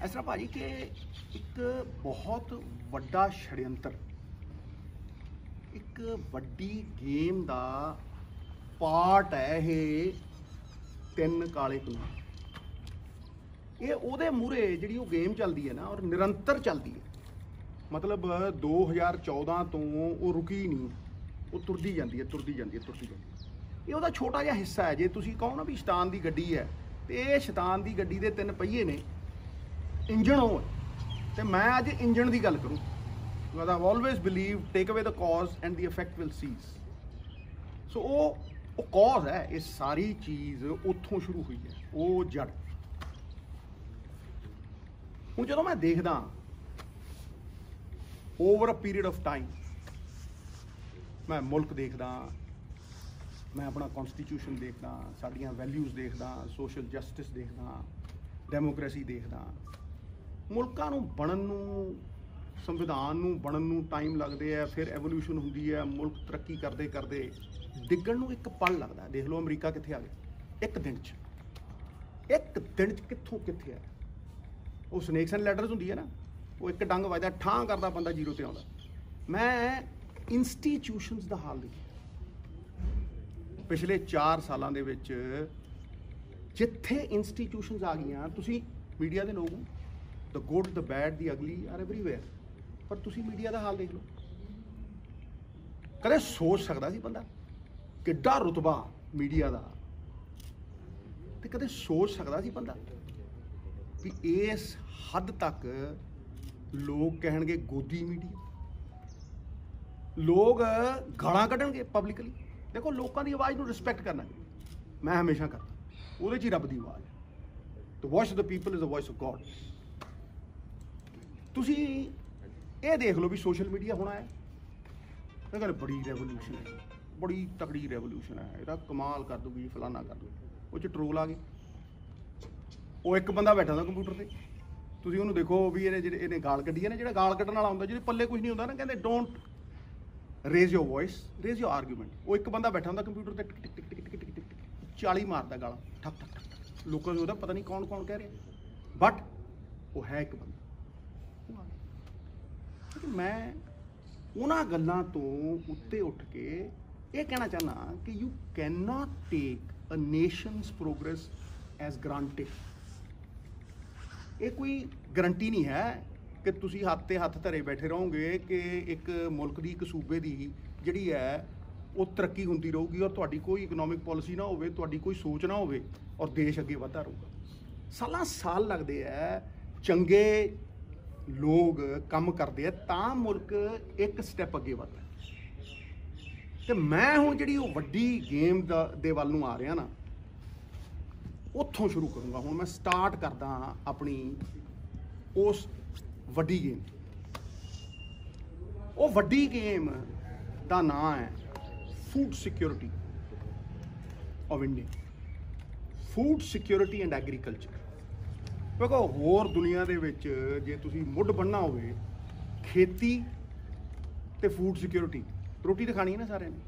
इस तरह भाजी कि एक बहुत वड्डा षड्यंत्र, एक वड्डी गेम दा पार्ट है ये तीन काले कानून। ये ओदे मूहरे जिहड़ी वो गेम चलती है ना और निरंतर चलती है, मतलब 2014 तो वो रुकी नहीं, वो तुरदी जाती है तुरदी जाती है तुरदी जाती है। ये ओदा छोटा जिहा हिस्सा है। जे तुसीं कहो ना भी शैतान दी गड्डी है, तो ये शैतान दी गड्डी दे तीन पहिए ने, इंजन वो है। तो मैं अज इंजन की गल करूँ, because I always believe take away the cause and the effect will cease. So वो कॉज है, ये सारी चीज़ उत्थों शुरू हुई है, वो जड़। हुण जदों मैं देखदा over a period of time, मैं मुल्क देखदा, मैं अपना कॉन्स्टिट्यूशन देखदा, साड़ियाँ वैल्यूज़ देखदा, सोशल जस्टिस देखदा, डेमोक्रेसी देखदा। मुल्कां नूं बनन नूं, संविधान नूं बनन नूं टाइम लगदे है, फिर एवोल्यूशन हुंदी है, मुल्क तरक्की करदे करदे डिग्गण नूं एक पल लगदा। देख लो अमरीका कित्थे आ गया एक दिन च कित्थों कित्थे आ। वो स्नैक्स एंड लैडर्स हुंदी है ना, वो एक डंग वजदा ठां करदा बंदा जीरो ते आउंदा। मैं इंस्टीट्यूशनस दा हाल देखिया पिछले 4 सालां दे विच, जिथे इंस्टीट्यूशनस आ गईयां। तुसीं मीडिया दे लोग हो, the good the bad the ugly are everywhere, पर तुसीं मीडिया दा हाल देख लो। कदे सोच सकदा सी बंदा किड्डा रुतबा मीडिया दा, ते कदे सोच सकदा सी बंदा भी इस हद तक लोग कहणगे गोदी मीडिया, लोग गालां कड्ढणगे पब्लिकली। देखो लोगों की आवाज़ को रिस्पैक्ट करना मैं हमेशा करता, वो ही रब की आवाज़ है। The voice of the people is the voice of God. तुसी ये देख लो भी सोशल मीडिया होना है, कहते बड़ी रेवोल्यूशन है, बड़ी तगड़ी रेवोल्यूशन है, यदा कमाल कर दूगी, फलाना कर दूगी। वो ट्रोल आ गए, वो एक बंदा बैठा था कंप्यूटर पर, तुसी उन्होंने देखो भी इन्हें गाल कड्ढी है ना, जो गाल कड्ढण वाला होंदा, जिहदे पल्ले कुछ नहीं होंदा ना, कहते don't raise your voice, raise your argument. वो एक बंदा बैठा होंदा कंप्यूटर पर, टिक टिक टिक टिक टिक टिक टिक 40 मारता गाला, ठक ठक ठक। लोगों को पता नहीं कौन कौन कह रहे, बट वो है एक बंदा। मैं उन्हां गल्लां तो उत्ते उठ के ये कहना चाहना कि you can not take a nation's progress as granted. ये कोई गारंटी नहीं है कि तुसी हत्थ ते हत्थ धरे बैठे रहोगे कि एक मुल्क की, एक सूबे की जिहड़ी है वो तरक्की होंदी रहूगी और तुहाडी कोई इकनॉमिक पॉलिसी ना होवे, तुहाडी कोई सोच ना होवे और देश अगे वधदा रहूगा। सालां साल लगदे है, चंगे लोग काम करते हैं तां मुल्क एक स्टैप अगे वधदा। ते मैं हुण जिहड़ी वो वड्डी गेम दे वल नूं आ रहा ना, उत्थों शुरू करूँगा। हुण मैं स्टार्ट करदा अपनी उस वड्डी गेम। वो वड्डी गेम दा नाम है food security of India, food security and agriculture. देखो होर दुनिया दे विच जे तुसी मुੱਢ बनना होवे खेती ते फूड सिक्योरिटी, रोटी तो खानी है ना सारे ने,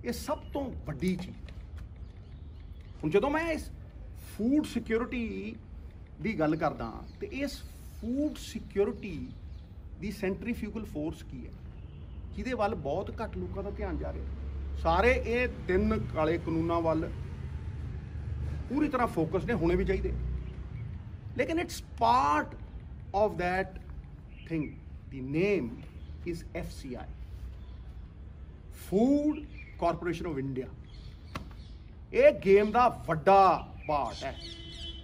ये सब तो वड्डी चीज़। हुण जदों मैं इस फूड सिक्योरिटी की गल करदा तो इस फूड सिक्योरिटी की सेंट्रीफ्यूगल फोर्स की है, जिहदे वल बहुत घੱਟ लोगों का ध्यान जा रहा। सारे ये 3 काले कानूनों वल पूरी तरह फोकस ने, होने भी चाहिए, लेकिन it's part of that thing. The name is FCI, food corporation of India. ये गेम का वड्डा पार्ट है,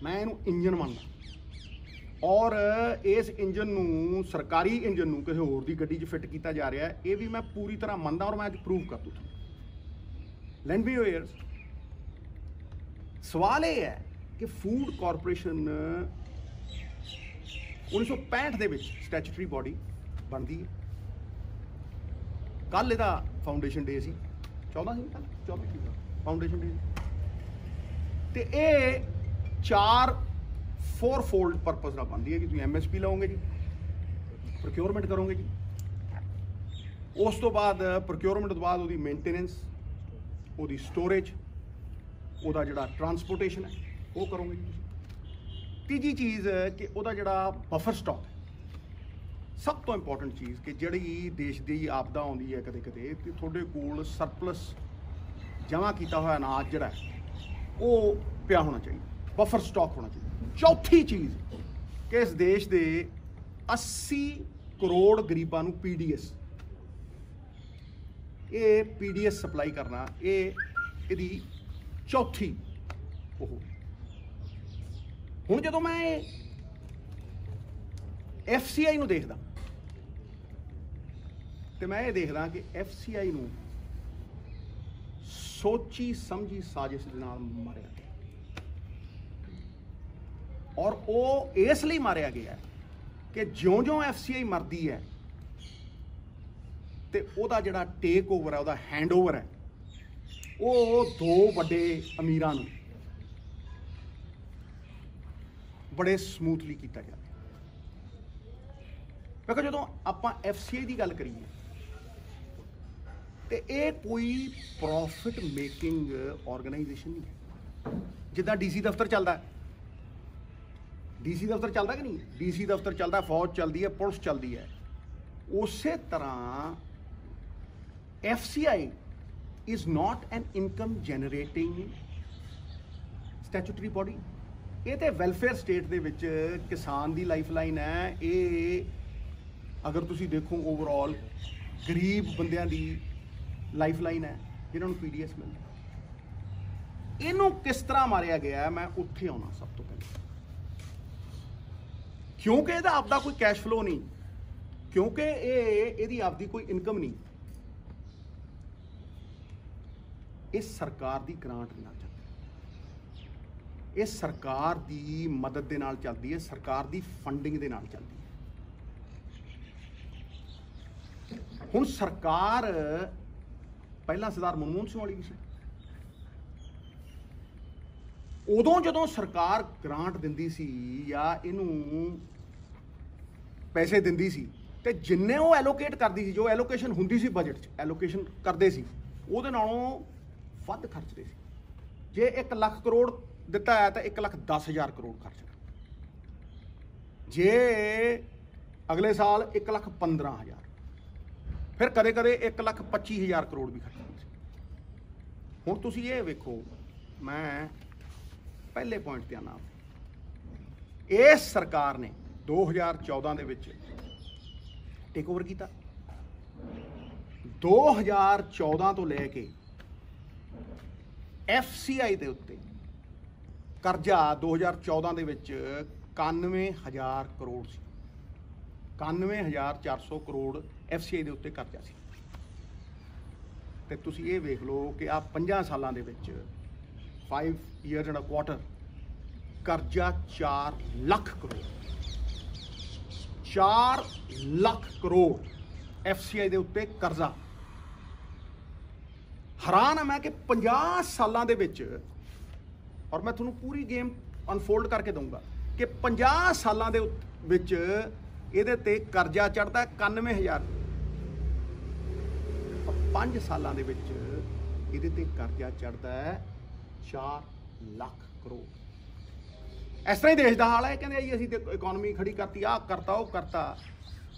मैं इनू इंजन मानना। और इस इंजन नूं, सरकारी इंजन नूं किसी होर दी गड्डी 'च फिट किया जा रहा है, ये भी मैं पूरी तरह मानदा और मैं अज प्रूव कर दूँ। लैंड मी ईयर्स। सवाल ये है कि फूड कॉरपोरेशन 1965 दे विच स्टैचूटरी बॉडी बनती है। कल इहदा फाउंडेशन डे सी, 14 सी, कल 24 फाउंडेशन डे। तो ये 4 फोल्ड परपज़ नाल बनती है कि तुसीं MSP लाओगे जी, प्रोक्योरमेंट करोगे जी, उस तो बाद प्रोक्योरमेंट तो बाद उसकी मेनटेनेंस, उसकी स्टोरेज, उसका जिहड़ा ट्रांसपोर्टेशन है वो करोगे जी। तीजी चीज़ कि ਉਹਦਾ ਜਿਹੜਾ ਬਫਰ ਸਟਾਕ ਹੈ, ਸਭ ਤੋਂ ਇੰਪੋਰਟੈਂਟ ਚੀਜ਼ ਕਿ ਜਿਹੜੀ ਦੇਸ਼ ਦੀ ਆਪਦਾ ਆਉਂਦੀ ਹੈ ਕਦੇ ਕਦੇ ਤੇ ਤੁਹਾਡੇ ਕੋਲ ਸਰਪਲਸ ਜਮ੍ਹਾਂ ਕੀਤਾ ਹੋਇਆ ਅਨਾਜ ਜਿਹੜਾ ਉਹ ਪਿਆ ਹੋਣਾ ਚਾਹੀਦਾ, ਬਫਰ ਸਟਾਕ ਹੋਣਾ ਚਾਹੀਦਾ। ਚੌਥੀ ਚੀਜ਼ ਕਿ ਇਸ ਦੇਸ਼ ਦੇ 80 ਕਰੋੜ ਗਰੀਬਾਂ ਨੂੰ ਪੀਡੀਐਸ, ਇਹ ਪੀਡੀਐਸ ਸਪਲਾਈ ਕਰਨਾ, ਇਹਦੀ ਚੌਥੀ ਉਹ। ਹੁਣ ਜਦੋਂ ਮੈਂ FCI ਨੂੰ ਦੇਖਦਾ ਤੇ ਮੈਂ ਇਹ ਦੇਖਦਾ ਕਿ FCI ਨੂੰ ਸੋਚੀ ਸਮਝੀ ਸਾਜ਼ਿਸ਼ ਦੇ ਨਾਲ ਮਾਰਿਆ ਗਿਆ, ਔਰ ਉਹ ਇਸ ਲਈ ਮਾਰਿਆ ਗਿਆ ਕਿ ਜਿਉਂ-ਜਿਉਂ FCI ਮਰਦੀ ਹੈ ਤੇ ਉਹਦਾ ਜਿਹੜਾ ਟੇਕ ਓਵਰ ਹੈ, ਉਹਦਾ ਹੈਂਡ ਓਵਰ ਹੈ, ਉਹ ਦੋ ਵੱਡੇ ਅਮੀਰਾਂ ਨੂੰ ਬੜੇ ਸਮੂਥਲੀ ਕੀਤਾ ਜਾਂਦਾ। ਵੇਖੋ ਜਦੋਂ ਆਪਾਂ FCI ਦੀ ਗੱਲ ਕਰੀਏ ਤੇ ਇਹ ਕੋਈ ਪ੍ਰੋਫਿਟ ਮੇਕਿੰਗ ਆਰਗੇਨਾਈਜੇਸ਼ਨ ਨਹੀਂ ਹੈ। ਜਿੱਦਾਂ DC ਦਫ਼ਤਰ ਚੱਲਦਾ, DC ਦਫ਼ਤਰ ਚੱਲਦਾ ਕਿ ਨਹੀਂ, DC ਦਫ਼ਤਰ ਚੱਲਦਾ, ਫੌਜ ਚੱਲਦੀ ਹੈ, ਪੁਲਿਸ ਚੱਲਦੀ ਹੈ, ਉਸੇ ਤਰ੍ਹਾਂ FCI is not an income generating statutory body। ਇਹ ਤੇ ਵੈਲਫੇਅਰ ਸਟੇਟ ਦੇ ਵਿੱਚ ਕਿਸਾਨ ਦੀ ਲਾਈਫ ਲਾਈਨ ਹੈ। ਇਹ ਅਗਰ ਤੁਸੀਂ ਦੇਖੋ ਓਵਰਆਲ ਗਰੀਬ ਬੰਦਿਆਂ ਦੀ ਲਾਈਫ ਲਾਈਨ ਹੈ ਜਿਨ੍ਹਾਂ ਨੂੰ PDS ਮਿਲਦਾ। ਇਹਨੂੰ ਕਿਸ ਤਰ੍ਹਾਂ ਮਾਰਿਆ ਗਿਆ, ਮੈਂ ਉੱਥੇ ਆਉਣਾ ਸਭ ਤੋਂ ਪਹਿਲਾਂ, ਕਿਉਂਕਿ ਇਹਦਾ ਆਪਦਾ ਕੋਈ ਕੈਸ਼ ਫਲੋ ਨਹੀਂ, ਕਿਉਂਕਿ ਇਹਦੀ ਆਪਦੀ ਕੋਈ ਇਨਕਮ ਨਹੀਂ, ਇਹ ਸਰਕਾਰ ਦੀ ਗ੍ਰਾਂਟ ਦੇ ਨਾਲ ਚੱਲਦੀ, ਇਹ ਸਰਕਾਰ ਦੀ ਮਦਦ ਦੇ ਨਾਲ ਚੱਲਦੀ ਹੈ, ਸਰਕਾਰ ਦੀ ਫੰਡਿੰਗ ਦੇ ਨਾਲ ਚੱਲਦੀ ਹੈ। ਹੁਣ ਸਰਕਾਰ ਪਹਿਲਾਂ ਸਰਦਾਰ ਮਨਮੋਹਨ ਸਿੰਘ ਵਾਲੀ ਵੀ ਸੀ, ਉਦੋਂ ਜਦੋਂ ਸਰਕਾਰ ਗ੍ਰਾਂਟ ਦਿੰਦੀ ਸੀ ਜਾਂ ਇਹਨੂੰ ਪੈਸੇ ਦਿੰਦੀ ਸੀ ਤੇ ਜਿੰਨੇ ਉਹ ਐਲੋਕੇਟ ਕਰਦੀ ਸੀ, ਜੋ ਐਲੋਕੇਸ਼ਨ ਹੁੰਦੀ ਸੀ ਬਜਟ 'ਚ ਐਲੋਕੇਸ਼ਨ ਕਰਦੇ ਸੀ, ਉਹਦੇ ਨਾਲੋਂ ਵੱਧ ਖਰਚਦੇ ਸੀ। ਜੇ 1 ਲੱਖ ਕਰੋੜ ਦਿੱਤਾ ਹੈ ਤਾਂ 1,10,000 ਕਰੋੜ ਖਰਚਣਾ, ਜੇ ਅਗਲੇ ਸਾਲ 1,15,000, ਫਿਰ ਕਦੇ ਕਦੇ 1,25,000 ਕਰੋੜ ਵੀ ਖਰਚਦੇ ਸੀ। ਹੁਣ ਤੁਸੀਂ ਇਹ ਵੇਖੋ, ਮੈਂ ਪਹਿਲੇ ਪੁਆਇੰਟ ਤੇ ਆਉਣਾ, ਇਸ ਸਰਕਾਰ ਨੇ 2014 ਦੇ ਵਿੱਚ ਟੇਕ ਓਵਰ ਕੀਤਾ। 2014 ਤੋਂ ਲੈ ਕੇ FCI ਦੇ ਉੱਤੇ ਕਰਜ਼ਾ 2014 ਦੇ ਵਿੱਚ 91,000 ਕਰੋੜ ਸੀ, 91,400 ਕਰੋੜ FCI ਦੇ ਉੱਤੇ ਕਰਜ਼ਾ ਸੀ। ਤੇ ਤੁਸੀਂ ਇਹ ਵੇਖ ਲਓ ਕਿ ਆਹ 5 ਸਾਲਾਂ ਦੇ ਵਿੱਚ 5 ਈਅਰ ਐਂਡ ਅ ਕੁਆਟਰ ਕਰਜ਼ਾ 4 ਲੱਖ ਕਰੋੜ, 4 ਲੱਖ ਕਰੋੜ FCI ਦੇ ਉੱਤੇ ਕਰਜ਼ਾ। ਹੈਰਾਨ ਹਾਂ ਮੈਂ ਕਿ 50 ਸਾਲਾਂ ਦੇ ਵਿੱਚ, ਔਰ ਮੈਂ ਤੁਹਾਨੂੰ ਪੂਰੀ ਗੇਮ ਅਨਫੋਲਡ ਕਰਕੇ ਦਊਂਗਾ ਕਿ 50 ਸਾਲਾਂ ਦੇ ਵਿੱਚ ਇਹਦੇ ਤੇ ਕਰਜ਼ਾ ਚੜ੍ਹਦਾ 91,000, 5 ਸਾਲਾਂ ਦੇ ਵਿੱਚ ਇਹਦੇ ਤੇ ਕਰਜ਼ਾ ਚੜ੍ਹਦਾ ਹੈ 4 ਲੱਖ ਕਰੋੜ। ਇਸ ਤਰ੍ਹਾਂ ਹੀ ਦੇਸ਼ ਦਾ ਹਾਲ ਹੈ। ਕਹਿੰਦੇ ਜੀ ਅਸੀਂ ਤੇ ਇਕਨੋਮੀ ਖੜੀ ਕਰਤੀ, ਆਹ ਕਰਤਾ, ਉਹ ਕਰਤਾ,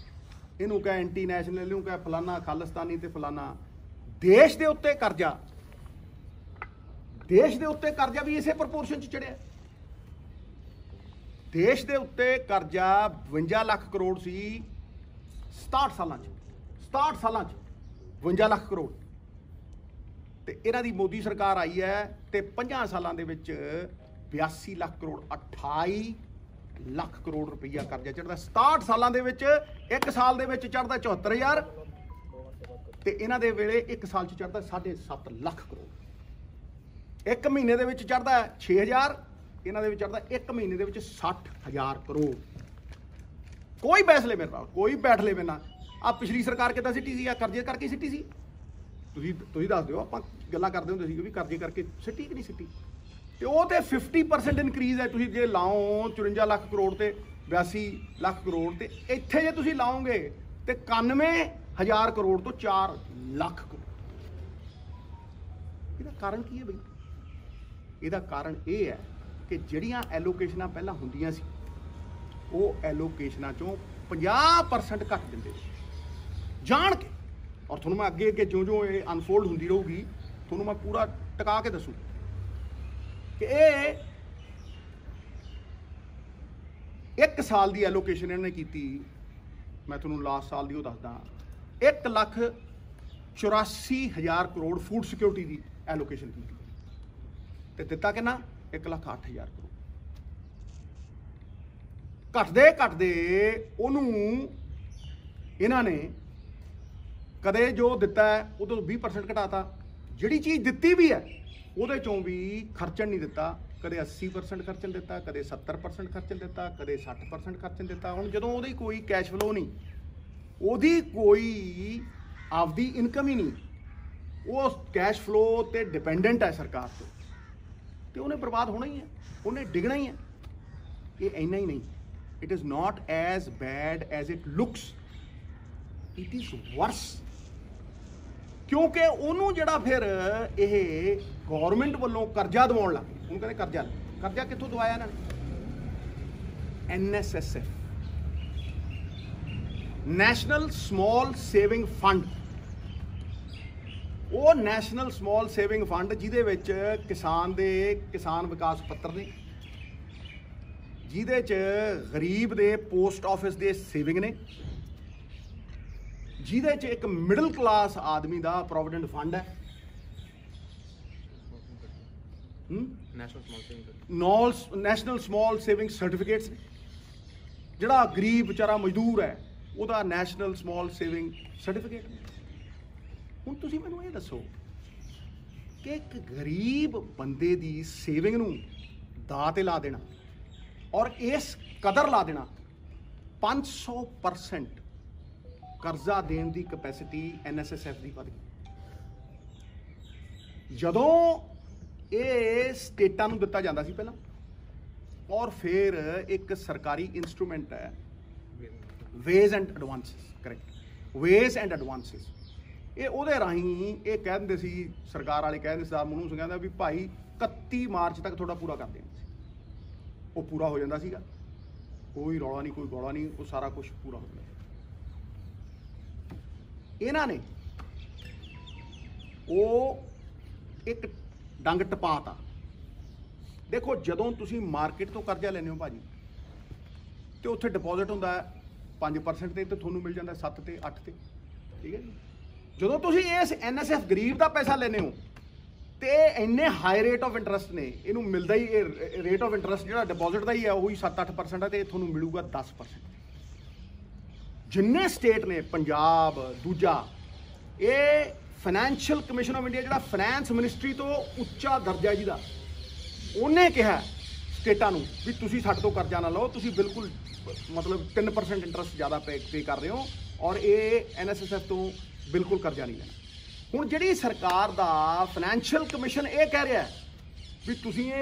ਇਹਨੂੰ ਕਹੇ ਐਂਟੀ ਨੈਸ਼ਨਲ, ਇਹਨੂੰ ਕਹੇ ਫਲਾਨਾ ਖਾਲਿਸਤਾਨੀ ਤੇ ਫਲਾਨਾ। ਦੇਸ਼ ਦੇ ਉੱਤੇ ਕਰਜ਼ਾ, ਦੇਸ਼ ਦੇ ਉੱਤੇ ਕਰਜ਼ਾ ਵੀ ਇਸੇ ਪ੍ਰਪੋਰਸ਼ਨ 'ਚ ਚੜਿਆ। ਦੇਸ਼ ਦੇ ਉੱਤੇ ਕਰਜ਼ਾ 52 ਲੱਖ ਕਰੋੜ ਸੀ 67 ਸਾਲਾਂ 'ਚ, 67 ਸਾਲਾਂ 'ਚ 52 ਲੱਖ ਕਰੋੜ। ਤੇ ਇਹਨਾਂ ਦੀ ਮੋਦੀ ਸਰਕਾਰ ਆਈ ਹੈ ਤੇ 50 ਸਾਲਾਂ ਦੇ ਵਿੱਚ 82 ਲੱਖ ਕਰੋੜ, 28 ਲੱਖ ਕਰੋੜ ਰੁਪਈਆ ਕਰਜ਼ਾ ਚੜ੍ਹਦਾ। 67 ਸਾਲਾਂ ਦੇ ਵਿੱਚ ਇੱਕ ਸਾਲ ਦੇ ਵਿੱਚ ਚੜ੍ਹਦਾ 74,000 ਤੇ ਇਹਨਾਂ ਦੇ ਵੇਲੇ ਇੱਕ ਸਾਲ 'ਚ ਚੜ੍ਹਦਾ 7.5 ਲੱਖ ਕਰੋੜ। ਇੱਕ ਮਹੀਨੇ ਦੇ ਵਿੱਚ ਚੜ੍ਹਦਾ 6,000, ਇਹਨਾਂ ਦੇ ਵਿੱਚ ਚੜ੍ਹਦਾ ਇੱਕ ਮਹੀਨੇ ਦੇ ਵਿੱਚ 60,000 ਕਰੋੜ। ਕੋਈ ਬੈਸ ਲੈ ਮੇਰੇ ਨਾਲ, ਕੋਈ ਬੈਠ ਲੈ ਮੇਰੇ ਨਾਲ। ਆ ਪਿਛਲੀ ਸਰਕਾਰ ਕਿੱਦਾਂ ਸਿੱਟੀ ਸੀ? ਆ ਕਰਜ਼ੇ ਕਰਕੇ ਸਿੱਟੀ ਸੀ। ਤੁਸੀਂ ਦੱਸ ਦਿਓ। ਆਪਾਂ ਗੱਲਾਂ ਕਰਦੇ ਹੁੰਦੇ ਸੀ ਕਿ ਵੀ ਕਰਜ਼ੇ ਕਰਕੇ ਸਿੱਟੀ ਕਿ ਨਹੀਂ ਸਿੱਟੀ। ਤੇ ਉਹ ਤੇ 50% ਇਨਕਰੀਜ਼ ਹੈ। ਤੁਸੀਂ ਜੇ ਲਾਓ 54 ਲੱਖ ਕਰੋੜ ਤੇ 82 ਲੱਖ ਕਰੋੜ, ਤੇ ਇੱਥੇ ਜੇ ਤੁਸੀਂ ਲਾਓਗੇ ਤੇ 91,000 ਕਰੋੜ ਤੋਂ 4 ਲੱਖ ਕਰੋੜ। ਇਹਦਾ ਕਾਰਨ ਕੀ ਹੈ ਬਈ? ਇਹਦਾ ਕਾਰਨ ਇਹ ਹੈ कि ਜਿਹੜੀਆਂ ਐਲੋਕੇਸ਼ਨਾਂ ਪਹਿਲਾਂ ਹੁੰਦੀਆਂ ਸੀ ਉਹ ਐਲੋਕੇਸ਼ਨਾਂ ਚੋਂ 50% ਘੱਟ ਦਿੰਦੇ ਸੀ ਜਾਣ ਕੇ। ਔਰ ਤੁਹਾਨੂੰ ਮੈਂ ਅੱਗੇ ਅੱਗੇ ਜਿਉਂ ਇਹ ਅਨਫੋਲਡ ਹੁੰਦੀ ਰਹੂਗੀ ਤੁਹਾਨੂੰ ਮੈਂ ਪੂਰਾ ਟਿਕਾ ਕੇ ਦੱਸੂ ਕਿ ਇਹ 1 ਸਾਲ ਦੀ ਐਲੋਕੇਸ਼ਨ ਇਹਨਾਂ ਨੇ ਕੀਤੀ। ਮੈਂ ਤੁਹਾਨੂੰ ਲਾਸਟ ਸਾਲ ਦੀ ਉਹ ਦੱਸਦਾ, 1,84,000 ਕਰੋੜ ਫੂਡ ਸਿਕਿਉਰਿਟੀ ਦੀ ਐਲੋਕੇਸ਼ਨ ਕੀਤੀ ਤੇ ਦਿੱਤਾ ਕਿੰਨਾ 1,08,000 ਕਰੋੜ। ਘਟਦੇ ਉਹਨੂੰ ਇਹਨਾਂ ਨੇ ਕਦੇ ਜੋ ਦਿੱਤਾ ਉਦੋਂ 20% ਘਟਾਤਾ, ਜਿਹੜੀ ਚੀਜ਼ ਦਿੱਤੀ ਵੀ ਹੈ ਉਹਦੇ ਚੋਂ ਵੀ ਖਰਚਣ ਨਹੀਂ ਦਿੱਤਾ। ਕਦੇ 80% ਖਰਚਣ ਦਿੱਤਾ, ਕਦੇ 70% ਖਰਚਣ ਦਿੱਤਾ, ਕਦੇ 60% ਖਰਚਣ ਦਿੱਤਾ। ਹੁਣ ਜਦੋਂ ਉਹਦੀ ਕੋਈ ਕੈਸ਼ ਫਲੋ ਨਹੀਂ, ਉਹਦੀ ਕੋਈ ਆਪਦੀ ਇਨਕਮ ਹੀ ਨਹੀਂ, ਉਹ ਕੈਸ਼ ਫਲੋ ਤੇ ਡਿਪੈਂਡੈਂਟ ਹੈ ਸਰਕਾਰ ਤੋਂ, ਤੇ ਉਹਨੇ ਬਰਬਾਦ ਹੋਣਾ ਹੀ ਹੈ, ਉਹਨੇ ਡਿੱਗਣਾ ਹੀ ਹੈ। ਇਹ ਇੰਨਾ ਹੀ ਨਹੀਂ, it is not as bad as it looks, it is worse. ਕਿਉਂਕਿ ਉਹਨੂੰ ਜਿਹੜਾ ਫਿਰ ਇਹ ਗੌਰਮੈਂਟ ਵੱਲੋਂ ਕਰਜ਼ਾ ਦਿਵਾਉਣ ਲੱਗ ਗਏ। ਉਹਨੂੰ ਕਹਿੰਦੇ ਕਰਜ਼ਾ ਕਿੱਥੋਂ ਦਵਾਇਆ ਇਹਨਾਂ ਨੇ? NSSF, national small saving fund. ਉਹ ਨੈਸ਼ਨਲ ਸਮਾਲ ਸੇਵਿੰਗ ਫੰਡ ਜਿਹਦੇ ਵਿੱਚ ਕਿਸਾਨ ਵਿਕਾਸ ਪੱਤਰ ਨੇ, ਜਿਹਦੇ 'ਚ ਗਰੀਬ ਦੇ ਪੋਸਟ ਆਫਿਸ ਦੇ ਸੇਵਿੰਗ ਨੇ, ਜਿਹਦੇ 'ਚ ਇੱਕ ਮਿਡਲ ਕਲਾਸ ਆਦਮੀ ਦਾ ਪ੍ਰੋਵੀਡੈਂਟ ਫੰਡ ਹੈ, ਨੈਸ਼ਨਲ ਸਮਾਲ ਸੇਵਿੰਗ ਸਰਟੀਫਿਕੇਟਸ ਨੇ, ਜਿਹੜਾ ਗਰੀਬ ਵਿਚਾਰਾ ਮਜ਼ਦੂਰ ਹੈ ਉਹਦਾ ਨੈਸ਼ਨਲ ਸਮਾਲ ਸੇਵਿੰਗ ਸਰਟੀਫਿਕੇਟ। ਹੁਣ ਤੁਸੀਂ ਮੈਨੂੰ ਇਹ ਦੱਸੋ ਕਿ ਇੱਕ ਗਰੀਬ ਬੰਦੇ ਦੀ ਸੇਵਿੰਗ ਨੂੰ ਦਾਅ ਤੇ ਲਾ ਦੇਣਾ ਔਰ ਇਸ ਕਦਰ ਲਾ ਦੇਣਾ, 500% ਕਰਜ਼ਾ ਦੇਣ ਦੀ ਕੈਪੈਸਿਟੀ NSSF ਦੀ ਵੱਧ ਗਈ। ਜਦੋਂ ਇਹ ਸਟੇਟਾਂ ਨੂੰ ਦਿੱਤਾ ਜਾਂਦਾ ਸੀ ਪਹਿਲਾਂ, ਔਰ ਫਿਰ ਇੱਕ ਸਰਕਾਰੀ ਇੰਸਟਰੂਮੈਂਟ ਹੈ ways and advances, correct, ways and advances. ਇਹ ਉਹਦੇ ਰਾਹੀਂ ਇਹ ਕਹਿ ਦਿੰਦੇ ਸੀ, ਸਰਕਾਰ ਵਾਲੇ ਕਹਿ ਦਿੰਦੇ ਸਰਦਾਰ ਮਨਮੋਹਨ ਸਿੰਘ ਕਹਿੰਦਾ ਵੀ ਭਾਈ 31 ਮਾਰਚ ਤੱਕ ਤੁਹਾਡਾ ਪੂਰਾ ਕਰ ਦੇਣਾ ਸੀ। ਉਹ ਪੂਰਾ ਹੋ ਜਾਂਦਾ ਸੀਗਾ, ਕੋਈ ਰੌਲਾ ਨਹੀਂ, ਕੋਈ ਗੌਲਾ ਨਹੀਂ, ਉਹ ਸਾਰਾ ਕੁਝ ਪੂਰਾ ਹੋ ਜਾਂਦਾ। ਇਹਨਾਂ ਨੇ ਉਹ ਇੱਕ ਡੰਗ ਟਪਾਤਾ। ਦੇਖੋ ਜਦੋਂ ਤੁਸੀਂ ਮਾਰਕੀਟ ਤੋਂ ਕਰਜ਼ਾ ਲੈਂਦੇ ਹੋ ਭਾਜੀ, ਤੇ ਉੱਥੇ ਡਿਪੋਜ਼ਿਟ ਹੁੰਦਾ 5% ਤੇ ਤੁਹਾਨੂੰ ਮਿਲ ਜਾਂਦਾ 7 ਤੇ 8 ਤੇ, ਠੀਕ ਹੈ ਜੀ। ਜਦੋਂ ਤੁਸੀਂ ਇਸ NSF ਗਰੀਬ ਦਾ ਪੈਸਾ ਲੈਂਦੇ ਹੋ ਤੇ ਇੰਨੇ ਹਾਈ ਰੇਟ ਆਫ ਇੰਟਰਸਟ ਨੇ, ਇਹਨੂੰ ਮਿਲਦਾ ਹੀ, ਇਹ ਰੇਟ ਆਫ ਇੰਟਰਸਟ ਜਿਹੜਾ ਡਿਪੋਜ਼ਿਟ ਦਾ ਹੀ ਹੈ ਉਹੀ 7-8% ਹੈ, ਤੇ ਤੁਹਾਨੂੰ ਮਿਲੂਗਾ 10%। ਜਿੰਨੇ ਸਟੇਟ ਨੇ, ਪੰਜਾਬ, ਦੂਜਾ, ਇਹ ਫਾਈਨੈਂਸ਼ੀਅਲ ਕਮਿਸ਼ਨ ਆਫ ਇੰਡੀਆ ਜਿਹੜਾ ਫਾਈਨੈਂਸ ਮਿਨਿਸਟਰੀ ਤੋਂ ਉੱਚਾ ਦਰਜਾ ਜਿਹਦਾ, ਉਹਨੇ ਕਿਹਾ ਸਟੇਟਾਂ ਨੂੰ ਵੀ ਤੁਸੀਂ ਸਾਡੇ ਤੋਂ ਕਰਜ਼ਾ ਨਾ ਲਓ, ਤੁਸੀਂ ਬਿਲਕੁਲ ਮਤਲਬ 3% ਇੰਟਰਸਟ ਜ਼ਿਆਦਾ ਪੇ ਕਰ ਰਹੇ ਹੋ, ਔਰ ਇਹ NSSF ਤੋਂ ਬਿਲਕੁਲ ਕਰਜ਼ਾ ਨਹੀਂ ਲੈਣਾ। ਹੁਣ ਜਿਹੜੀ ਸਰਕਾਰ ਦਾ ਫਾਈਨੈਂਸ਼ੀਅਲ ਕਮਿਸ਼ਨ ਇਹ ਕਹਿ ਰਿਹਾ ਵੀ ਤੁਸੀਂ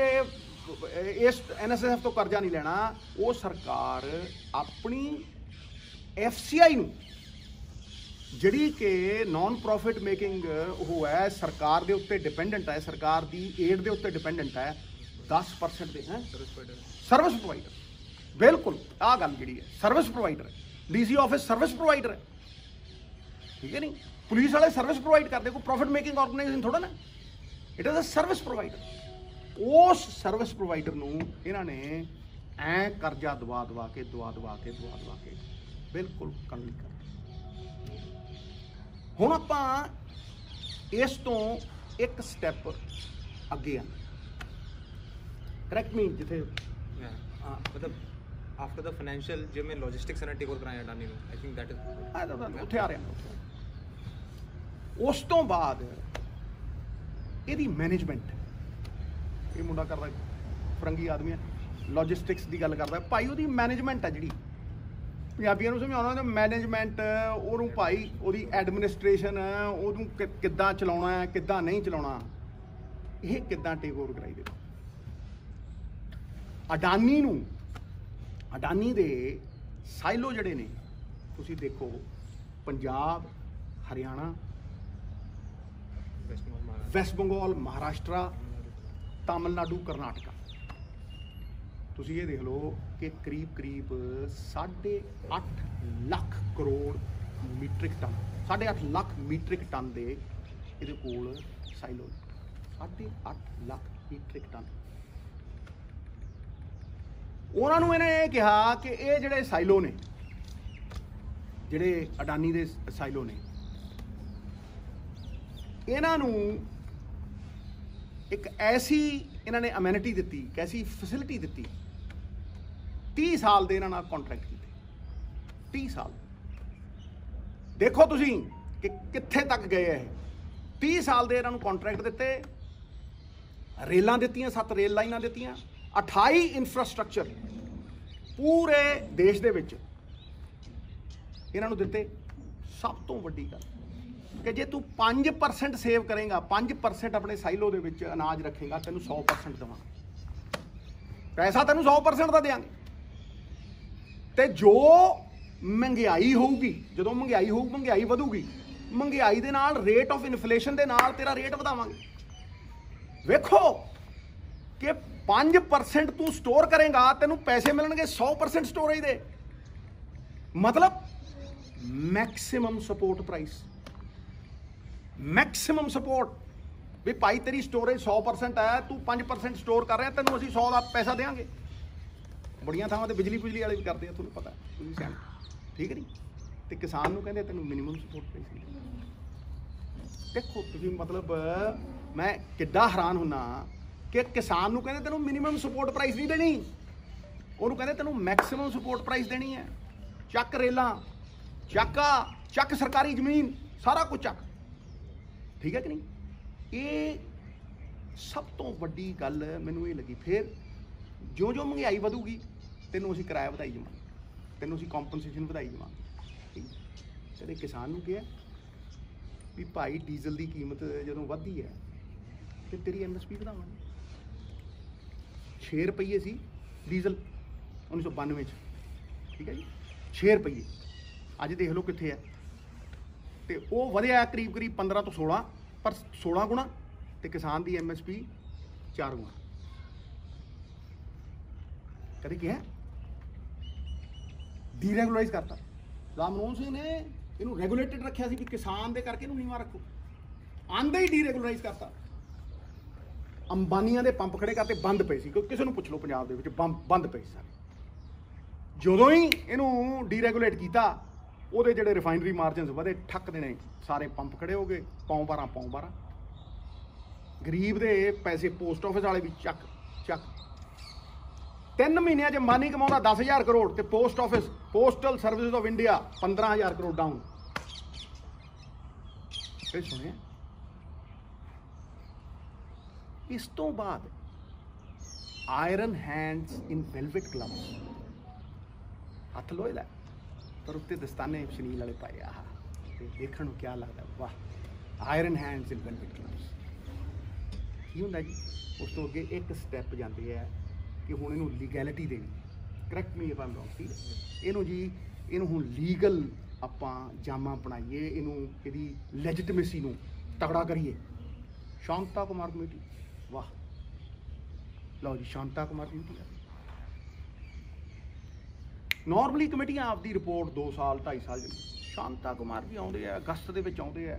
ਇਸ NSSF ਤੋਂ ਕਰਜ਼ਾ ਨਹੀਂ ਲੈਣਾ, ਉਹ ਸਰਕਾਰ ਆਪਣੀ FCI ਨੂੰ, ਜਿਹੜੀ ਕਿ ਨਾਨ ਪ੍ਰੋਫਿਟ ਮੇਕਿੰਗ ਉਹ ਹੈ, ਸਰਕਾਰ ਦੇ ਉੱਤੇ ਡਿਪੈਂਡੈਂਟ ਹੈ, ਸਰਕਾਰ ਦੀ ਏਡ ਦੇ ਉੱਤੇ ਡਿਪੈਂਡੈਂਟ ਹੈ, 10% ਦੇ ਹੈ ਸਰਵਿਸ ਪ੍ਰੋਵਾਈਡਰ। ਬਿਲਕੁਲ ਆਹ ਗੱਲ ਜਿਹੜੀ ਹੈ, ਸਰਵਿਸ ਪ੍ਰੋਵਾਈਡਰ ਹੈ। DC ਆਫਿਸ ਸਰਵਿਸ ਪ੍ਰੋਵਾਈਡਰ ਹੈ, ਠੀਕ ਹੈ ਨਹੀਂ? ਪੁਲਿਸ ਵਾਲੇ ਸਰਵਿਸ ਪ੍ਰੋਵਾਈਡ ਕਰਦੇ, ਕੋਈ ਪ੍ਰੋਫਿਟ ਮੇਕਿੰਗ ਆਰਗੇਨਾਈਜੇਸ਼ਨ ਥੋੜਾ ਨਾ, it is a service provider. ਉਸ ਸਰਵਿਸ ਪ੍ਰੋਵਾਈਡਰ ਨੂੰ ਇਹਨਾਂ ਨੇ ਐ ਕਰਜ਼ਾ ਦਵਾ ਕੇ ਬਿਲਕੁਲ ਕੰਗਲੀ ਕਰ। ਹੁਣ ਆਪਾਂ ਇਸ ਤੋਂ ਇੱਕ ਸਟੈਪ ਅੱਗੇ ਆ, ਕਰੈਕਟ ਮੀ, ਜਿੱਥੇ मतलब आफ्टर द फाइनेंशियल जिमें लॉजिस्टिक्स ने टेक ओवर कराया अडानी ਨੂੰ, आई थिंक दैट इज ਉੱਥੇ ਆ ਰਿਹਾ। ਉਸ ਤੋਂ ਬਾਅਦ ਇਹਦੀ ਮੈਨੇਜਮੈਂਟ, ਇਹ ਮੁੰਡਾ ਕਰਦਾ ਫਰੰਗੀ ਆਦਮੀ ਹੈ, ਲੌਜਿਸਟਿਕਸ ਦੀ ਗੱਲ ਕਰਦਾ ਭਾਈ, ਉਹਦੀ ਮੈਨੇਜਮੈਂਟ ਹੈ ਜਿਹੜੀ ਪੰਜਾਬੀਆਂ ਨੂੰ ਸਮਝਾਉਣਾ, ਮੈਨੇਜਮੈਂਟ ਉਹਨੂੰ ਭਾਈ, ਉਹਦੀ ਐਡਮਿਨਿਸਟ੍ਰੇਸ਼ਨ, ਉਹਨੂੰ ਕਿੱਦਾਂ ਚਲਾਉਣਾ ਹੈ, ਕਿੱਦਾਂ ਨਹੀਂ ਚਲਾਉਣਾ, ਇਹ ਕਿੱਦਾਂ ਟੇਕ ਓਵਰ ਕਰਾਈ ਦੇ। ਅਡਾਨੀ ਨੂੰ, ਅਡਾਨੀ ਦੇ ਸਾਈਲੋ ਜਿਹੜੇ ਨੇ, ਤੁਸੀਂ ਦੇਖੋ ਪੰਜਾਬ, ਹਰਿਆਣਾ, ਵੈਸਟ ਬੰਗਾਲ, ਮਹਾਰਾਸ਼ਟਰਾ, ਤਾਮਿਲਨਾਡੂ, ਕਰਨਾਟਕਾ, ਤੁਸੀਂ ਇਹ ਦੇਖ ਲਓ ਕਿ ਕਰੀਬ 8.5 lakh crore metric ton 8.5 lakh metric ton ਦੇ ਇਹਦੇ ਕੋਲ ਸਾਈਲੋ 8.5 ਲੱਖ ਮੀਟ੍ਰਿਕ ਟਨ। ਉਹਨਾਂ ਨੂੰ ਇਹਨੇ ਇਹ ਕਿਹਾ ਕਿ ਇਹ ਜਿਹੜੇ ਸਾਈਲੋ ਨੇ, ਜਿਹੜੇ ਅਡਾਨੀ ਦੇ ਸਾਈਲੋ ਨੇ, ਇਹਨਾਂ ਨੂੰ ਇੱਕ ਐਸੀ ਇਹਨਾਂ ਨੇ ਅਮੈਨਿਟੀ ਦਿੱਤੀ, ਇੱਕ ਐਸੀ ਫੈਸਿਲਿਟੀ ਦਿੱਤੀ, 30 ਸਾਲ ਦੇ ਇਹਨਾਂ ਨਾਲ ਕੰਟਰੈਕਟ ਕੀਤੇ। 30 ਸਾਲ ਦੇਖੋ ਤੁਸੀਂ ਕਿ ਕਿੱਥੇ ਤੱਕ ਗਏ ਇਹ। 30 ਸਾਲ ਦੇ ਇਹਨਾਂ ਨੂੰ ਕੰਟਰੈਕਟ ਦਿੱਤੇ, ਰੇਲਾਂ ਦਿੱਤੀਆਂ, 7 ਰੇਲ ਲਾਈਨਾਂ ਦਿੱਤੀਆਂ, 28 ਇਨਫਰਾਸਟ੍ਰਕਚਰ ਪੂਰੇ ਦੇਸ਼ ਦੇ ਵਿੱਚ ਇਹਨਾਂ ਨੂੰ ਦਿੱਤੇ। ਸਭ ਤੋਂ ਵੱਡੀ ਗੱਲ ਕਿ ਜੇ ਤੂੰ 5% ਸੇਵ ਕਰੇਗਾ, 5% ਆਪਣੇ ਸਾਈਲੋ ਦੇ ਵਿੱਚ ਅਨਾਜ ਰੱਖੇਗਾ, ਤੈਨੂੰ 100% ਦੇਵਾਂਗੇ। ਪੈਸਾ ਤੈਨੂੰ 100% ਦਾ ਦੇਵਾਂਗੇ। ਤੇ ਜੋ ਮਹਿੰਗਾਈ ਹੋਊਗੀ, ਜਦੋਂ ਮਹਿੰਗਾਈ ਹੋਊ, ਮਹਿੰਗਾਈ ਵਧੂਗੀ, ਮਹਿੰਗਾਈ ਦੇ ਨਾਲ ਰੇਟ ਆਫ ਇਨਫਲੇਸ਼ਨ ਦੇ ਨਾਲ ਤੇਰਾ ਰੇਟ ਵਧਾਵਾਂਗੇ। ਵੇਖੋ ਕਿ 5% ਤੂੰ ਸਟੋਰ ਕਰੇਗਾ, ਤੈਨੂੰ ਪੈਸੇ ਮਿਲਣਗੇ 100% ਸਟੋਰੇਜ ਦੇ। ਮਤਲਬ maximum support price, maximum support. ਵੀ ਭਾਈ ਤੇਰੀ ਸਟੋਰੇਜ 100% ਹੈ, ਤੂੰ 5% ਸਟੋਰ ਕਰ ਰਿਹਾ, ਤੈਨੂੰ ਅਸੀਂ 100 ਦਾ ਪੈਸਾ ਦੇਵਾਂਗੇ। ਬੜੀਆਂ ਥਾਵਾਂ ਤੇ ਬਿਜਲੀ ਵਾਲੇ ਵੀ ਕਰਦੇ ਆ, ਤੁਹਾਨੂੰ ਪਤਾ, ਤੁਸੀਂ ਸਿਆਣੇ, ਠੀਕ ਹੈ ਨਹੀਂ। ਤੇ ਕਿਸਾਨ ਨੂੰ ਕਹਿੰਦੇ ਤੈਨੂੰ ਮਿਨੀਮਮ ਸਪੋਰਟ ਪ੍ਰਾਈਸ। ਦੇਖੋ ਤੁਸੀਂ, ਮਤਲਬ ਮੈਂ ਕਿੱਡਾ ਹੈਰਾਨ ਹੁੰਨਾ ਕਿ ਕਿਸਾਨ ਨੂੰ ਕਹਿੰਦੇ ਤੈਨੂੰ ਮਿਨੀਮਮ ਸਪੋਰਟ ਪ੍ਰਾਈਸ ਨਹੀਂ ਦੇਣੀ, ਉਹਨੂੰ ਕਹਿੰਦੇ ਤੈਨੂੰ ਮੈਕਸਿਮਮ ਸਪੋਰਟ ਪ੍ਰਾਈਸ ਦੇਣੀ ਹੈ। ਚੱਕ ਰੇਲਾਂ, ਚੱਕ ਸਰਕਾਰੀ ਜ਼ਮੀਨ, ਸਾਰਾ ਕੁਝ ਚੱਕ, ਠੀਕ ਹੈ ਕਿ ਨਹੀਂ। ਇਹ ਸਭ ਤੋਂ ਵੱਡੀ ਗੱਲ ਮੈਨੂੰ ਇਹ ਲੱਗੀ। ਫਿਰ ਜਿਉਂ ਮਹਿੰਗਾਈ ਵਧੂਗੀ, ਤੈਨੂੰ ਅਸੀਂ ਕਿਰਾਇਆ ਵਧਾਈ ਜਾਵਾਂਗੇ, ਤੈਨੂੰ ਅਸੀਂ ਕੰਪਨਸੇਸ਼ਨ ਵਧਾਈ ਜਾਵਾਂਗੇ, ਠੀਕ। ਕਦੇ ਕਿਸਾਨ ਨੂੰ ਕਿਹਾ ਵੀ ਭਾਈ ਡੀਜ਼ਲ ਦੀ ਕੀਮਤ ਜਦੋਂ ਵੱਧਦੀ ਹੈ ਤੇ ਤੇਰੀ MSP ਵਧਾਵਾਂਗੇ। 6 ਰੁਪਏ ਸੀ ਡੀਜ਼ਲ 1992 'ਚ, ਠੀਕ ਹੈ ਜੀ, 6 ਰੁਪਏ। ਅੱਜ ਦੇਖ ਲਓ ਕਿੱਥੇ ਹੈ। ਤੇ ਉਹ ਵਧਿਆ ਕਰੀਬ 15 ਤੋਂ 16, ਪਰ 16 ਗੁਣਾ, ਤੇ ਕਿਸਾਨ ਦੀ MSP 4 ਗੁਣਾ। ਕਦੇ ਕਿਹਾ ਡੀਰੈਗੂਲਰਾਈਜ਼ ਕਰਤਾ। ਰਾਮਮੋਹਨ ਸਿੰਘ ਨੇ ਇਹਨੂੰ ਰੈਗੂਲੇਟਡ ਰੱਖਿਆ ਸੀ ਵੀ ਕਿਸਾਨ ਦੇ ਕਰਕੇ ਇਹਨੂੰ ਨੀਵਾਂ ਰੱਖੋ, ਆਂਦੇ ਹੀ ਡੀਰੈਗੂਲਰਾਈਜ਼ ਕਰਤਾ। ਅੰਬਾਨੀਆਂ ਦੇ ਪੰਪ ਖੜੇ ਕਰਤੇ, ਬੰਦ ਪਏ ਸੀ, ਕਿਉਂਕਿ ਕਿਸੇ ਨੂੰ ਪੁੱਛ ਲਓ ਪੰਜਾਬ ਦੇ ਵਿੱਚ ਬੰਦ ਪਏ ਸੀ ਸਾਰੇ। ਜਦੋਂ ਹੀ ਇਹਨੂੰ ਡੀਰੈਗੂਲੇਟ ਕੀਤਾ, ਉਹਦੇ ਜਿਹੜੇ ਰਿਫਾਈਨਰੀ ਮਾਰਜਨਸ ਵਧੇ, ਠੱਕ ਦੇਣੇ, ਸਾਰੇ ਪੰਪ ਖੜੇ ਹੋ ਗਏ, ਪੌਂ 12। ਗਰੀਬ ਦੇ ਪੈਸੇ ਪੋਸਟ ਆਫਿਸ ਵਾਲੇ ਵੀ ਚੱਕ। 3 ਮਹੀਨਿਆਂ 'ਚ ਅੰਬਾਨੀ ਕਮਾਉਂਦਾ 10,000 ਕਰੋੜ, ਤੇ post office, postal services of India 15,000 crore down. ਇਹ ਸੁਣਿਆ। ਇਸ ਤੋਂ ਬਾਅਦ iron hands in velvet gloves, ਹੱਥ ਲੋਹੇ ਦਾ, ਪਰ ਉੱਤੇ ਦਸਤਾਨੇ ਸ਼ਨੀਲ ਵਾਲੇ ਪਾਏ। ਆਹ ਤੇ ਦੇਖਣ ਨੂੰ ਕਿਆ ਲੱਗਦਾ, ਵਾਹ। Iron hands in velvet gloves ਕੀ ਹੁੰਦਾ ਜੀ। ਉਸ ਤੋਂ ਅੱਗੇ ਇੱਕ ਸਟੈਪ ਜਾਂਦੇ ਆ ਕਿ ਹੁਣ ਇਹਨੂੰ ਲੀਗੈਲਿਟੀ ਦੇਣੀ। Correct me if I'm wrong, ਠੀਕ ਹੈ। ਇਹਨੂੰ ਹੁਣ ਲੀਗਲ ਆਪਾਂ ਜਾਮਾ ਬਣਾਈਏ, ਇਹਦੀ ਲੈਜਿਟਮੇਸੀ ਨੂੰ ਤਗੜਾ ਕਰੀਏ। ਸ਼ਾਂਤਾ ਕੁਮਾਰ ਕਮੇਟੀ, ਵਾਹ, ਲਓ ਜੀ, ਸ਼ਾਂਤਾ ਕੁਮਾਰ ਕਮੇਟੀ। ਨੋਰਮਲੀ ਕਮੇਟੀਆਂ ਆਪਦੀ ਰਿਪੋਰਟ 2 ਸਾਲ 2.5 ਸਾਲ ਜਾਂਦੀ। ਸ਼ਾਂਤਾ ਕੁਮਾਰ ਜੀ ਆਉਂਦੇ ਆ, ਅਗਸਤ ਦੇ ਵਿੱਚ ਆਉਂਦੇ ਆ,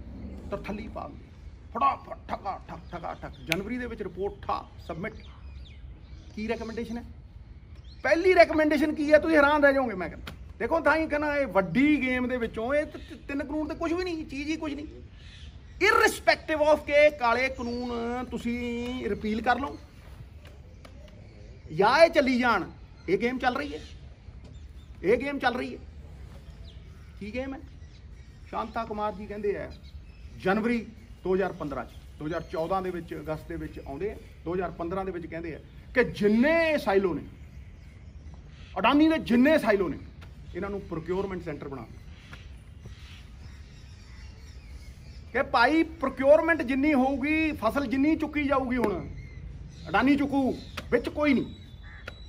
ਤਰਥੱਲੀ ਪਾ ਦਿੰਦੇ, ਫਟਾਫਟ ਠੱਕ। ਜਨਵਰੀ ਦੇ ਵਿੱਚ ਰਿਪੋਰਟ ਸਬਮਿਟ। ਕੀ ਰੈਕਮੈਂਡੇਸ਼ਨ ਹੈ? ਪਹਿਲੀ ਰੈਕਮੈਂਡੇਸ਼ਨ ਕੀ ਹੈ? ਤੁਸੀਂ ਹੈਰਾਨ ਰਹਿ ਜਾਓਗੇ। ਮੈਂ ਕਹਿੰਦਾ, ਦੇਖੋ ਤਾਂ ਹੀ ਕਹਿੰਦਾ, ਇਹ ਵੱਡੀ ਗੇਮ ਦੇ ਵਿੱਚੋਂ ਇਹ 3 ਕਾਨੂੰਨ ਤੇ ਕੁਝ ਵੀ ਨਹੀਂ, ਚੀਜ਼ ਹੀ ਕੁਝ ਨਹੀਂ। ਇਰਰਿਸਪੈਕਟਿਵ ਆਫ ਕੇ ਕਾਲੇ ਕਾਨੂੰਨ ਤੁਸੀਂ ਰਿਪੀਲ ਕਰ ਲਓ ਜਾਂ ਇਹ ਚੱਲੀ ਜਾਣ। ਇਹ ਗੇਮ ਚੱਲ ਰਹੀ ਹੈ, ਇਹ ਗੇਮ ਚੱਲ ਰਹੀ ਹੈ। ਕੀ ਗੇਮ ਹੈ? ਸ਼ਾਂਤਾ ਕੁਮਾਰ ਜੀ ਕਹਿੰਦੇ ਆ ਜਨਵਰੀ 2015 'ਚ, 2014 ਦੇ ਵਿੱਚ, ਅਗਸਤ ਦੇ ਵਿੱਚ ਆਉਂਦੇ ਆ, 2015 ਦੇ ਵਿੱਚ ਕਹਿੰਦੇ ਆ ਕਿ ਜਿੰਨੇ ਸਾਈਲੋ ਨੇ, ਅਡਾਨੀ ਦੇ ਜਿੰਨੇ ਸਾਈਲੋ ਨੇ, ਇਹਨਾਂ ਨੂੰ ਪ੍ਰੋਕਿਉਰਮੈਂਟ ਸੈਂਟਰ ਬਣਾ ਕਿ ਭਾਈ ਪ੍ਰੋਕਿਉਰਮੈਂਟ ਜਿੰਨੀ ਹੋਊਗੀ, ਫਸਲ ਜਿੰਨੀ ਚੁੱਕੀ ਜਾਊਗੀ, ਹੁਣ ਅਡਾਨੀ ਚੁੱਕੂ, ਵਿੱਚ ਕੋਈ ਨਹੀਂ।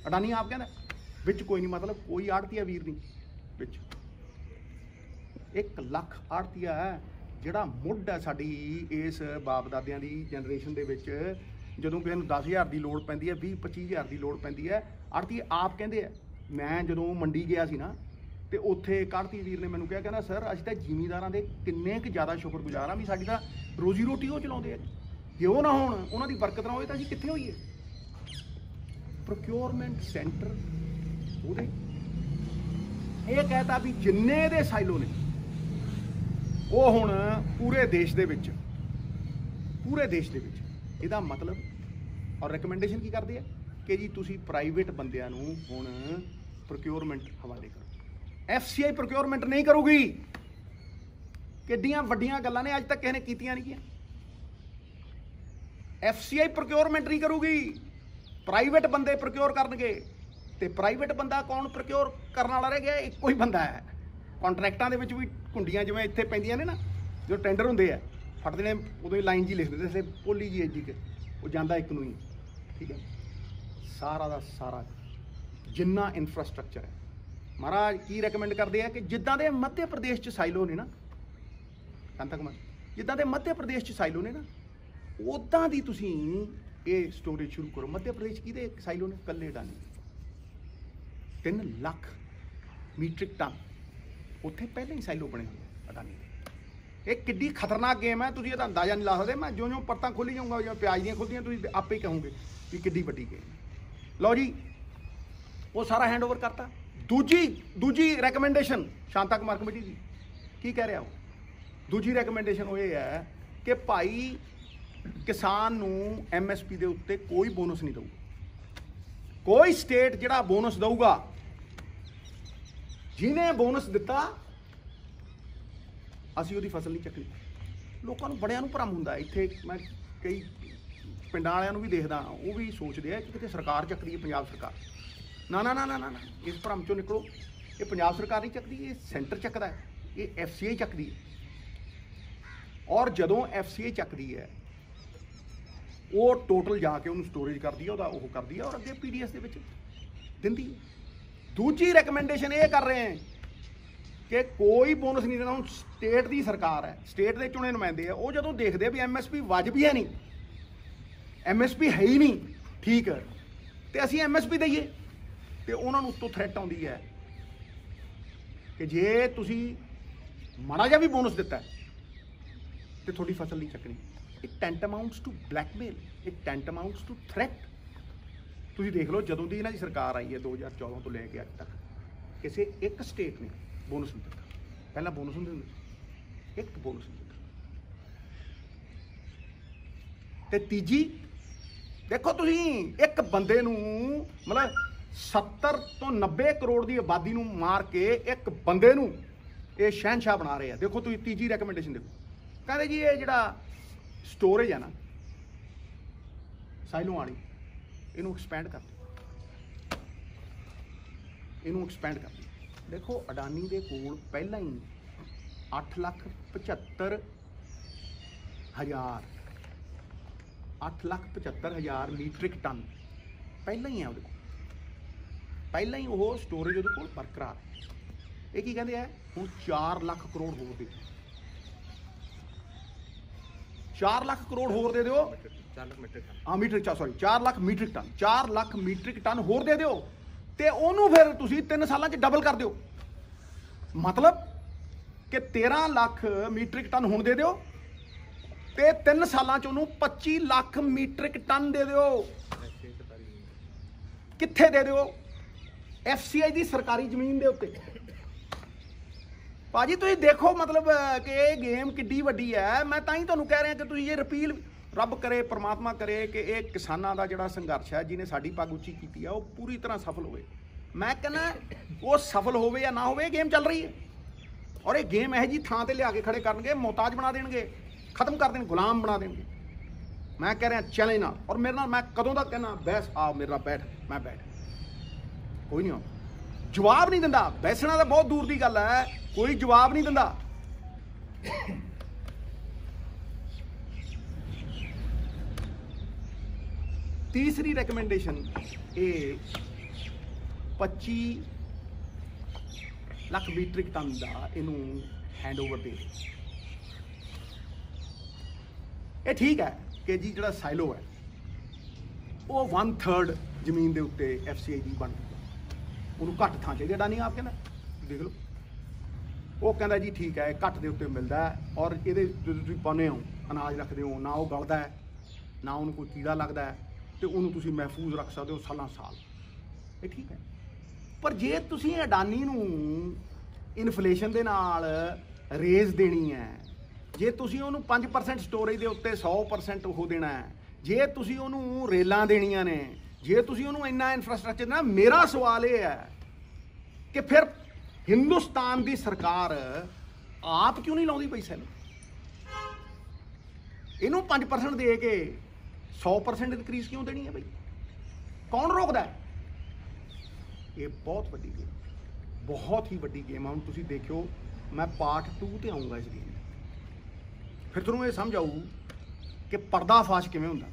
ਅਡਾਨੀ ਆਪ ਕਹਿੰਦਾ ਵਿੱਚ ਕੋਈ ਨਹੀਂ, ਮਤਲਬ ਕੋਈ ਆੜਤੀਆ ਵੀਰ ਨਹੀਂ ਵਿੱਚ। 1 ਲੱਖ ਆੜਤੀਆ ਹੈ ਜਿਹੜਾ ਮੁੱਢ ਹੈ ਸਾਡੀ ਇਸ ਬਾਪ ਦਾਦਿਆਂ ਦੀ ਜਨਰੇਸ਼ਨ ਦੇ ਵਿੱਚ ਜਦੋਂ ਕਿਸੇ ਨੂੰ 10,000 ਦੀ ਲੋੜ ਪੈਂਦੀ ਹੈ, 20-25,000 ਦੀ ਲੋੜ ਪੈਂਦੀ ਹੈ, ਆੜ੍ਹਤੀ ਆਪ ਕਹਿੰਦੇ ਆ। ਮੈਂ ਜਦੋਂ ਮੰਡੀ ਗਿਆ ਸੀ ਨਾ, ਤੇ ਉੱਥੇ ਆੜ੍ਹਤੀ ਵੀਰ ਨੇ ਮੈਨੂੰ ਕਿਹਾ, ਕਹਿੰਦਾ ਸਰ ਅਸੀਂ ਤਾਂ ਜ਼ਿਮੀਂਦਾਰਾਂ ਦੇ ਕਿੰਨੇ ਕੁ ਜ਼ਿਆਦਾ ਸ਼ੁਕਰਗੁਜ਼ਾਰ ਹਾਂ ਵੀ ਸਾਡੀ ਤਾਂ ਰੋਜ਼ੀ ਰੋਟੀ ਉਹ ਚਲਾਉਂਦੇ ਆ। ਜੇ ਉਹ ਨਾ ਹੋਣ, ਉਹਨਾਂ ਦੀ ਬਰਕਤ ਨਾ ਹੋਵੇ ਤਾਂ ਅਸੀਂ ਕਿੱਥੇ ਹੋਈਏ। ਪ੍ਰੋਕਿਉਰਮੈਂਟ ਸੈਂਟਰ ਉਹਦੇ ਇਹ ਕਹਿਤਾ ਵੀ ਜਿੰਨੇ ਦੇ ਸਾਈਲੋ ਨੇ ਉਹ ਹੁਣ ਪੂਰੇ ਦੇਸ਼ ਦੇ ਵਿੱਚ ਇਹਦਾ ਮਤਲਬ ਔਰ ਰეკਮੈਂਡੇਸ਼ਨ ਕੀ ਕਰਦੇ ਆ ਕਿ ਜੀ ਤੁਸੀਂ ਪ੍ਰਾਈਵੇਟ ਬੰਦਿਆਂ ਨੂੰ ਹੁਣ ਪ੍ਰੋਕਿਉਰਮੈਂਟ ਹਵਾਲੇ ਕਰੋ। FCI ਪ੍ਰੋਕਿਉਰਮੈਂਟ ਨਹੀਂ ਕਰੂਗੀ। ਕਿੱਡੀਆਂ ਵੱਡੀਆਂ ਗੱਲਾਂ ਨੇ, ਅੱਜ ਤੱਕ ਕਿਸੇ ਨੇ ਕੀਤੀਆਂ ਨਹੀਂ ਗਈਆਂ। FCI ਪ੍ਰੋਕਿਉਰਮੈਂਟ ਨਹੀਂ ਕਰੂਗੀ, ਪ੍ਰਾਈਵੇਟ ਬੰਦੇ ਪ੍ਰੋਕਿਉਰ ਕਰਨਗੇ। ਤੇ ਪ੍ਰਾਈਵੇਟ ਬੰਦਾ ਕੌਣ ਪ੍ਰੋਕਿਉਰ ਕਰਨ ਵਾਲਾ ਰਹਿ ਗਿਆ? ਇੱਕੋ ਹੀ ਬੰਦਾ ਹੈ। ਕੰਟਰੈਕਟਾਂ ਦੇ ਵਿੱਚ ਵੀ ਕੁੰਡੀਆਂ ਜਿਵੇਂ ਇੱਥੇ ਪੈਂਦੀਆਂ ਨੇ ਨਾ, ਜੋ ਟੈਂਡਰ ਹੁੰਦੇ ਆ, ਫੜਦੇ ਨੇ ਉਦੋਂ ਹੀ ਲਾਈਨ ਜੀ ਲਿਖ ਦਿੰਦੇ ਸੀ, ਪੋਲੀ ਜੀ ਐਜੀ ਕੇ ਉਹ ਜਾਂਦਾ ਇੱਕ ਨੂੰ ਹੀ। ਠੀਕ ਹੈ, ਸਾਰਾ ਦਾ ਸਾਰਾ ਜਿੰਨਾ ਇਨਫਰਾਸਟ੍ਰਕਚਰ ਹੈ, ਮਹਾਰਾਜ ਕੀ ਰეკਮੈਂਡ ਕਰਦੇ ਆ ਕਿ ਜਿੱਦਾਂ ਦੇ ਮੱਧ ਪ੍ਰਦੇਸ਼ 'ਚ ਸਾਈਲੋ ਨੇ ਨਾ, ਜਿੱਦਾਂ ਦੇ ਮੱਧ ਪ੍ਰਦੇਸ਼ 'ਚ ਸਾਈਲੋ ਨੇ ਨਾ, ਉੱਦਾਂ ਦੀ ਤੁਸੀਂ ਇਹ ਸਟੋਰੇਜ ਸ਼ੁਰੂ ਕਰੋ। ਮੱਧ ਪ੍ਰਦੇਸ਼ ਕਿਹਦੇ ਇੱਕ ਸਾਈਲੋ ਨੇ? ਇਕੱਲੇ ਅਡਾਨੀ 3 ਲੱਖ ਮੀਟ੍ਰਿਕ ਟਨ ਉੱਥੇ ਪਹਿਲਾਂ ਹੀ ਸਾਈਲੋ ਬਣੇ ਹੋਏ ਅਡਾਨੀ ਦੇ। ਇਹ ਕਿੱਡੀ ਖਤਰਨਾਕ ਗੇਮ ਹੈ, ਤੁਸੀਂ ਇਹਦਾ ਅੰਦਾਜ਼ਾ ਨਹੀਂ ਲਾ ਸਕਦੇ। ਮੈਂ ਜਿਉਂ ਪਰਤਾਂ ਖੋਲੀ ਜਾਊਂਗਾ, ਜਿਵੇਂ ਪਿਆਜ਼ ਦੀਆਂ ਖੁੱਲਦੀਆਂ, ਤੁਸੀਂ ਆਪੇ ਹੀ ਕਹੋਗੇ ਵੀ ਕਿੱਡੀ ਵੱਡੀ ਗੇਮ। ਲਓ ਜੀ, ਉਹ ਸਾਰਾ ਹੈਂਡ ਓਵਰ ਕਰਤਾ। ਦੂਜੀ ਰეკਮੈਂਡੇਸ਼ਨ ਸ਼ਾਂਤਾ ਕੁਮਾਰ ਕਮੇਟੀ ਦੀ ਕੀ ਕਹਿ ਰਿਹਾ? ਉਹ ਦੂਜੀ ਰეკਮੈਂਡੇਸ਼ਨ ਉਹ ਇਹ ਹੈ ਕਿ ਭਾਈ ਕਿਸਾਨ ਨੂੰ MSP ਦੇ ਉੱਤੇ ਕੋਈ ਬੋਨਸ ਨਹੀਂ ਦਊਗਾ। ਕੋਈ ਸਟੇਟ ਜਿਹੜਾ ਬੋਨਸ ਦਊਗਾ, ਜਿਹਨੇ ਬੋਨਸ ਦਿੱਤਾ ਅਸੀਂ ਉਹਦੀ ਫਸਲ ਨਹੀਂ ਚੱਕਣੀ। ਲੋਕਾਂ ਨੂੰ ਬੜਿਆਂ ਨੂੰ ਭਰਮ ਹੁੰਦਾ। ਇੱਥੇ ਮੈਂ ਕਈ ਪਿੰਡਾਂ ਵਾਲਿਆਂ ਨੂੰ ਵੀ ਦੇਖਦਾ, ਉਹ ਵੀ ਸੋਚਦੇ ਆ ਕਿ ਕਿਤੇ ਸਰਕਾਰ ਚੱਕਦੀ ਹੈ, ਪੰਜਾਬ ਸਰਕਾਰ। ਨਾ ਨਾ ਨਾ ਨਾ ਨਾ, ਇਸ ਭਰਮ ਚੋਂ ਨਿਕਲੋ। ਇਹ ਪੰਜਾਬ ਸਰਕਾਰ ਨਹੀਂ ਚੱਕਦੀ, ਇਹ ਸੈਂਟਰ ਚੱਕਦਾ ਹੈ, ਇਹ FCI ਚੱਕਦੀ ਹੈ। ਔਰ ਜਦੋਂ FCI ਚੱਕਦੀ ਹੈ, ਉਹ ਟੋਟਲ ਜਾ ਕੇ ਉਹਨੂੰ ਸਟੋਰੇਜ ਕਰਦੀ ਹੈ, ਉਹਦਾ ਉਹ ਕਰਦੀ ਹੈ, ਔਰ ਅੱਗੇ PDS ਦੇ ਵਿੱਚ ਦਿੰਦੀ ਹੈ। ਦੂਜੀ ਰეკਮੈਂਡੇਸ਼ਨ ਇਹ ਕਰ ਰਹੇ ਹੈ ਕਿ ਕੋਈ ਬੋਨਸ ਨਹੀਂ ਦੇਣਾ। ਹੁਣ ਸਟੇਟ ਦੀ ਸਰਕਾਰ ਹੈ, ਸਟੇਟ ਦੇ ਚੁਣੇ ਨੁਮਾਇੰਦੇ ਆ, ਉਹ ਜਦੋਂ ਦੇਖਦੇ ਆ ਵੀ MSP ਵਾਜਬੀ ਹੈ ਨਹੀਂ, MSP ਹੈ ਹੀ ਨਹੀਂ, ਠੀਕ ਹੈ, ਤੇ ਅਸੀਂ MSP ਦਈਏ, ਤੇ ਉਹਨਾਂ ਨੂੰ ਉੱਤੋਂ ਥ੍ਰੈਟ ਆਉਂਦੀ ਹੈ ਕਿ ਜੇ ਤੁਸੀਂ ਮਾੜਾ ਜਿਹਾ ਵੀ ਬੋਨਸ ਦਿੱਤਾ ਤੇ ਤੁਹਾਡੀ ਫਸਲ ਨਹੀਂ ਚੱਕਣੀ। It tantamounts to blackmail, it tantamounts to threat. ਤੁਸੀਂ ਦੇਖ ਲਓ, ਜਦੋਂ ਦੀ ਇਹਨਾਂ ਦੀ ਸਰਕਾਰ ਆਈ ਹੈ 2014 ਤੋਂ ਲੈ ਕੇ ਅੱਜ ਤੱਕ, ਕਿਸੇ ਇੱਕ ਸਟੇਟ ਨੇ ਬੋਨਸ ਨਹੀਂ ਦਿੱਤਾ। ਪਹਿਲਾਂ ਬੋਨਸ ਹੁੰਦੇ ਹੁੰਦੇ, ਇੱਕ ਬੋਨਸ ਨਹੀਂ ਦਿੱਤਾ। ਤੇ ਤੀਜੀ ਦੇਖੋ, ਤੁਸੀਂ ਇੱਕ ਬੰਦੇ ਨੂੰ ਮਤਲਬ 70 ਤੋਂ 90 ਕਰੋੜ ਦੀ ਆਬਾਦੀ ਨੂੰ ਮਾਰ ਕੇ ਇੱਕ ਬੰਦੇ ਨੂੰ ਇਹ ਸ਼ਹਿਨਸ਼ਾਹ ਬਣਾ ਰਹੇ ਆ। ਦੇਖੋ ਤੁਸੀਂ ਤੀਜੀ ਰეკਮੈਂਡੇਸ਼ਨ ਦੇਖੋ, ਕਹਿੰਦੇ ਜੀ ਇਹ ਜਿਹੜਾ ਸਟੋਰੇਜ ਹੈ ਨਾ ਸਾਈਲੋਂ ਵਾਲੀ, ਇਹਨੂੰ ਐਕਸਪੈਂਡ ਕਰ ਦਿਓ, ਇਹਨੂੰ ਐਕਸਪੈਂਡ ਕਰ ਦਿਓ। ਦੇਖੋ ਅਡਾਨੀ ਦੇ ਕੋਲ ਪਹਿਲਾਂ ਹੀ 8,75,000 ਮੀਟ੍ਰਿਕ ਟਨ ਪਹਿਲਾਂ ਹੀ ਹੈ ਉਹਦੇ ਕੋਲ, ਪਹਿਲਾਂ ਹੀ ਉਹ ਸਟੋਰੇਜ ਉਹਦੇ ਕੋਲ ਬਰਕਰਾਰ। ਇਹ ਕੀ ਕਹਿੰਦੇ ਆ, ਹੁਣ 4 ਲੱਖ ਕਰੋੜ ਹੋਰ ਦੇ, 4 ਲੱਖ ਕਰੋੜ ਹੋਰ ਦੇ ਦਿਓ। 4 ਲੱਖ ਮੀਟ੍ਰਿਕ ਟਨ, ਹਾਂ metric, sorry 4 lakh metric ton, 4 lakh metric ton ਹੋਰ ਦੇ ਦਿਓ, ਤੇ ਉਹਨੂੰ ਫਿਰ ਤੁਸੀਂ 3 ਸਾਲਾਂ 'ਚ ਡਬਲ ਕਰ ਦਿਓ। ਮਤਲਬ ਕਿ 13 ਲੱਖ ਮੀਟ੍ਰਿਕ ਟਨ ਹੁਣ ਦੇ ਦਿਓ, ਤੇ 3 ਸਾਲਾਂ 'ਚ ਉਹਨੂੰ 25 ਲੱਖ ਮੀਟ੍ਰਿਕ ਟਨ ਦੇ ਦਿਓ। ਕਿੱਥੇ ਦੇ ਦਿਓ? FCI ਦੀ ਸਰਕਾਰੀ ਜ਼ਮੀਨ ਦੇ ਉੱਤੇ। ਭਾਜੀ ਤੁਸੀਂ ਦੇਖੋ ਮਤਲਬ ਕਿ ਇਹ ਗੇਮ ਕਿੱਡੀ ਵੱਡੀ ਹੈ। ਮੈਂ ਤਾਂ ਹੀ ਤੁਹਾਨੂੰ ਕਹਿ ਰਿਹਾ ਕਿ ਤੁਸੀਂ ਇਹ ਰਿਪੀਲ, ਰੱਬ ਕਰੇ, ਪ੍ਰਮਾਤਮਾ ਕਰੇ ਕਿ ਇਹ ਕਿਸਾਨਾਂ ਦਾ ਜਿਹੜਾ ਸੰਘਰਸ਼ ਹੈ, ਜਿਹਨੇ ਸਾਡੀ ਪੱਗ ਉੱਚੀ ਕੀਤੀ ਹੈ, ਉਹ ਪੂਰੀ ਤਰ੍ਹਾਂ ਸਫਲ ਹੋਵੇ। ਮੈਂ ਕਹਿੰਦਾ ਉਹ ਸਫਲ ਹੋਵੇ ਜਾਂ ਨਾ ਹੋਵੇ, ਇਹ ਗੇਮ ਚੱਲ ਰਹੀ ਹੈ। ਔਰ ਇਹ ਗੇਮ ਇਹੋ ਜਿਹੀ ਥਾਂ ਤੇ ਲਿਆ ਕੇ ਖੜੇ ਕਰਨਗੇ, ਮੁਹਤਾਜ ਬਣਾ ਦੇਣਗੇ, ਖਤਮ ਕਰ ਦੇਣ, ਗੁਲਾਮ ਬਣਾ ਦੇਣਗੇ। ਮੈਂ ਕਹਿ ਰਿਹਾ ਚੈਲੰਜ ਨਾਲ, ਔਰ ਮੇਰੇ ਨਾਲ ਮੈਂ ਕਦੋਂ ਦਾ ਕਹਿਣਾ ਬਹਿਸ, ਆ ਮੇਰੇ ਨਾਲ ਬੈਠ, ਮੈਂ ਬੈਠ, ਕੋਈ ਨਹੀਂ ਜਵਾਬ ਨਹੀਂ ਦਿੰਦਾ। ਬੈਸਣਾ ਤਾਂ ਬਹੁਤ ਦੂਰ ਦੀ ਗੱਲ ਹੈ, ਕੋਈ ਜਵਾਬ ਨਹੀਂ ਦਿੰਦਾ। ਤੀਸਰੀ ਰეკਮੈਂਡੇਸ਼ਨ ਇਹ 25 ਲੱਖ ਮੀਟ੍ਰਿਕ ਟਨ ਦਾ ਇਹਨੂੰ ਹੈਂਡਓਵਰ ਦੇ। ਇਹ ਠੀਕ ਹੈ ਕਿ ਜੀ ਜਿਹੜਾ ਸਾਈਲੋ ਹੈ ਉਹ 1/3 ਜ਼ਮੀਨ ਦੇ ਉੱਤੇ FCI ਦੀ ਬਣ ਗਈ। ਉਹਨੂੰ ਘੱਟ ਥਾਂ ਚਾਹੀਦੀ, ਅਡਾਨੀ ਆਪ ਕਹਿੰਦਾ, ਦੇਖ ਲਓ। ਉਹ ਕਹਿੰਦਾ ਜੀ ਠੀਕ ਹੈ, ਘੱਟ ਦੇ ਉੱਤੇ ਮਿਲਦਾ ਔਰ ਇਹਦੇ ਜਦੋਂ ਤੁਸੀਂ ਪਾਉਂਦੇ ਹੋ, ਅਨਾਜ ਰੱਖਦੇ ਹੋ, ਨਾ ਉਹ ਗਲਦਾ ਹੈ, ਨਾ ਉਹਨੂੰ ਕੋਈ ਕੀੜਾ ਲੱਗਦਾ ਹੈ, ਅਤੇ ਉਹਨੂੰ ਤੁਸੀਂ ਮਹਿਫੂਜ਼ ਰੱਖ ਸਕਦੇ ਹੋ ਸਾਲਾਂ ਸਾਲ। ਇਹ ਠੀਕ ਹੈ। ਪਰ ਜੇ ਤੁਸੀਂ ਅਡਾਨੀ ਨੂੰ ਇਨਫਲੇਸ਼ਨ ਦੇ ਨਾਲ ਰੇਜ਼ ਦੇਣੀ ਹੈ, ਜੇ ਤੁਸੀਂ ਉਹਨੂੰ 5% ਸਟੋਰੇਜ ਦੇ ਉੱਤੇ 100% ਉਹ ਦੇਣਾ ਹੈ, ਜੇ ਤੁਸੀਂ ਉਹਨੂੰ ਰੇਲਾਂ ਦੇਣੀਆਂ ਨੇ, ਜੇ ਤੁਸੀਂ ਉਹਨੂੰ ਇੰਨਾ ਇਨਫਰਾਸਟ੍ਰਕਚਰ ਦੇਣਾ, ਮੇਰਾ ਸਵਾਲ ਇਹ ਹੈ ਕਿ ਫਿਰ ਹਿੰਦੁਸਤਾਨ ਦੀ ਸਰਕਾਰ ਆਪ ਕਿਉਂ ਨਹੀਂ ਲਾਉਂਦੀ ਪੈਸੇ ਨੂੰ? ਇਹਨੂੰ 5% ਦੇ ਕੇ 100% ਇਨਕਰੀਜ਼ ਕਿਉਂ ਦੇਣੀ ਹੈ ਬਈ? ਕੌਣ ਰੋਕਦਾ ਹੈ? ਇਹ ਬਹੁਤ ਵੱਡੀ ਗੇਮ, ਬਹੁਤ ਹੀ ਵੱਡੀ ਗੇਮ ਆ। ਹੁਣ ਤੁਸੀਂ ਦੇਖਿਓ, ਮੈਂ ਪਾਰਟ 2 ਤੇ ਆਊਂਗਾ ਇਸ ਗੇਮ, ਫਿਰ ਤੁਹਾਨੂੰ ਇਹ ਸਮਝ ਆਊ ਕਿ ਪਰਦਾਫਾਸ਼ ਕਿਵੇਂ ਹੁੰਦਾ।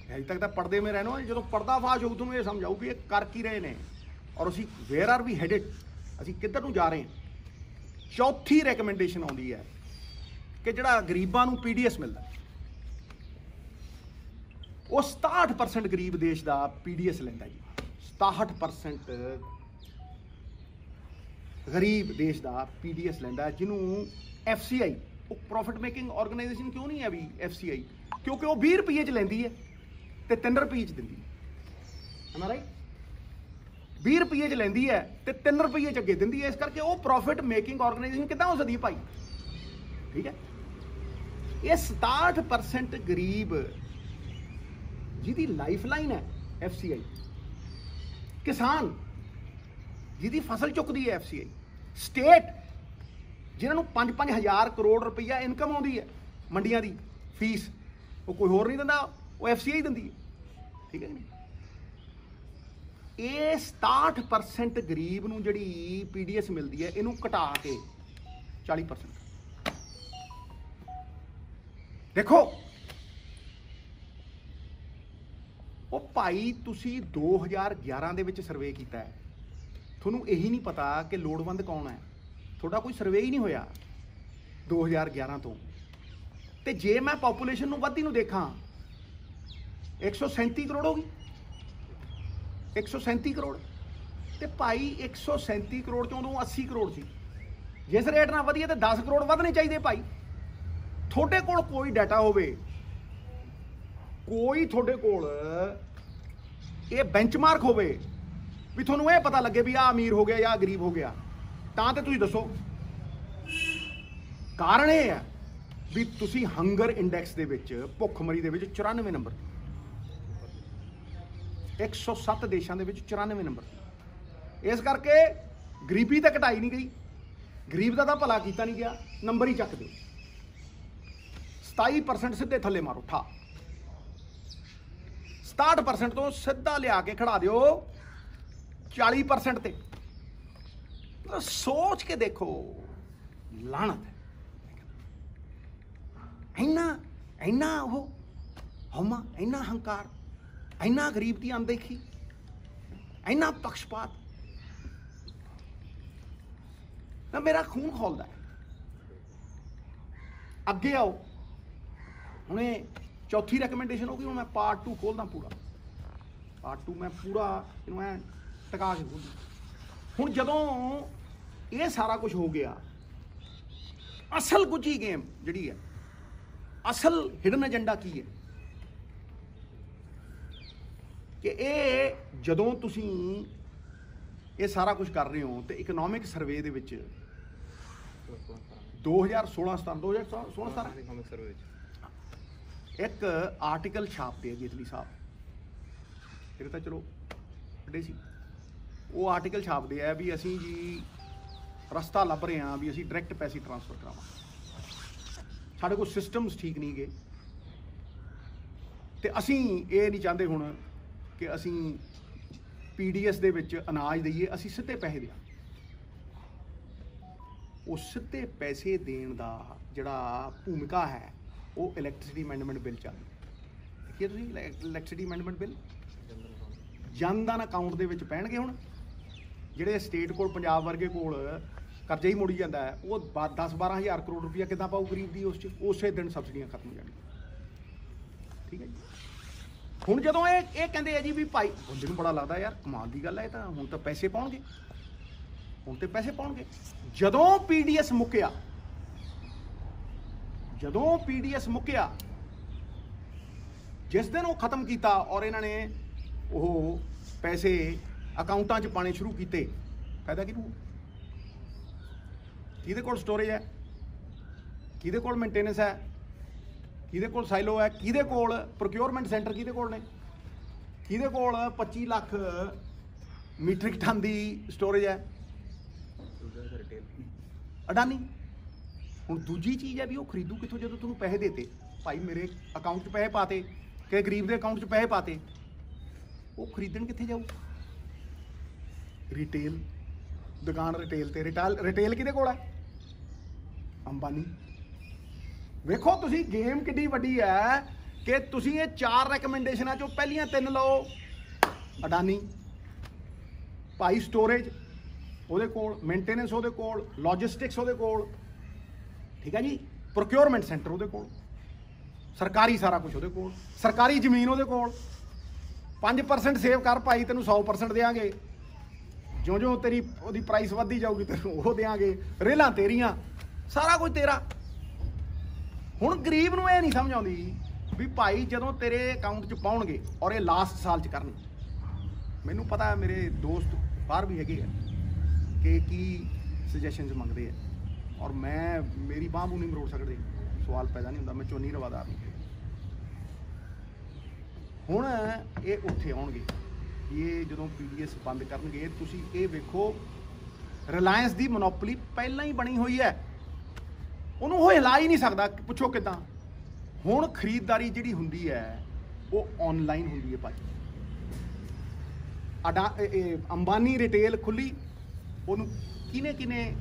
ਅਜੇ ਤੱਕ ਤਾਂ ਪਰਦੇ ਮੇ ਰਹਿਣਾ, ਜਦੋਂ ਪਰਦਾਫਾਸ਼ ਹੋਊ ਤੁਹਾਨੂੰ ਇਹ ਸਮਝ ਆਊ ਵੀ ਇਹ ਕਰ ਕੀ ਰਹੇ ਨੇ ਔਰ ਅਸੀਂ ਵੇਅਰ ਆਰ ਵੀ ਹੈਡਡ, ਅਸੀਂ ਕਿੱਧਰ ਨੂੰ ਜਾ ਰਹੇ ਹਾਂ। ਚੌਥੀ ਰეკਮੈਂਡੇਸ਼ਨ ਆਉਂਦੀ ਹੈ ਕਿ ਜਿਹੜਾ ਗਰੀਬਾਂ ਨੂੰ PDS ਮਿਲਦਾ, ਉਹ 67% ਗਰੀਬ ਦੇਸ਼ ਦਾ PDS ਲੈਂਦਾ ਜੀ। 67% ਗਰੀਬ ਦੇਸ਼ ਦਾ PDS ਲੈਂਦਾ, ਜਿਹਨੂੰ FCI, ਉਹ ਪ੍ਰੋਫਿਟ ਮੇਕਿੰਗ ਆਰਗੇਨਾਈਜੇਸ਼ਨ ਕਿਉਂ ਨਹੀਂ ਹੈ ਵੀ FCI? ਕਿਉਂਕਿ ਉਹ 20 ਰੁਪਏ 'ਚ ਲੈਂਦੀ ਹੈ ਤੇ 3 ਰੁਪਏ 'ਚ ਦਿੰਦੀ ਹੈ। ਨਾ ਰਾਈਟ? 20 ਰੁਪਏ 'ਚ ਲੈਂਦੀ ਹੈ ਤੇ 3 ਰੁਪਏ 'ਚ ਅੱਗੇ ਦਿੰਦੀ ਹੈ। ਇਸ ਕਰਕੇ ਉਹ ਪ੍ਰੋਫਿਟ ਮੇਕਿੰਗ ਆਰਗੇਨਾਈਜੇਸ਼ਨ ਕਿੱਦਾਂ ਹੋ ਸਕਦੀ ਹੈ ਭਾਈ? ਠੀਕ ਹੈ। ਇਹ 67% ਗਰੀਬ ਜਿਹਦੀ ਲਾਈਫ ਲਾਈਨ ਹੈ FCI, ਕਿਸਾਨ ਜਿਹਦੀ ਫਸਲ ਚੁੱਕਦੀ ਹੈ FCI, ਸਟੇਟ ਜਿਨ੍ਹਾਂ ਨੂੰ 5-5 ਹਜ਼ਾਰ ਕਰੋੜ ਰੁਪਈਆ ਇਨਕਮ ਆਉਂਦੀ ਹੈ ਮੰਡੀਆਂ ਦੀ ਫੀਸ, ਉਹ ਕੋਈ ਹੋਰ ਨਹੀਂ ਦਿੰਦਾ, ਉਹ FCI ਦਿੰਦੀ ਹੈ। ਠੀਕ ਹੈ ਕਿ ਨਹੀਂ? ਇਹ 67% ਗਰੀਬ ਨੂੰ ਜਿਹੜੀ PDS ਮਿਲਦੀ ਹੈ, ਇਹਨੂੰ ਘਟਾ ਕੇ 40%। ਦੇਖੋ ਉਹ ਭਾਈ, ਤੁਸੀਂ 2011 ਦੇ ਵਿੱਚ ਸਰਵੇ ਕੀਤਾ ਹੈ, ਤੁਹਾਨੂੰ ਇਹੀ ਨਹੀਂ ਪਤਾ ਕਿ ਲੋੜਵੰਦ ਕੌਣ ਹੈ। ਤੁਹਾਡਾ ਕੋਈ ਸਰਵੇ ਹੀ ਨਹੀਂ ਹੋਇਆ 2011 ਤੋਂ। ਤੇ ਜੇ ਮੈਂ ਪਾਪੂਲੇਸ਼ਨ ਨੂੰ ਵੱਧਦੀ ਨੂੰ ਦੇਖਾਂ, 137 ਕਰੋੜ ਹੋ ਗਈ, 137 ਕਰੋੜ। ਤੇ ਭਾਈ 137 ਕਰੋੜ ਚੋਂ ਉਦੋਂ 80 ਕਰੋੜ ਸੀ। ਜਿਸ ਰੇਟ ਨਾਲ ਵਧੀਏ ਤੇ 10 ਕਰੋੜ ਵਧਣੇ ਚਾਹੀਦੇ ਭਾਈ। ਤੁਹਾਡੇ ਕੋਲ ਕੋਈ ਡਾਟਾ ਹੋਵੇ, ਕੋਈ ਤੁਹਾਡੇ ਕੋਲ ਇਹ ਬੈਂਚਮਾਰਕ ਹੋਵੇ ਵੀ ਤੁਹਾਨੂੰ ਇਹ ਪਤਾ ਲੱਗੇ ਵੀ ਆਹ ਅਮੀਰ ਹੋ ਗਿਆ ਜਾਂ ਆਹ ਗਰੀਬ ਹੋ ਗਿਆ, ਤਾਂ ਤੇ ਤੁਸੀਂ ਦੱਸੋ। ਕਾਰਨ ਇਹ ਹੈ ਵੀ ਤੁਸੀਂ ਹੰਗਰ ਇੰਡੈਕਸ ਦੇ ਵਿੱਚ, ਭੁੱਖਮਰੀ ਦੇ ਵਿੱਚ 94 ਨੰਬਰ, 107 ਦੇਸ਼ਾਂ ਦੇ ਵਿੱਚ 94 ਨੰਬਰ। ਇਸ ਕਰਕੇ ਗਰੀਬੀ ਤਾਂ ਘਟਾਈ ਨਹੀਂ ਗਈ, ਗਰੀਬ ਦਾ ਤਾਂ ਭਲਾ ਕੀਤਾ ਨਹੀਂ ਗਿਆ, ਨੰਬਰ ਹੀ ਚੱਕ ਦਿਓ। 27% ਸਿੱਧੇ ਥੱਲੇ ਮਾਰੋ ਠਾ, 67% ਤੋਂ ਸਿੱਧਾ ਲਿਆ ਕੇ ਖੜਾ ਦਿਓ 40% ਤੇ। ਸੋਚ ਕੇ ਦੇਖੋ, ਲਾਹਨਤ ਹੈ। ਇੰਨਾ ਉਹ ਹਉਮਾ, ਇੰਨਾ ਹੰਕਾਰ, ਇੰਨਾ ਗਰੀਬ ਦੀ ਅਣਦੇਖੀ, ਇੰਨਾ ਪਕਸ਼ਪਾਤ। ਨਾ ਮੇਰਾ ਖੂਨ ਖੋਲਦਾ ਹੈ। ਅੱਗੇ ਆਓ, ਹੁਣ ਇਹ ਚੌਥੀ ਰეკਮੈਂਡੇਸ਼ਨ ਹੋ ਗਈ। ਹੁਣ ਮੈਂ ਪਾਰਟ 2 ਖੋਲਦਾ ਪੂਰਾ। ਪਾਰਟ 2 ਮੈਂ ਪੂਰਾ ਇਹਨੂੰ ਐ ਟਕਾ ਕੇ ਖੋਲਦਾ। ਹੁਣ ਜਦੋਂ ਇਹ ਸਾਰਾ ਕੁਝ ਹੋ ਗਿਆ, ਅਸਲ ਗੁੱਝੀ ਗੇਮ ਜਿਹੜੀ ਹੈ, ਅਸਲ ਹਿਡਨ ਏਜੰਡਾ ਕੀ ਹੈ ਕਿ ਇਹ ਜਦੋਂ ਤੁਸੀਂ ਇਹ ਸਾਰਾ ਕੁਝ ਕਰ ਰਹੇ ਹੋ ਤੇ ਇਕਨੋਮਿਕ ਸਰਵੇ ਦੇ ਵਿੱਚ 2016-17 ਇਕਨੋਮਿਕ ਸਰਵੇ ਵਿੱਚ ਇੱਕ ਆਰਟੀਕਲ ਛਾਪਦੇ ਆ ਜੇਤਲੀ ਸਾਹਿਬ, ਇਹ ਤਾਂ ਚਲੋ ਵੱਡੇ ਸੀ। ਉਹ ਆਰਟੀਕਲ ਛਾਪਦੇ ਆ ਵੀ ਅਸੀਂ ਜੀ ਰਸਤਾ ਲੱਭ ਰਹੇ ਹਾਂ ਵੀ ਅਸੀਂ ਡਾਇਰੈਕਟ ਪੈਸੇ ਟ੍ਰਾਂਸਫਰ ਕਰਾਵਾਂਗੇ, ਸਾਡੇ ਕੋਲ ਸਿਸਟਮਸ ਠੀਕ ਨਹੀਂ ਗਏ ਤੇ ਅਸੀਂ ਇਹ ਨਹੀਂ ਚਾਹੁੰਦੇ ਹੁਣ ਕਿ ਅਸੀਂ PDS ਦੇ ਵਿੱਚ ਅਨਾਜ ਦਈਏ, ਅਸੀਂ ਸਿੱਧੇ ਪੈਸੇ ਦਿਆਂ। ਉਹ ਸਿੱਧੇ ਪੈਸੇ ਦੇਣ ਦਾ ਜਿਹੜਾ ਭੂਮਿਕਾ ਹੈ ਉਹ ਇਲੈਕਟ੍ਰਿਸਿਟੀ ਅਮੈਂਡਮੈਂਟ ਬਿੱਲ ਚੱਲ ਦੇਖੀਏ ਤੁਸੀਂ। Electricity amendment bill Jan Dhan account ਦੇ ਵਿੱਚ ਪੈਣਗੇ। ਹੁਣ ਜਿਹੜੇ ਸਟੇਟ ਕੋਲ, ਪੰਜਾਬ ਵਰਗੇ ਕੋਲ ਕਰਜ਼ਾ ਹੀ ਮੁੜੀ ਜਾਂਦਾ ਹੈ, ਉਹ 10-12 ਹਜ਼ਾਰ ਕਰੋੜ ਰੁਪਈਆ ਕਿੱਦਾਂ ਪਾਊ ਗਰੀਬ ਦੀ? ਉਸ 'ਚ ਉਸੇ ਦਿਨ ਸਬਸਿਡੀਆਂ ਖਤਮ ਹੋ ਜਾਣਗੀਆਂ। ਠੀਕ ਹੈ ਜੀ। ਹੁਣ ਜਦੋਂ ਇਹ ਕਹਿੰਦੇ ਆ ਜੀ ਵੀ ਭਾਈ, ਬੰਦੇ ਨੂੰ ਬੜਾ ਲੱਗਦਾ ਯਾਰ ਕਮਾਲ ਦੀ ਗੱਲ ਹੈ, ਇਹ ਤਾਂ ਹੁਣ ਤਾਂ ਪੈਸੇ ਪਾਉਣਗੇ, ਹੁਣ ਤੇ ਪੈਸੇ ਪਾਉਣਗੇ। ਜਦੋਂ ਪੀਡੀਐਸ ਮੁੱਕਿਆ, ਜਦੋਂ ਪੀਡੀਐਸ ਮੁੱਕਿਆ, ਜਿਸ ਦਿਨ ਉਹ ਖਤਮ ਕੀਤਾ ਔਰ ਇਹਨਾਂ ਨੇ ਉਹ ਪੈਸੇ ਅਕਾਊਂਟਾਂ 'ਚ ਪਾਣੇ ਸ਼ੁਰੂ ਕੀਤੇ, ਫਾਇਦਾ ਕਿਹਨੂੰ? ਕਿਹਦੇ ਕੋਲ ਸਟੋਰੇਜ ਹੈ, ਕਿਹਦੇ ਕੋਲ ਮੇਨਟੇਨੈਂਸ ਹੈ, ਕਿਹਦੇ ਕੋਲ ਸਾਈਲੋ ਹੈ, ਕਿਹਦੇ ਕੋਲ ਪ੍ਰੋਕਿਉਰਮੈਂਟ ਸੈਂਟਰ ਕਿਹਦੇ ਕੋਲ ਨੇ, ਕਿਹਦੇ ਕੋਲ 25 ਲੱਖ ਮੀਟ੍ਰਿਕ ਟਨ ਦੀ ਸਟੋਰੇਜ ਹੈ? ਅਡਾਨੀ। ਹੁਣ ਦੂਜੀ ਚੀਜ਼ ਹੈ ਵੀ ਉਹ ਖਰੀਦੂ ਕਿੱਥੋਂ ਜਦੋਂ ਤੁਹਾਨੂੰ ਪੈਸੇ ਦੇਤੇ, ਭਾਈ ਮੇਰੇ ਅਕਾਊਂਟ 'ਚ ਪੈਸੇ ਪਾਤੇ, ਕਿ ਗਰੀਬ ਦੇ ਅਕਾਊਂਟ 'ਚ ਪੈਸੇ ਪਾਤੇ, ਉਹ ਖਰੀਦਣ ਕਿੱਥੇ ਜਾਊ? ਰਿਟੇਲ ਦੁਕਾਨ, ਰਿਟੇਲ ਤੇ ਰਿਟੇਲ ਕਿਹਦੇ ਕੋਲ ਹੈ? ਅੰਬਾਨੀ। ਵੇਖੋ ਤੁਸੀਂ ਗੇਮ ਕਿੱਡੀ ਵੱਡੀ ਹੈ ਕਿ ਤੁਸੀਂ ਇਹ 4 ਰეკਮੈਂਡੇਸ਼ਨਾਂ ਚੋਂ ਪਹਿਲੀਆਂ 3 ਲਓ, ਅਡਾਨੀ। ਭਾਈ ਸਟੋਰੇਜ ਉਹਦੇ ਕੋਲ, ਮੇਨਟੇਨੈਂਸ ਉਹਦੇ ਕੋਲ, ਲੌਜਿਸਟਿਕਸ ਉਹਦੇ ਕੋਲ, ਠੀਕ ਹੈ ਜੀ, ਪ੍ਰੋਕਿਉਰਮੈਂਟ ਸੈਂਟਰ ਉਹਦੇ ਕੋਲ, ਸਰਕਾਰੀ ਸਾਰਾ ਕੁਝ ਉਹਦੇ ਕੋਲ, ਸਰਕਾਰੀ ਜ਼ਮੀਨ ਉਹਦੇ ਕੋਲ। 5% ਸੇਵ ਕਰ ਭਾਈ, ਤੈਨੂੰ 100% ਦੇਵਾਂਗੇ, ਜਿਉਂ-ਜਿਉਂ ਤੇਰੀ ਉਹਦੀ ਪ੍ਰਾਈਸ ਵੱਧਦੀ ਜਾਊਗੀ ਤੈਨੂੰ ਉਹ ਦੇਵਾਂਗੇ, ਰੇਲਾਂ ਤੇਰੀਆਂ, ਸਾਰਾ ਕੁਝ ਤੇਰਾ। ਹੁਣ ਗਰੀਬ ਨੂੰ ਇਹ ਨਹੀਂ ਸਮਝ ਆਉਂਦੀ ਵੀ ਭਾਈ ਜਦੋਂ ਤੇਰੇ ਅਕਾਊਂਟ 'ਚ ਪਾਉਣਗੇ ਔਰ ਇਹ ਲਾਸਟ ਸਾਲ 'ਚ ਕਰਨਗੇ। ਮੈਨੂੰ ਪਤਾ ਹੈ ਮੇਰੇ ਦੋਸਤ ਬਾਹਰ ਵੀ ਹੈਗੇ ਆ ਕਿ ਕੀ ਸੁਜੈਸ਼ਨਸ ਮੰਗਦੇ ਆ, ਔਰ ਮੈਂ ਮੇਰੀ ਬਾਂਹ ਬੂ ਨਹੀਂ ਮਰੋੜ ਸਕਦੇ, ਸਵਾਲ ਪੈਦਾ ਨਹੀਂ ਹੁੰਦਾ, ਮੈਂ ਚੋਨੀ ਰਵਾਦਾਰ ਨਹੀਂ। ਹੁਣ ਇਹ ਉੱਥੇ ਆਉਣਗੇ, ਇਹ ਜਦੋਂ ਪੀਡੀਐਸ ਬੰਦ ਕਰਨਗੇ, ਤੁਸੀਂ ਇਹ ਵੇਖੋ ਰਿਲਾਇੰਸ ਦੀ ਮੋਨੋਪੋਲੀ ਪਹਿਲਾਂ ਹੀ ਬਣੀ ਹੋਈ ਹੈ, ਉਹਨੂੰ ਉਹ ਹਿਲਾ ਹੀ ਨਹੀਂ ਸਕਦਾ। ਪੁੱਛੋ ਕਿੱਦਾਂ? ਹੁਣ ਖਰੀਦਦਾਰੀ ਜਿਹੜੀ ਹੁੰਦੀ ਹੈ ਉਹ ਆਨਲਾਈਨ ਹੁੰਦੀ ਹੈ ਭਾਈ। ਅੰਬਾਨੀ ਰਿਟੇਲ ਖੁੱਲੀ, ਉਹਨੂੰ ਕਿਹਨੇ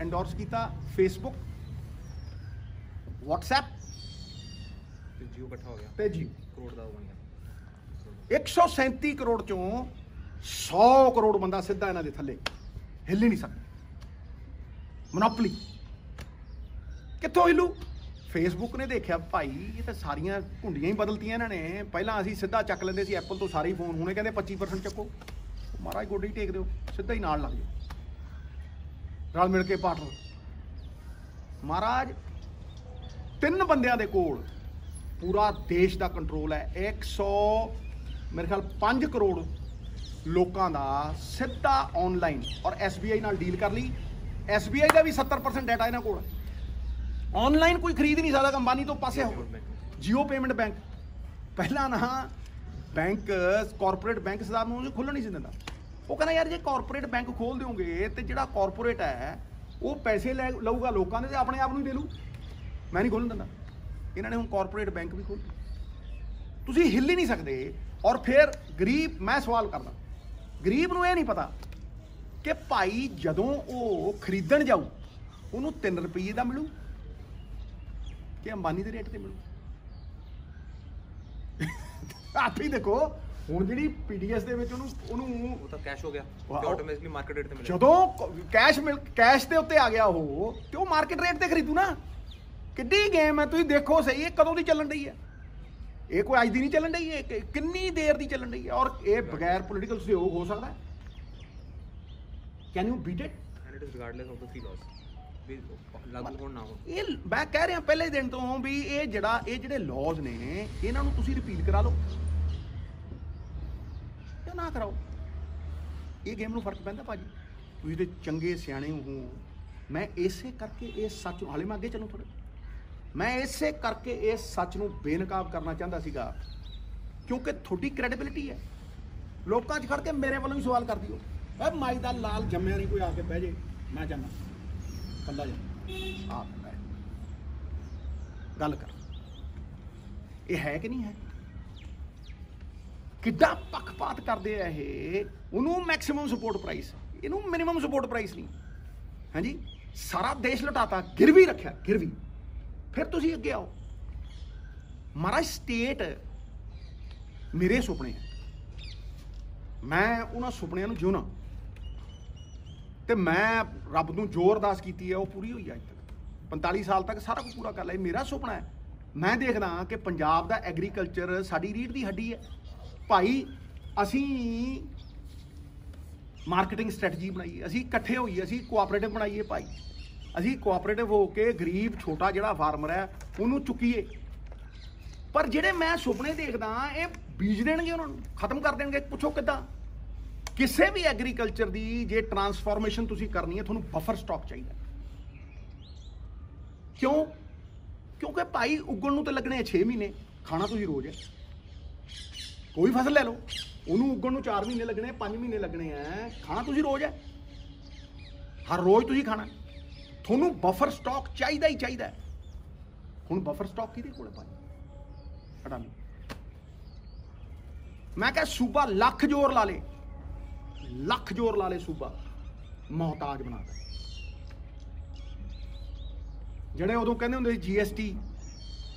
ਐਂਡੋਰਸ ਕੀਤਾ? ਫੇਸਬੁੱਕ, WhatsApp ਤੇ ਜੀਓ ਇਕੱਠਾ ਹੋ ਗਿਆ, ਤੇ ਜੀਓ ਕਰੋੜ ਦਾ ਹੋ ਗਿਆ। 137 ਕਰੋੜ ਚੋਂ 100 ਕਰੋੜ ਬੰਦਾ ਸਿੱਧਾ ਇਹਨਾਂ ਦੇ ਥੱਲੇ, ਹਿੱਲ ਹੀ ਨਹੀਂ ਸਕਦਾ। ਮੋਨੋਪੋਲੀ ਕਿੱਥੋਂ ਹਿੱਲੂ? ਫੇਸਬੁੱਕ ਨੇ ਦੇਖਿਆ ਭਾਈ ਇਹ ਤਾਂ ਸਾਰੀਆਂ ਘੁੰਡੀਆਂ ਹੀ ਬਦਲਤੀਆਂ ਇਹਨਾਂ ਨੇ। ਪਹਿਲਾਂ ਅਸੀਂ ਸਿੱਧਾ ਚੱਕ ਲੈਂਦੇ ਸੀ ਐਪਲ ਤੋਂ ਸਾਰੇ ਫੋਨ, ਹੁਣੇ ਕਹਿੰਦੇ 25% ਚੱਕੋ। ਮਹਾਰਾਜ ਗੋਡੀ ਟੇਕ ਦਿਓ, ਸਿੱਧਾ ਹੀ ਨਾਲ ਲੱਗ ਜਾਓ, ਰਲ ਮਿਲ ਕੇ ਪਾਰਟਨਰ। ਮਹਾਰਾਜ 3 ਬੰਦਿਆਂ ਦੇ ਕੋਲ ਪੂਰਾ ਦੇਸ਼ ਦਾ ਕੰਟਰੋਲ ਹੈ। 100 ਮੇਰੇ ਖਿਆਲ 5 ਕਰੋੜ ਲੋਕਾਂ ਦਾ ਸਿੱਧਾ ਆਨਲਾਈਨ, ਔਰ SBI ਨਾਲ ਡੀਲ ਕਰ ਲਈ। SBI ਦਾ ਵੀ 70% ਡਾਟਾ ਇਹਨਾਂ ਕੋਲ। ਆਨਲਾਈਨ ਕੋਈ ਖਰੀਦ ਨਹੀਂ ਸਕਦਾ ਅੰਬਾਨੀ ਤੋਂ ਪਾਸੇ ਹੋ। ਜੀਓ ਪੇਮੈਂਟ ਬੈਂਕ ਪਹਿਲਾਂ ਨਾ ਬੈਂਕ ਕਾਰਪੋਰੇਟ ਬੈਂਕ ਸਰਦਾਰ ਨੂੰ ਖੋਲ੍ਹਣ ਨਹੀਂ ਸੀ ਦਿੰਦਾ। ਉਹ ਕਹਿੰਦਾ ਯਾਰ ਜੇ ਕਾਰਪੋਰੇਟ ਬੈਂਕ ਖੋਲ ਦਿਓਗੇ ਤੇ ਜਿਹੜਾ ਕਾਰਪੋਰੇਟ ਹੈ ਉਹ ਪੈਸੇ ਲਊਗਾ ਲੋਕਾਂ ਦੇ ਤੇ ਆਪਣੇ ਆਪ ਨੂੰ ਹੀ ਦੇ ਲੂ, ਮੈਂ ਨਹੀਂ ਖੋਲ੍ਹਣ ਦਿੰਦਾ। ਇਹਨਾਂ ਨੇ ਹੁਣ ਕਾਰਪੋਰੇਟ ਬੈਂਕ ਵੀ ਖੋਲ੍ਹ, ਤੁਸੀਂ ਹਿੱਲ ਹੀ ਨਹੀਂ ਸਕਦੇ। ਔਰ ਫਿਰ ਗਰੀਬ, ਮੈਂ ਸਵਾਲ ਕਰਦਾ, ਗਰੀਬ ਨੂੰ ਇਹ ਨਹੀਂ ਪਤਾ ਕਿ ਭਾਈ ਜਦੋਂ ਉਹ ਖਰੀਦਣ ਜਾਊ ਉਹਨੂੰ 3 ਰੁਪਏ ਦਾ ਮਿਲੂ ਕਿ ਅੰਬਾਨੀ ਦੇ ਰੇਟ ਤੇ ਮਿਲੂ? ਆਪ ਹੀ ਦੇਖੋ ਹੁਣ ਜਿਹੜੀ ਪੀਡੀਐਸ ਦੇ ਵਿੱਚ ਉਹਨੂੰ ਉਹ ਤਾਂ ਕੈਸ਼ ਹੋ ਗਿਆ, ਤੇ ਆਟੋਮੈਟਿਕਲੀ ਮਾਰਕੀਟ ਰੇਟ ਤੇ ਮਿਲੇਗਾ। ਜਦੋਂ ਕੈਸ਼ ਦੇ ਉੱਤੇ ਆ ਗਿਆ ਉਹ, ਤੇ ਉਹ ਮਾਰਕੀਟ ਰੇਟ ਤੇ ਖਰੀਦੂ ਨਾ। ਕਿੱਡੀ ਗੇਮ ਹੈ, ਤੁਸੀਂ ਦੇਖੋ ਸਹੀ, ਇਹ ਕਦੋਂ ਦੀ ਚੱਲਣ ਰਹੀ ਹੈ? ਇਹ ਕੋਈ ਅੱਜ ਦੀ ਨਹੀਂ ਚੱਲਣ ਰਹੀ, ਇਹ ਕਿੰਨੀ ਦੇਰ ਦੀ ਚੱਲਣ ਰਹੀ ਹੈ। ਔਰ ਇਹ ਬਗੈਰ ਪੋਲੀਟੀਕਲ ਸਹਿਯੋਗ ਹੋ ਸਕਦਾ? Can you beat it? And it is regardless of the 3 laws ਵੀ ਲਾਗੂ ਹੋਣ ਨਾ ਹੋ। ਇਹ ਮੈਂ ਕਹਿ ਰਿਹਾ ਪਹਿਲੇ ਦਿਨ ਤੋਂ ਵੀ ਇਹ ਜਿਹੜੇ ਲਾਜ਼ ਨੇ ਇਹਨਾਂ ਨੂੰ ਤੁਸੀਂ ਰਿਪੀਲ ਕਰਾ ਲਓ ਜਾਂ ਨਾ ਕਰਾਓ। ਇਹ ਗੇਮ ਨੂੰ ਫਰਕ ਪੈਂਦਾ ਭਾਜੀ, ਤੁਸੀਂ ਤੇ ਚੰਗੇ ਸਿਆਣੇ ਹੋ। ਮੈਂ ਇਸੇ ਕਰਕੇ ਇਹ ਸੱਚ ਨੂੰ, ਹਾਲੇ ਮੈਂ ਅੱਗੇ ਚੱਲੂ ਥੋੜੇ, ਮੈਂ ਇਸੇ ਕਰਕੇ ਇਸ ਸੱਚ ਨੂੰ ਬੇਨਕਾਬ ਕਰਨਾ ਚਾਹੁੰਦਾ ਸੀਗਾ ਕਿਉਂਕਿ ਤੁਹਾਡੀ ਕ੍ਰੈਡੀਬਿਲਿਟੀ ਹੈ। ਲੋਕਾਂ 'ਚ ਖੜ ਕੇ ਮੇਰੇ ਵੱਲੋਂ ਹੀ ਸਵਾਲ ਕਰ ਦਿਓ, ਓਏ ਮਾਈ ਦਾ ਲਾਲ ਜੰਮਿਆ ਨਹੀਂ, ਕੋਈ ਆ ਕੇ ਬਹਿ ਜੇ, ਮੈਂ ਜਾਣਾ ਕੱਲਾ ਜਾ ਆ ਗੱਲ ਕਰ। ਇਹ ਹੈ ਕਿ ਨਹੀਂ ਹੈ? ਕਿੱਡਾ ਪੱਖਪਾਤ ਕਰਦੇ ਆ ਇਹ। ਉਹਨੂੰ ਮੈਕਸਿਮਮ ਸਪੋਰਟ ਪ੍ਰਾਈਸ, ਇਹਨੂੰ ਮਿਨੀਮਮ ਸਪੋਰਟ ਪ੍ਰਾਈਸ ਨਹੀਂ। ਹਾਂਜੀ, ਸਾਰਾ ਦੇਸ਼ ਲੁਟਾਤਾ, ਗਿਰਵੀ ਰੱਖਿਆ, ਗਿਰਵੀ। ਫਿਰ ਤੁਸੀਂ ਅੱਗੇ ਆਓ। ਮਹਾਰਾਜ ਸਟੇਟ ਮੇਰੇ ਸੁਪਨੇ ਹੈ, ਮੈਂ ਉਹਨਾਂ ਸੁਪਨਿਆਂ ਨੂੰ ਜਿਉਣਾ, ਤੇ ਮੈਂ ਰੱਬ ਨੂੰ ਜੋ ਅਰਦਾਸ ਕੀਤੀ ਹੈ ਉਹ ਪੂਰੀ ਹੋਈ ਅੱਜ ਤੱਕ। 45 ਸਾਲ ਤੱਕ ਸਾਰਾ ਕੁਝ ਪੂਰਾ ਕਰ ਲਿਆ। ਮੇਰਾ ਸੁਪਨਾ ਹੈ, ਮੈਂ ਦੇਖਦਾ ਕਿ ਪੰਜਾਬ ਦਾ ਐਗਰੀਕਲਚਰ ਸਾਡੀ ਰੀੜ੍ਹ ਦੀ ਹੱਡੀ ਹੈ। भाई असी मार्केटिंग स्ट्रैटजी बनाइए, असी इकट्ठे होइए, असी कोआपरेटिव बनाइए भाई, असी कोआपरेटिव होके गरीब छोटा जिहड़ा फार्मर है उन्होंने चुकीए। पर जिहड़े मैं सुपने देखदा ये बीज देणगे, उन्होंने खत्म कर देणगे। पुछो किद्दां? किसी भी एग्रीकल्चर की जे ट्रांसफॉर्मेशन तुसीं करनी है तुहानूं बफर स्टॉक चाहिए। क्यों? क्योंकि भाई उगण नूं तो लगने 6 महीने, खाना तुसीं रोज़ है। कोई फसल ले लो, उन्होंने उगण नूं 4 महीने लगने, 5 महीने लगने हैं, खाना तुसीं रोज़ है, हर रोज़ तुसीं खाना। तुहानूं बफर स्टॉक चाहिए ही चाहिए। हुण बफर स्टॉक किहदे कोल है भाई? अडानी। मैं कहा सूबा लख जोर ला ले, लख जोर ला ले, सूबा मोहताज बना दे। ਜਿਹੜੇ ਉਦੋਂ ਕਹਿੰਦੇ ਹੁੰਦੇ ਸੀ GST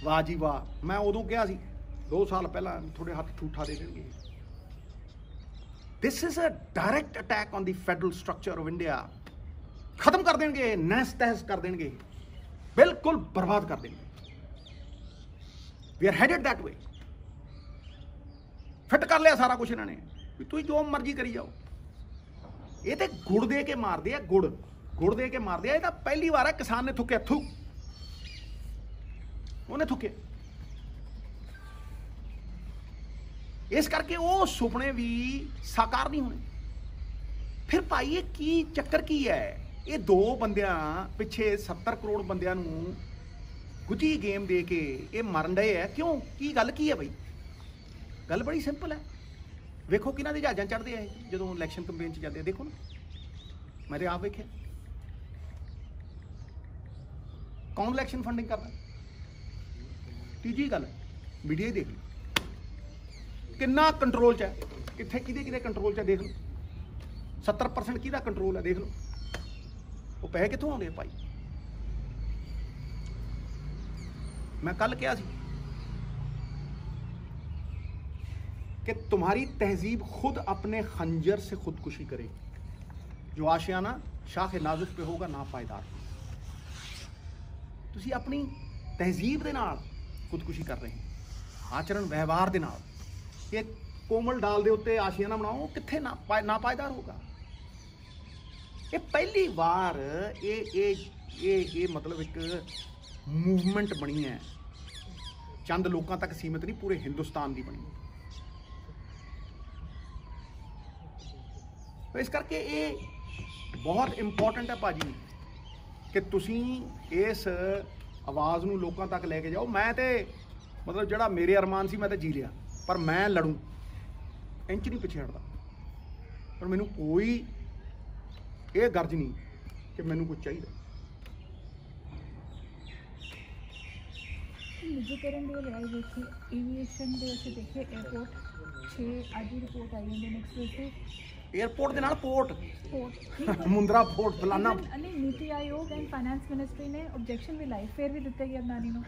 ਵਾਹ ਜੀ ਵਾਹ, ਮੈਂ ਉਦੋਂ ਕਿਹਾ ਸੀ 2 ਸਾਲ ਪਹਿਲਾਂ ਤੁਹਾਡੇ ਹੱਥ ਠੂਠਾ ਦੇ ਦੇਣਗੇ। This is a direct attack on the federal structure of India. ਖਤਮ ਕਰ ਦੇਣਗੇ, ਨਹਿਸ ਤਹਿਸ ਕਰ ਦੇਣਗੇ, ਬਿਲਕੁਲ ਬਰਬਾਦ ਕਰ ਦੇਣਗੇ। We are headed that way. Fit ਕਰ ਲਿਆ ਸਾਰਾ ਕੁਝ ਇਹਨਾਂ ਨੇ ਵੀ ਤੁਸੀਂ ਜੋ ਮਰਜ਼ੀ ਕਰੀ ਜਾਓ। ਇਹ ਤੇ ਗੁੜ ਦੇ ਕੇ ਮਾਰਦੇ ਆ, ਗੁੜ ਦੇ ਕੇ ਮਾਰਦੇ ਆ। ਇਹ ਤਾਂ ਪਹਿਲੀ ਵਾਰ ਹੈ ਕਿਸਾਨ ਨੇ ਥੁੱਕਿਆ, ਉਹਨੇ ਥੁੱਕੇ। ਇਸ ਕਰਕੇ ਉਹ ਸੁਪਨੇ ਵੀ ਸਾਕਾਰ ਨਹੀਂ ਹੋਣੇ। ਫਿਰ ਭਾਈ ਇਹ ਕੀ ਚੱਕਰ ਕੀ ਹੈ? ਇਹ 2 ਬੰਦਿਆਂ ਪਿੱਛੇ 70 ਕਰੋੜ ਬੰਦਿਆਂ ਨੂੰ ਗੁੱਜੀ ਗੇਮ ਦੇ ਕੇ ਇਹ ਮਰਨ ਡਏ ਹੈ। ਕਿਉਂ? ਕੀ ਗੱਲ ਕੀ ਹੈ ਬਈ? ਗੱਲ ਬੜੀ ਸਿੰਪਲ ਹੈ। ਵੇਖੋ ਕਿਹਨਾਂ ਦੇ ਜਹਾਜ਼ਾਂ ਚੜ੍ਹਦੇ ਆ ਇਹ ਜਦੋਂ ਇਲੈਕਸ਼ਨ ਕੰਪੇਨ 'ਚ ਜਾਂਦੇ। ਦੇਖੋ ਨਾ, ਮੈਂ ਤੇ ਆਪ ਵੇਖਿਆ। ਕੌਣ ਇਲੈਕਸ਼ਨ ਫੰਡਿੰਗ ਕਰਦਾ? ਤੀਜੀ ਗੱਲ ਮੀਡੀਆ ਹੀ ਦੇਖ ਲਓ ਕਿੰਨਾ ਕੰਟਰੋਲ 'ਚ ਹੈ, ਕਿੱਥੇ ਕਿਹਦੇ ਕੰਟਰੋਲ 'ਚ ਹੈ ਦੇਖ ਲਓ। 70% ਕਿਹਦਾ ਕੰਟਰੋਲ ਹੈ ਦੇਖ ਲਓ। ਉਹ ਪੈਸੇ ਕਿੱਥੋਂ ਆਉਂਦੇ ਭਾਈ? मैं कल क्या सी कि तुम्हारी तहजीब खुद अपने खंजर से खुदकुशी करेगी। जो आशियाना शाख नाजुक पे होगा ना पायदार। तुसी अपनी तहजीब दे नाल खुदकुशी कर रहे हैं, आचरण व्यवहार दे नाल। ये कोमल डाल दे उत्ते आशियाना बनाओ, कित्थे ना पायदार होगा। ये पहली बार ये मतलब एक मूवमेंट बनी है, चंद लोगों तक सीमित नहीं, पूरे हिंदुस्तान की बनी। तो इस करके ये बहुत इंपॉर्टेंट है भाजी कि तुसी इस आवाज़ नूं लोगों तक लेके जाओ। मैं तो मतलब जड़ा मेरे अरमान सी मैं तो जी लिया, पर मैं लड़ूं इंच नहीं पिछे हटदा। पर मैनू कोई ये गर्ज नहीं कि मैनू कुछ चाहिए। मुझे करण दे देखिए एविएशन दे ਅਸੀਂ ਦੇਖੇ 에어ਪੋਰਟ 6 ਅੱਜ ਦੀ ਰਿਪੋर्ट आई इंडियन एक्सप्रेस से एयरपोर्ट ਦੇ ਨਾਲ पोर्ट पोर्ट मुंद्रा पोर्ट फलाना। नहीं, NITI Aayog and finance ministry ने ऑब्जेक्शन भी लाई, फिर भी दिते गए अदनानी ਨੂੰ।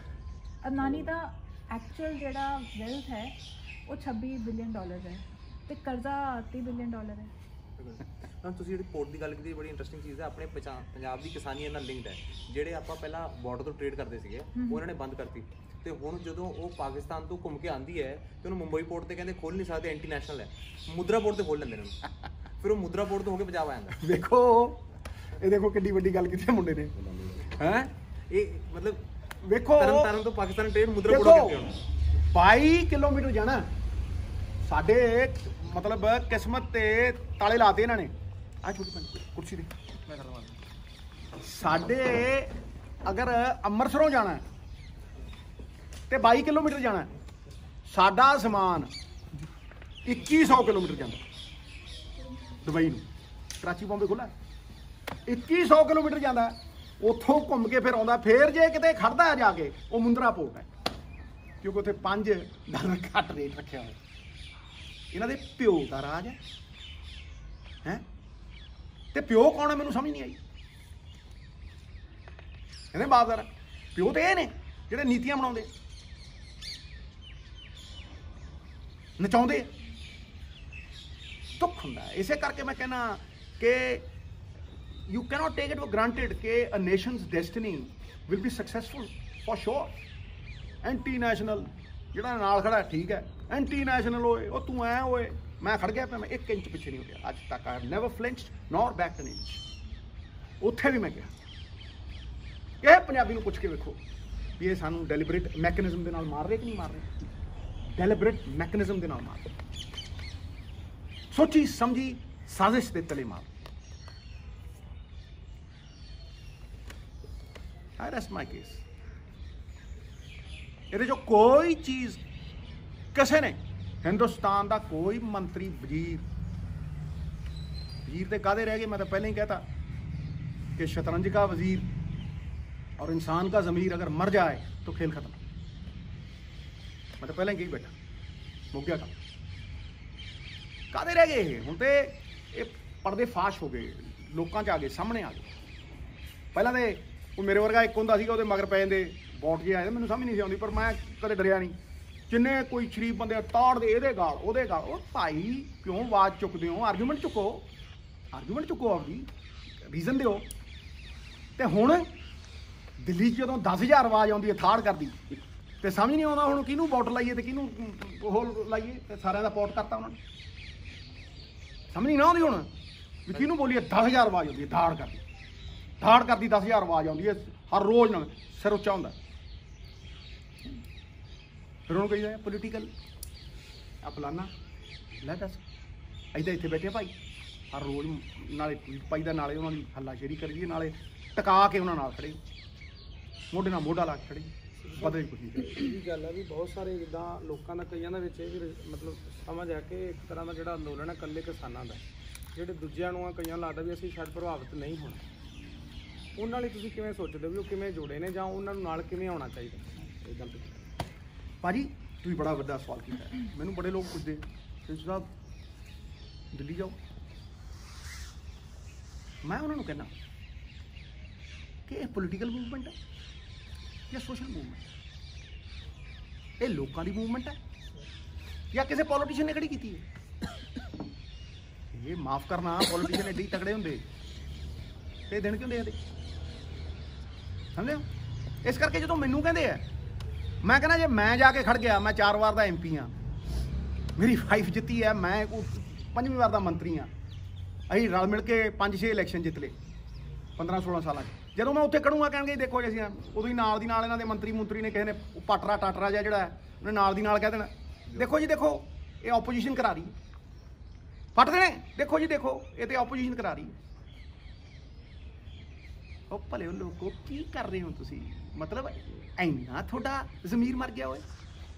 अदनानी ਦਾ एक्चुअल ਜਿਹੜਾ वेल्थ है वो $26 बिलियन है ਤੇ ਕਰਜ਼ਾ $30 बिलियन है। ਤੁਸੀਂ ਜਿਹੜੀ ਪੋਰਟ ਦੀ ਗੱਲ ਕੀਤੀ ਬੜੀ ਇੰਟਰਸਟਿੰਗ ਚੀਜ਼ ਹੈ। ਆਪਣੇ ਪੰਜਾਬ ਦੀ ਕਿਸਾਨੀ ਨਾਲ ਲਿੰਕਡ ਹੈ। ਜਿਹੜੇ ਆਪਾਂ ਪਹਿਲਾਂ ਬਾਰਡਰ ਤੋਂ ਟ੍ਰੇਡ ਕਰਦੇ ਸੀਗੇ ਉਹ ਇਹਨਾਂ ਨੇ ਬੰਦ ਕਰਤੀ, ਤੇ ਹੁਣ ਜਦੋਂ ਉਹ ਪਾਕਿਸਤਾਨ ਤੋਂ ਘੁੰਮ ਕੇ ਆਉਂਦੀ ਹੈ ਤੇ ਉਹਨੂੰ ਮੁੰਬਈ ਪੋਰਟ ਤੇ ਕਹਿੰਦੇ ਖੋਲ ਨਹੀਂ ਸਕਦੇ, ਐਂਟੀ ਨੈਸ਼ਨਲ ਹੈ, ਮੁੰਦਰਾ ਪੋਰਟ ਤੇ ਖੋਲ ਲੈਂਦੇ ਨੇ ਉਹਨੂੰ। ਫਿਰ ਉਹ ਮੁੰਦਰਾ ਪੋਰਟ ਤੋਂ ਹੋ ਕੇ ਪੰਜਾਬ ਆ ਜਾਂਦਾ। ਦੇਖੋ ਇਹ ਦੇਖੋ ਕਿੰਨੀ ਵੱਡੀ ਗੱਲ ਕੀਤੀ ਮੁੰਡੇ ਨੇ ਹੈ। ਇਹ ਮਤਲਬ ਵੇਖੋ ਤਰਨਤਾਰਨ ਤੋਂ ਪਾਕਿਸਤਾਨ ਟ੍ਰੇਨ ਮੁੰਦਰਾ ਪੋਰਟ ਤੋਂ ਕੀਤੀ ਹੁਣ 22 ਕਿਲੋਮੀਟਰ ਜਾਣਾ। ਸਾਡੇ मतलब किस्मत ते ताले लाते इन्होंने। आ छोटी कुर्सी दे मैं करवा। साडे अगर अमृतसरों जाना है तो 22 किलोमीटर जाना है, साडा समान 2100 किलोमीटर जाता दुबई नूं। कराची बॉम्बे खुला 2100 किलोमीटर जाता है। उतों घूम के फिर आता, फिर जे किते खड़दा है जाके वो मुंद्रा पोर्ट है, क्योंकि उत्थे $5 घट रेट रखे हुए। इन्हां दे प्यो का राज है ते प्यो कौन है मैनूं समझ नहीं आई। इन्हें बापदार प्यो तो ये ने जिहड़े नीतियां बनाउंदे नचाउंदे दुख हुंदा। इसे करके मैं कहना कि you cannot take it for granted कि a nation's destiny will be successful for sure. Anti national ਜਿਹੜਾ ਨਾਲ ਖੜਾ ਠੀਕ ਹੈ, ਐਂਟੀ ਨੈਸ਼ਨਲ ਹੋਏ ਉਹ ਤੂੰ ਐ ਹੋਏ, ਮੈਂ ਖੜ ਗਿਆ ਪਿਆ, ਮੈਂ 1 ਇੰਚ ਪਿੱਛੇ ਨਹੀਂ ਹੋ ਗਿਆ ਅੱਜ ਤੱਕ। I have never flinched nor backed an inch. ਉੱਥੇ ਵੀ ਮੈਂ ਕਿਹਾ ਇਹ ਪੰਜਾਬੀ ਨੂੰ ਪੁੱਛ ਕੇ ਵੇਖੋ ਵੀ ਇਹ ਸਾਨੂੰ ਡੈਲੀਬਰੇਟ ਮੈਕੈਨਿਜ਼ਮ ਦੇ ਨਾਲ ਮਾਰ ਰਹੇ ਕਿ ਨਹੀਂ ਮਾਰ ਰਹੇ, ਡੈਲੀਬਰੇਟ ਮੈਕੈਨਿਜ਼ਮ ਦੇ ਨਾਲ ਮਾਰ ਰਹੇ, ਸੋਚੀ ਸਮਝੀ ਸਾਜ਼ਿਸ਼ ਦੇ ਤਲੇ ਮਾਰ। I rest my case। ਇਹਦੇ ਚੋਂ ਕੋਈ ਚੀਜ਼ ਕਿਸੇ ਨੇ, ਹਿੰਦੁਸਤਾਨ ਦਾ ਕੋਈ ਮੰਤਰੀ ਵਜ਼ੀਰ ਤੇ ਕਾਹਦੇ ਰਹਿ ਗਏ, मैं तो पहले ही कहता कि शतरंज का वजीर और इंसान का ज़मीर अगर मर जाए तो खेल खत्म। मैं तो पहले ही कही बैठा, मुक गया काम। काहदे रह गए हुण ते ये पर्दे फाश हो गए, लोकां च आ गए, सामने आ गए। पहला तो ਉਹ ਮੇਰੇ ਵਰਗਾ ਇੱਕ ਹੁੰਦਾ ਸੀਗਾ, ਉਹਦੇ ਮਗਰ ਪੈ ਜਾਂਦੇ ਬੋਟ ਜੇ ਆਏ, ਮੈਨੂੰ ਸਮਝ ਨਹੀਂ ਸੀ ਆਉਂਦੀ, ਪਰ ਮੈਂ ਕਦੇ ਡਰਿਆ ਨਹੀਂ। ਜਿੰਨੇ ਕੋਈ ਸ਼ਰੀਫ ਬੰਦੇ ਤਾੜ ਦੇ ਇਹਦੇ ਗਾਲ ਉਹਦੇ ਗਾਲ, ਉਹ ਭਾਈ ਕਿਉਂ ਆਵਾਜ਼ ਚੁੱਕਦੇ ਹੋ? ਆਰਗੂਮੈਂਟ ਚੁੱਕੋ ਆਪਦੀ, ਰੀਜ਼ਨ ਦਿਓ। ਤੇ ਹੁਣ ਦਿੱਲੀ 'ਚ ਜਦੋਂ 10,000 ਆਵਾਜ਼ ਆਉਂਦੀ ਹੈ ਥਾੜ ਕਰਦੀ, ਤੇ ਸਮਝ ਨਹੀਂ ਆਉਂਦਾ ਹੁਣ ਕਿਹਨੂੰ ਵੋਟ ਲਾਈਏ ਤੇ ਕਿਹਨੂੰ ਉਹ ਲਾਈਏ, ਤੇ ਸਾਰਿਆਂ ਦਾ ਪੋਟ ਕਰਤਾ ਉਹਨਾਂ ਨੇ। ਸਮਝ ਨਹੀਂ ਨਾ ਆਉਂਦੀ ਹੁਣ ਵੀ ਕਿਹਨੂੰ ਬੋਲੀਏ। 10,000 ਆਵਾਜ਼ ਆਉਂਦੀ ਹੈ ਧਾੜ ਕਰਦੀ 10,000 ਆਵਾਜ਼ ਆਉਂਦੀ ਹੈ ਹਰ ਰੋਜ਼, ਨਾਲ ਸਿਰ ਉੱਚਾ ਹੁੰਦਾ। ਫਿਰ ਉਹਨੂੰ ਕਹੀਦਾ ਪੋਲੀਟੀਕਲ ਆ ਫਲਾਨਾ, ਲੈ ਦੱਸ ਇੱਦਾਂ ਇੱਥੇ ਬੈਠੇ ਭਾਈ, ਹਰ ਰੋਜ਼ ਨਾਲੇ ਟਵੀਟ ਪਾਈਦਾ, ਨਾਲੇ ਉਹਨਾਂ ਦੀ ਹੱਲਾਸ਼ੇਰੀ ਕਰੀਏ, ਨਾਲੇ ਟਿਕਾ ਕੇ ਉਹਨਾਂ ਨਾਲ ਖੜੇ, ਮੋਢੇ ਨਾਲ ਮੋਢਾ ਲਾ ਕੇ ਖੜੇ, ਬਦਲੇ ਕੁਝ ਨਹੀਂ। ਇਹ ਗੱਲ ਹੈ ਵੀ ਬਹੁਤ ਸਾਰੇ ਜਿੱਦਾਂ ਲੋਕਾਂ ਦਾ ਕਈਆਂ ਦੇ ਵਿੱਚ ਇਹ ਵੀ ਮਤਲਬ ਸਮਝ ਆ ਕਿ ਇੱਕ ਤਰ੍ਹਾਂ ਦਾ ਜਿਹੜਾ ਅੰਦੋਲਨ ਹੈ ਇਕੱਲੇ ਕਿਸਾਨਾਂ ਦਾ, ਜਿਹੜੇ ਦੂਜਿਆਂ ਨੂੰ ਆ ਕਈਆਂ ਨੂੰ ਲੱਗਦਾ ਵੀ ਅਸੀਂ ਸ਼ਾਇਦ ਪ੍ਰਭਾਵਿਤ ਨਹੀਂ ਹੋਣਾ, ਉਹਨਾਂ ਲਈ ਤੁਸੀਂ ਕਿਵੇਂ ਸੋਚਦੇ ਵੀ ਉਹ ਕਿਵੇਂ ਜੁੜੇ ਨੇ ਜਾਂ ਉਹਨਾਂ ਨੂੰ ਨਾਲ ਕਿਵੇਂ ਆਉਣਾ ਚਾਹੀਦਾ? ਇਹ ਗੱਲ ਭਾਜੀ ਤੁਸੀਂ ਬੜਾ ਵੱਡਾ ਸਵਾਲ ਕੀਤਾ। ਮੈਨੂੰ ਬੜੇ ਲੋਕ ਪੁੱਛਦੇ ਸਿੰਧੂ ਸਾਹਿਬ ਦਿੱਲੀ ਜਾਓ, ਮੈਂ ਉਹਨਾਂ ਨੂੰ ਕਹਿੰਦਾ ਕਿ ਇਹ ਪੋਲੀਟੀਕਲ ਮੂਵਮੈਂਟ ਹੈ ਜਾਂ ਸੋਸ਼ਲ ਮੂਵਮੈਂਟ? ਇਹ ਲੋਕਾਂ ਦੀ ਮੂਵਮੈਂਟ ਹੈ ਜਾਂ ਕਿਸੇ ਪੋਲੀਟੀਸ਼ੀਅਨ ਨੇ ਖੜੀ ਕੀਤੀ ਹੈ? ਇਹ ਮਾਫ ਕਰਨਾ, ਪੋਲੀਟੀਸ਼ੀਅਨ ਐਡੇ ਤਕੜੇ ਹੁੰਦੇ ਤੇ ਦਿਨ ਕਿਉਂ ਦੇਖਦੇ, ਸਮਝਿਓ? ਇਸ ਕਰਕੇ ਜਦੋਂ ਮੈਨੂੰ ਕਹਿੰਦੇ ਆ, ਮੈਂ ਕਹਿੰਦਾ ਜੇ ਮੈਂ ਜਾ ਕੇ ਖੜ ਗਿਆ, ਮੈਂ 4 ਵਾਰ ਦਾ MP ਹਾਂ, ਮੇਰੀ ਵਾਈਫ ਜਿੱਤੀ ਹੈ, ਮੈਂ 5ਵੀਂ ਵਾਰ ਦਾ ਮੰਤਰੀ ਹਾਂ, ਅਸੀਂ ਰਲ ਮਿਲ ਕੇ 5-6 ਇਲੈਕਸ਼ਨ ਜਿੱਤ ਲਏ 15-16 ਸਾਲਾਂ 'ਚ। ਜਦੋਂ ਮੈਂ ਉੱਥੇ ਖੜੂੰਗਾ ਕਹਿਣਗੇ ਦੇਖੋ ਜੀ ਅਸੀਂ ਉਦੋਂ ਹੀ ਨਾਲ ਦੀ ਨਾਲ ਇਹਨਾਂ ਦੇ ਮੰਤਰੀ ਨੇ ਕਿਸੇ ਨੇ ਟਾਟਰਾ ਜਿਹਾ ਜਿਹੜਾ ਉਹਨੇ ਨਾਲ ਦੀ ਨਾਲ ਕਹਿ ਦੇਣਾ ਦੇਖੋ ਜੀ ਦੇਖੋ ਇਹ ਆਪੋਜੀਸ਼ਨ ਕਰਾ ਰਹੀ ਹੈ, ਫੱਟ ਦੇਣੇ ਦੇਖੋ ਜੀ ਦੇਖੋ ਇਹ ਤੇ ਆਪੋਜੀਸ਼ਨ ਕਰਾ ਰਹੀ ਹੈ। ਉਹ ਭਲੇ ਉਹ ਲੋਕੋ ਕੀ ਕਰ ਰਹੇ ਹੋ ਤੁਸੀਂ? ਮਤਲਬ ਇੰਨਾ ਤੁਹਾਡਾ ਜ਼ਮੀਰ ਮਰ ਗਿਆ ਹੋਏ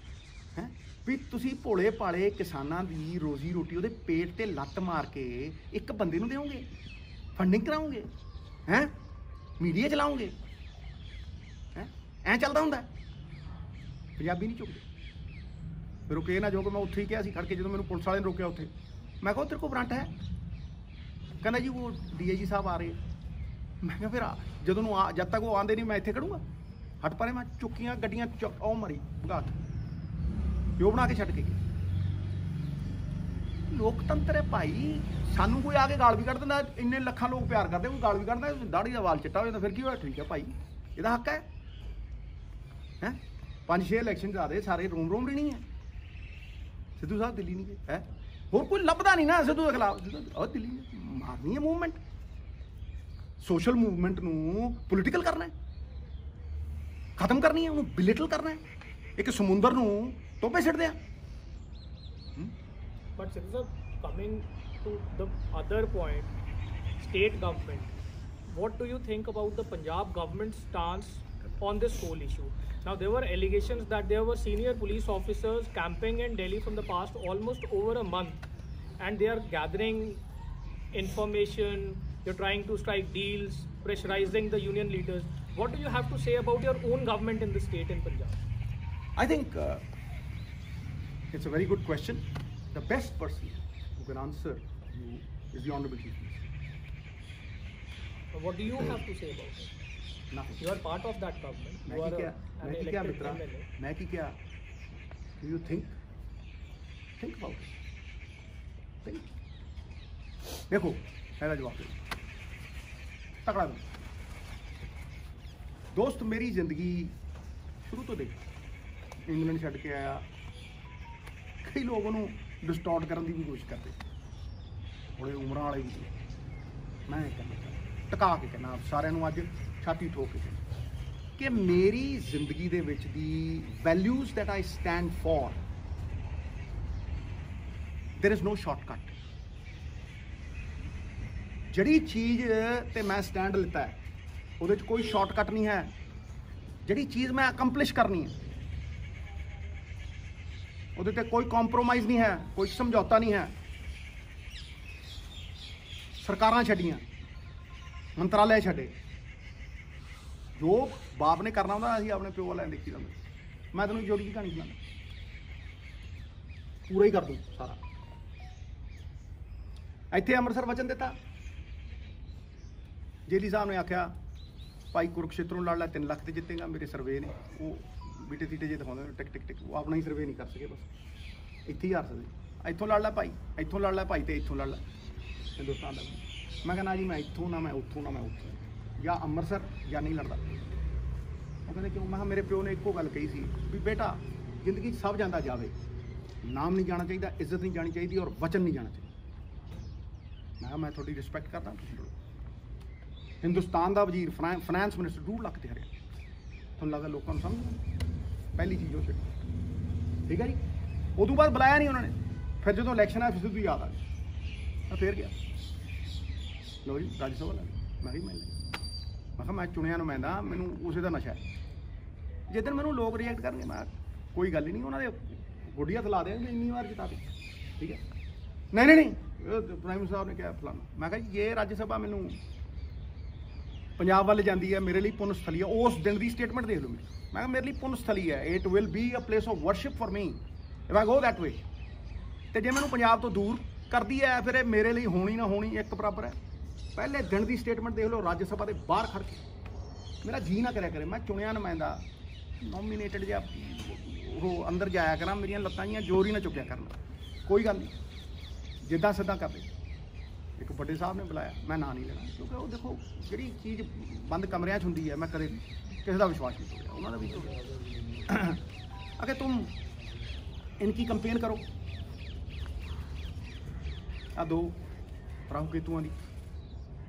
ਹੈ ਵੀ ਤੁਸੀਂ ਭੋਲੇ ਭਾਲੇ ਕਿਸਾਨਾਂ ਦੀ ਰੋਜ਼ੀ ਰੋਟੀ ਉਹਦੇ ਪੇਟ ਤੇ ਲੱਤ ਮਾਰ ਕੇ ਇੱਕ ਬੰਦੇ ਨੂੰ ਦਿਓਗੇ, ਫੰਡਿੰਗ ਕਰਾਓਗੇ, ਹੈਂ ਮੀਡੀਆ ਚਲਾਓਗੇ, ਹੈਂ ਐਂ ਚੱਲਦਾ ਹੁੰਦਾ? ਪੰਜਾਬੀ ਨਹੀਂ ਚੁੱਕਦੇ। ਫਿਰ ਉਹ ਕਹੇ ਨਾ ਜੋ ਕਿ ਮੈਂ ਉੱਥੇ ਹੀ ਕਿਹਾ ਸੀ ਖੜ ਕੇ, ਜਦੋਂ ਮੈਨੂੰ ਪੁਲਿਸ ਵਾਲੇ ਨੇ ਰੋਕਿਆ ਉੱਥੇ, ਮੈਂ ਕਿਹਾ ਤੇਰੇ ਕੋਲ ਵਾਰੰਟ ਹੈ? ਕਹਿੰਦਾ ਜੀ ਉਹ DIG ਸਾਹਿਬ ਆ ਰਹੇ। ਮੈਂ ਕਿਹਾ ਫਿਰ ਜਦੋਂ ਨੂੰ ਜਦ ਤੱਕ ਉਹ ਆਉਂਦੇ ਨਹੀਂ ਮੈਂ ਇੱਥੇ ਖੜੂੰਗਾ? ਹਟ ਪਰੇ, ਮੈਂ ਚੁੱਕੀਆਂ ਗੱਡੀਆਂ ਉਹ ਮਰੀ ਘਾਟ ਜੋ ਬਣਾ ਕੇ ਛੱਡ ਕੇ ਗਏ। ਲੋਕਤੰਤਰ ਹੈ ਭਾਈ, ਸਾਨੂੰ ਕੋਈ ਆ ਕੇ ਗਾਲ ਵੀ ਕੱਢ ਦਿੰਦਾ, ਇੰਨੇ ਲੱਖਾਂ ਲੋਕ ਪਿਆਰ ਕਰਦੇ, ਕੋਈ ਗਾਲ ਵੀ ਕੱਢਦਾ, ਦਾੜੀ ਦਾ ਵਾਲ ਚਿੱਟਾ ਹੋ ਜਾਂਦਾ, ਫਿਰ ਕੀ ਹੋਇਆ? ਠੀਕ ਹੈ ਭਾਈ, ਇਹਦਾ ਹੱਕ ਹੈ। ਹੈਂ 5-6 ਇਲੈਕਸ਼ਨ ਜ਼ਿਆਦੇ ਸਾਰੇ ਰੋਮ ਨਹੀਂ ਹੈ। ਸਿੱਧੂ ਸਾਹਿਬ ਦਿੱਲੀ ਨਹੀਂ ਗਏ ਹੈ, ਹੋਰ ਕੋਈ ਲੱਭਦਾ ਨਹੀਂ ਨਾ ਸਿੱਧੂ ਦੇ ਖਿਲਾਫ। ਉਹ ਦਿੱਲੀ ਮਾਰਨੀ ਹੈ ਮੂਵਮੈਂਟ, ਸੋਸ਼ਲ ਮੂਵਮੈਂਟ ਨੂੰ ਪੋਲੀਟੀਕਲ ਕਰਨਾ ਹੈ, ਖਤਮ ਕਰਨੀ ਹੈ, ਉਹਨੂੰ ਬਿਲਿਟਲ ਕਰਨਾ ਹੈ, ਇੱਕ ਸਮੁੰਦਰ ਨੂੰ ਟੋਪੇ ਛੱਡਦੇ ਆ। But Sidhu sir, coming to the other point, state government, what do you think about the Punjab government's stance on this whole issue? Now there were allegations that there were senior police officers camping in Delhi from the past almost over a month, and they are gathering information, they're trying to strike deals, pressurizing the union leaders. What do you have to say about your own government in the state in Punjab? I think it's a very good question. The best person who can answer you is the Honorable Chief Minister. What do you have to say about it? Nothing. You are part of that government. You are an elected MLA. मैं की क्या? Do you think about it? Think. देखो पहला जवाब दे, तकड़ा दो। दोस्त मेरी जिंदगी शुरू तो देख, ਇੰਗਲੈਂਡ ਛੱਡ ਕੇ ਆਇਆ, ਕਈ ਲੋਕ ਉਹਨੂੰ ਡਿਸਟੋਰਟ ਕਰਨ ਦੀ ਵੀ ਕੋਸ਼ਿਸ਼ ਕਰਦੇ, ਥੋੜੇ ਉਮਰਾਂ ਵਾਲੇ ਵੀ। ਮੈਂ ਕਹਿੰਦਾ ਟਿਕਾ ਕੇ ਕਹਿੰਦਾ ਸਾਰਿਆਂ ਨੂੰ ਅੱਜ ਛਾਤੀ ਠੋਕ ਕੇ ਕਹਿੰਦਾ ਕਿ ਮੇਰੀ ਜ਼ਿੰਦਗੀ ਦੇ ਵਿੱਚ ਦੀ values that I stand for, there is no shortcut. ਜਿਹੜੀ ਚੀਜ਼ ਤੇ ਮੈਂ ਸਟੈਂਡ ਲਿੱਤਾ ਹੈ ਉਹਦੇ 'ਚ ਕੋਈ ਸ਼ਾਰਟਕਟ ਨਹੀਂ ਹੈ। ਜਿਹੜੀ ਚੀਜ਼ ਮੈਂ ਅਕੰਪਲਿਸ਼ ਕਰਨੀ ਹੈ ਉਹਦੇ ਤੇ ਕੋਈ ਕੰਪਰੋਮਾਈਜ਼ ਨਹੀਂ ਹੈ, ਕੋਈ ਸਮਝੌਤਾ ਨਹੀਂ ਹੈ। ਸਰਕਾਰਾਂ ਛੱਡੀਆਂ, ਮੰਤਰਾਲੇ ਛੱਡੇ, ਜੋ ਬਾਪ ਨੇ ਕਰਨਾ ਹੁੰਦਾ ਅਸੀਂ ਆਪਣੇ ਪਿਓ ਵਾਲਿਆਂ ਦੇਖੀ ਜਾਂਦੇ। ਮੈਂ ਤੈਨੂੰ ਜੋੜੀ ਦੀ ਕਹਾਣੀ ਸੁਣਾਉਂਦਾ, ਪੂਰਾ ਹੀ ਕਰ ਦੂੰ ਸਾਰਾ। ਇੱਥੇ ਅੰਮ੍ਰਿਤਸਰ ਵਚਨ ਦਿੱਤਾ, ਜੇਲੀ ਸਾਹਿਬ ਨੇ ਆਖਿਆ ਭਾਈ ਕੁਰੂਕਸ਼ੇਤਰੋਂ ਲੜ ਲੈ 3 ਲੱਖ ਤੇ ਜਿੱਤੇਗਾ। ਮੇਰੇ ਸਰਵੇ ਨੇ ਉਹ ਬੀਟੇ ਤੀਟੇ ਜੇ ਦਿਖਾਉਂਦੇ ਟਿਕ ਟਿਕ ਟਿਕ, ਉਹ ਆਪਣਾ ਹੀ ਸਰਵੇ ਨਹੀਂ ਕਰ ਸਕੇ, ਬਸ ਇੱਥੇ ਹੀ ਹਾਰ ਸਕਦੇ। ਇੱਥੋਂ ਲੜ ਲੈ ਭਾਈ, ਇੱਥੋਂ ਲੜ ਲੈ ਭਾਈ, ਤੇ ਇੱਥੋਂ ਲੜ ਲੈ ਹਿੰਦੁਸਤਾਨ ਦਾ। ਮੈਂ ਕਹਿੰਦਾ ਜੀ ਮੈਂ ਇੱਥੋਂ ਨਾ ਮੈਂ ਉੱਥੋਂ ਨਾ ਮੈਂ ਉੱਥੋਂ, ਜਾਂ ਅੰਮ੍ਰਿਤਸਰ ਜਾਂ ਨਹੀਂ ਲੜਦਾ। ਉਹ ਕਹਿੰਦੇ ਕਿਉਂ? ਮੈਂ ਕਿਹਾ ਮੇਰੇ ਪਿਓ ਨੇ ਇੱਕੋ ਗੱਲ ਕਹੀ ਸੀ ਵੀ ਬੇਟਾ ਜ਼ਿੰਦਗੀ 'ਚ ਸਭ ਜਾਂਦਾ ਜਾਵੇ, ਨਾਮ ਨਹੀਂ ਜਾਣਾ ਚਾਹੀਦਾ, ਇੱਜ਼ਤ ਨਹੀਂ ਜਾਣੀ ਚਾਹੀਦੀ, ਔਰ ਵਚਨ ਨਹੀਂ ਜਾਣਾ ਚਾਹੀਦਾ। ਮੈਂ ਕਿਹਾ ਮੈਂ ਤੁਹਾਡੀ ਰਿਸਪੈਕਟ ਕਰਦਾ, ਤੁਸੀਂ ਲੜੋ। ਹਿੰਦੁਸਤਾਨ ਦਾ ਵਜ਼ੀਰ, ਫਾਈਨੈਂਸ ਮਿਨਿਸਟਰ 2 ਲੱਖ ਤੇ ਹਰਿਆ। ਤੁਹਾਨੂੰ ਲੱਗਦਾ ਲੋਕਾਂ ਨੂੰ ਸਮਝ ਪਹਿਲੀ ਚੀਜ਼ ਉਹ ਸੀ, ਠੀਕ ਹੈ ਜੀ। ਉਦੋਂ ਬਾਅਦ ਬੁਲਾਇਆ ਨਹੀਂ ਉਹਨਾਂ ਨੇ। ਫਿਰ ਜਦੋਂ ਇਲੈਕਸ਼ਨ ਆਇਆ ਫਿਰ ਸਿੱਧੂ ਯਾਦ ਆ ਗਿਆ, ਮੈਂ ਫੇਰ ਗਿਆ, ਲਓ ਜੀ ਰਾਜ ਸਭਾ ਲੈ। ਮੈਂ ਵੀ ਮਿਲ ਲਿਆ। ਮੈਂ ਕਿਹਾ ਮੈਂ ਚੁਣਿਆ ਨੁਮਾਇੰਦਾ, ਮੈਨੂੰ ਉਸੇ ਦਾ ਨਸ਼ਾ ਹੈ। ਜਿੱਦਣ ਮੈਨੂੰ ਲੋਕ ਰਿਐਕਟ ਕਰਨਗੇ ਮੈਂ ਕੋਈ ਗੱਲ ਹੀ ਨਹੀਂ, ਉਹਨਾਂ ਦੇ ਗੁੱਡੀ ਹੱਥ ਲਾ ਦੇਣਗੇ ਇੰਨੀ ਵਾਰ ਜਿਤਾ ਦੇ, ਠੀਕ ਹੈ। ਨਹੀਂ ਨਹੀਂ ਨਹੀਂ ਪ੍ਰਾਈਮ ਮਿਨਿਸਟਰ ਸਾਹਿਬ ਨੇ ਕਿਹਾ ਫਲਾਣਾ। ਮੈਂ ਕਿਹਾ ਜੀ ਇਹ ਰਾਜ ਸਭਾ ਮੈਨੂੰ ਪੰਜਾਬ ਵੱਲ ਜਾਂਦੀ ਹੈ, ਮੇਰੇ ਲਈ ਪੁੰਨ ਸਥਲੀ ਹੈ। ਉਸ ਦਿਨ ਦੀ ਸਟੇਟਮੈਂਟ ਦੇਖ ਲਓ ਮੇਰੀ। ਮੈਂ ਕਿਹਾ ਮੇਰੇ ਲਈ ਪੁੰਨ ਸਥਲੀ ਹੈ, it will be a place of worship for me if I go that way. ਤੇ ਜੇ ਮੈਨੂੰ ਪੰਜਾਬ ਤੋਂ ਦੂਰ ਕਰਦੀ ਹੈ ਫਿਰ ਇਹ ਮੇਰੇ ਲਈ ਹੋਣੀ ਨਾ ਹੋਣੀ ਇੱਕ ਬਰਾਬਰ ਹੈ। ਪਹਿਲੇ ਦਿਨ ਦੀ ਸਟੇਟਮੈਂਟ ਦੇਖ ਲਓ, ਰਾਜ ਸਭਾ ਦੇ ਬਾਹਰ ਖੜ੍ਹ ਕੇ ਮੇਰਾ ਜੀ ਨਾ ਕਰਿਆ ਕਰੇ। ਮੈਂ ਚੁਣਿਆ ਨੁਮਾਇੰਦਾ, ਨੋਮੀਨੇਟਡ ਜਾਂ ਉਹ ਅੰਦਰ ਜਾਇਆ ਕਰਾਂ, ਮੇਰੀਆਂ ਲੱਤਾਂ ਜੀਆਂ ਜ਼ੋਰ ਹੀ ਨਾ ਚੁੱਕਿਆ ਕਰਨ। ਕੋਈ ਗੱਲ ਨਹੀਂ, ਜਿੱਦਾਂ ਸਿੱਧਾ ਕਰਦੇ। ਇੱਕ ਵੱਡੇ ਸਾਹਿਬ ਨੇ ਬੁਲਾਇਆ, ਮੈਂ ਨਾਂ ਨਹੀਂ ਲੈਣਾ ਕਿਉਂਕਿ ਉਹ ਦੇਖੋ ਜਿਹੜੀ ਚੀਜ਼ ਬੰਦ ਕਮਰਿਆਂ 'ਚ ਹੁੰਦੀ ਹੈ, ਮੈਂ ਕਦੇ ਕਿਸੇ ਦਾ ਵਿਸ਼ਵਾਸ ਨਹੀਂ ਤੋੜਿਆ, ਉਹਨਾਂ ਦਾ ਵੀ ਤੋੜਿਆ। ਅਗੇ ਤੁਮ ਇਨਕੀ ਕੰਪੇਨ ਕਰੋ, ਆ 2 ਰਾਹੂ ਕੇਤੂਆਂ ਦੀ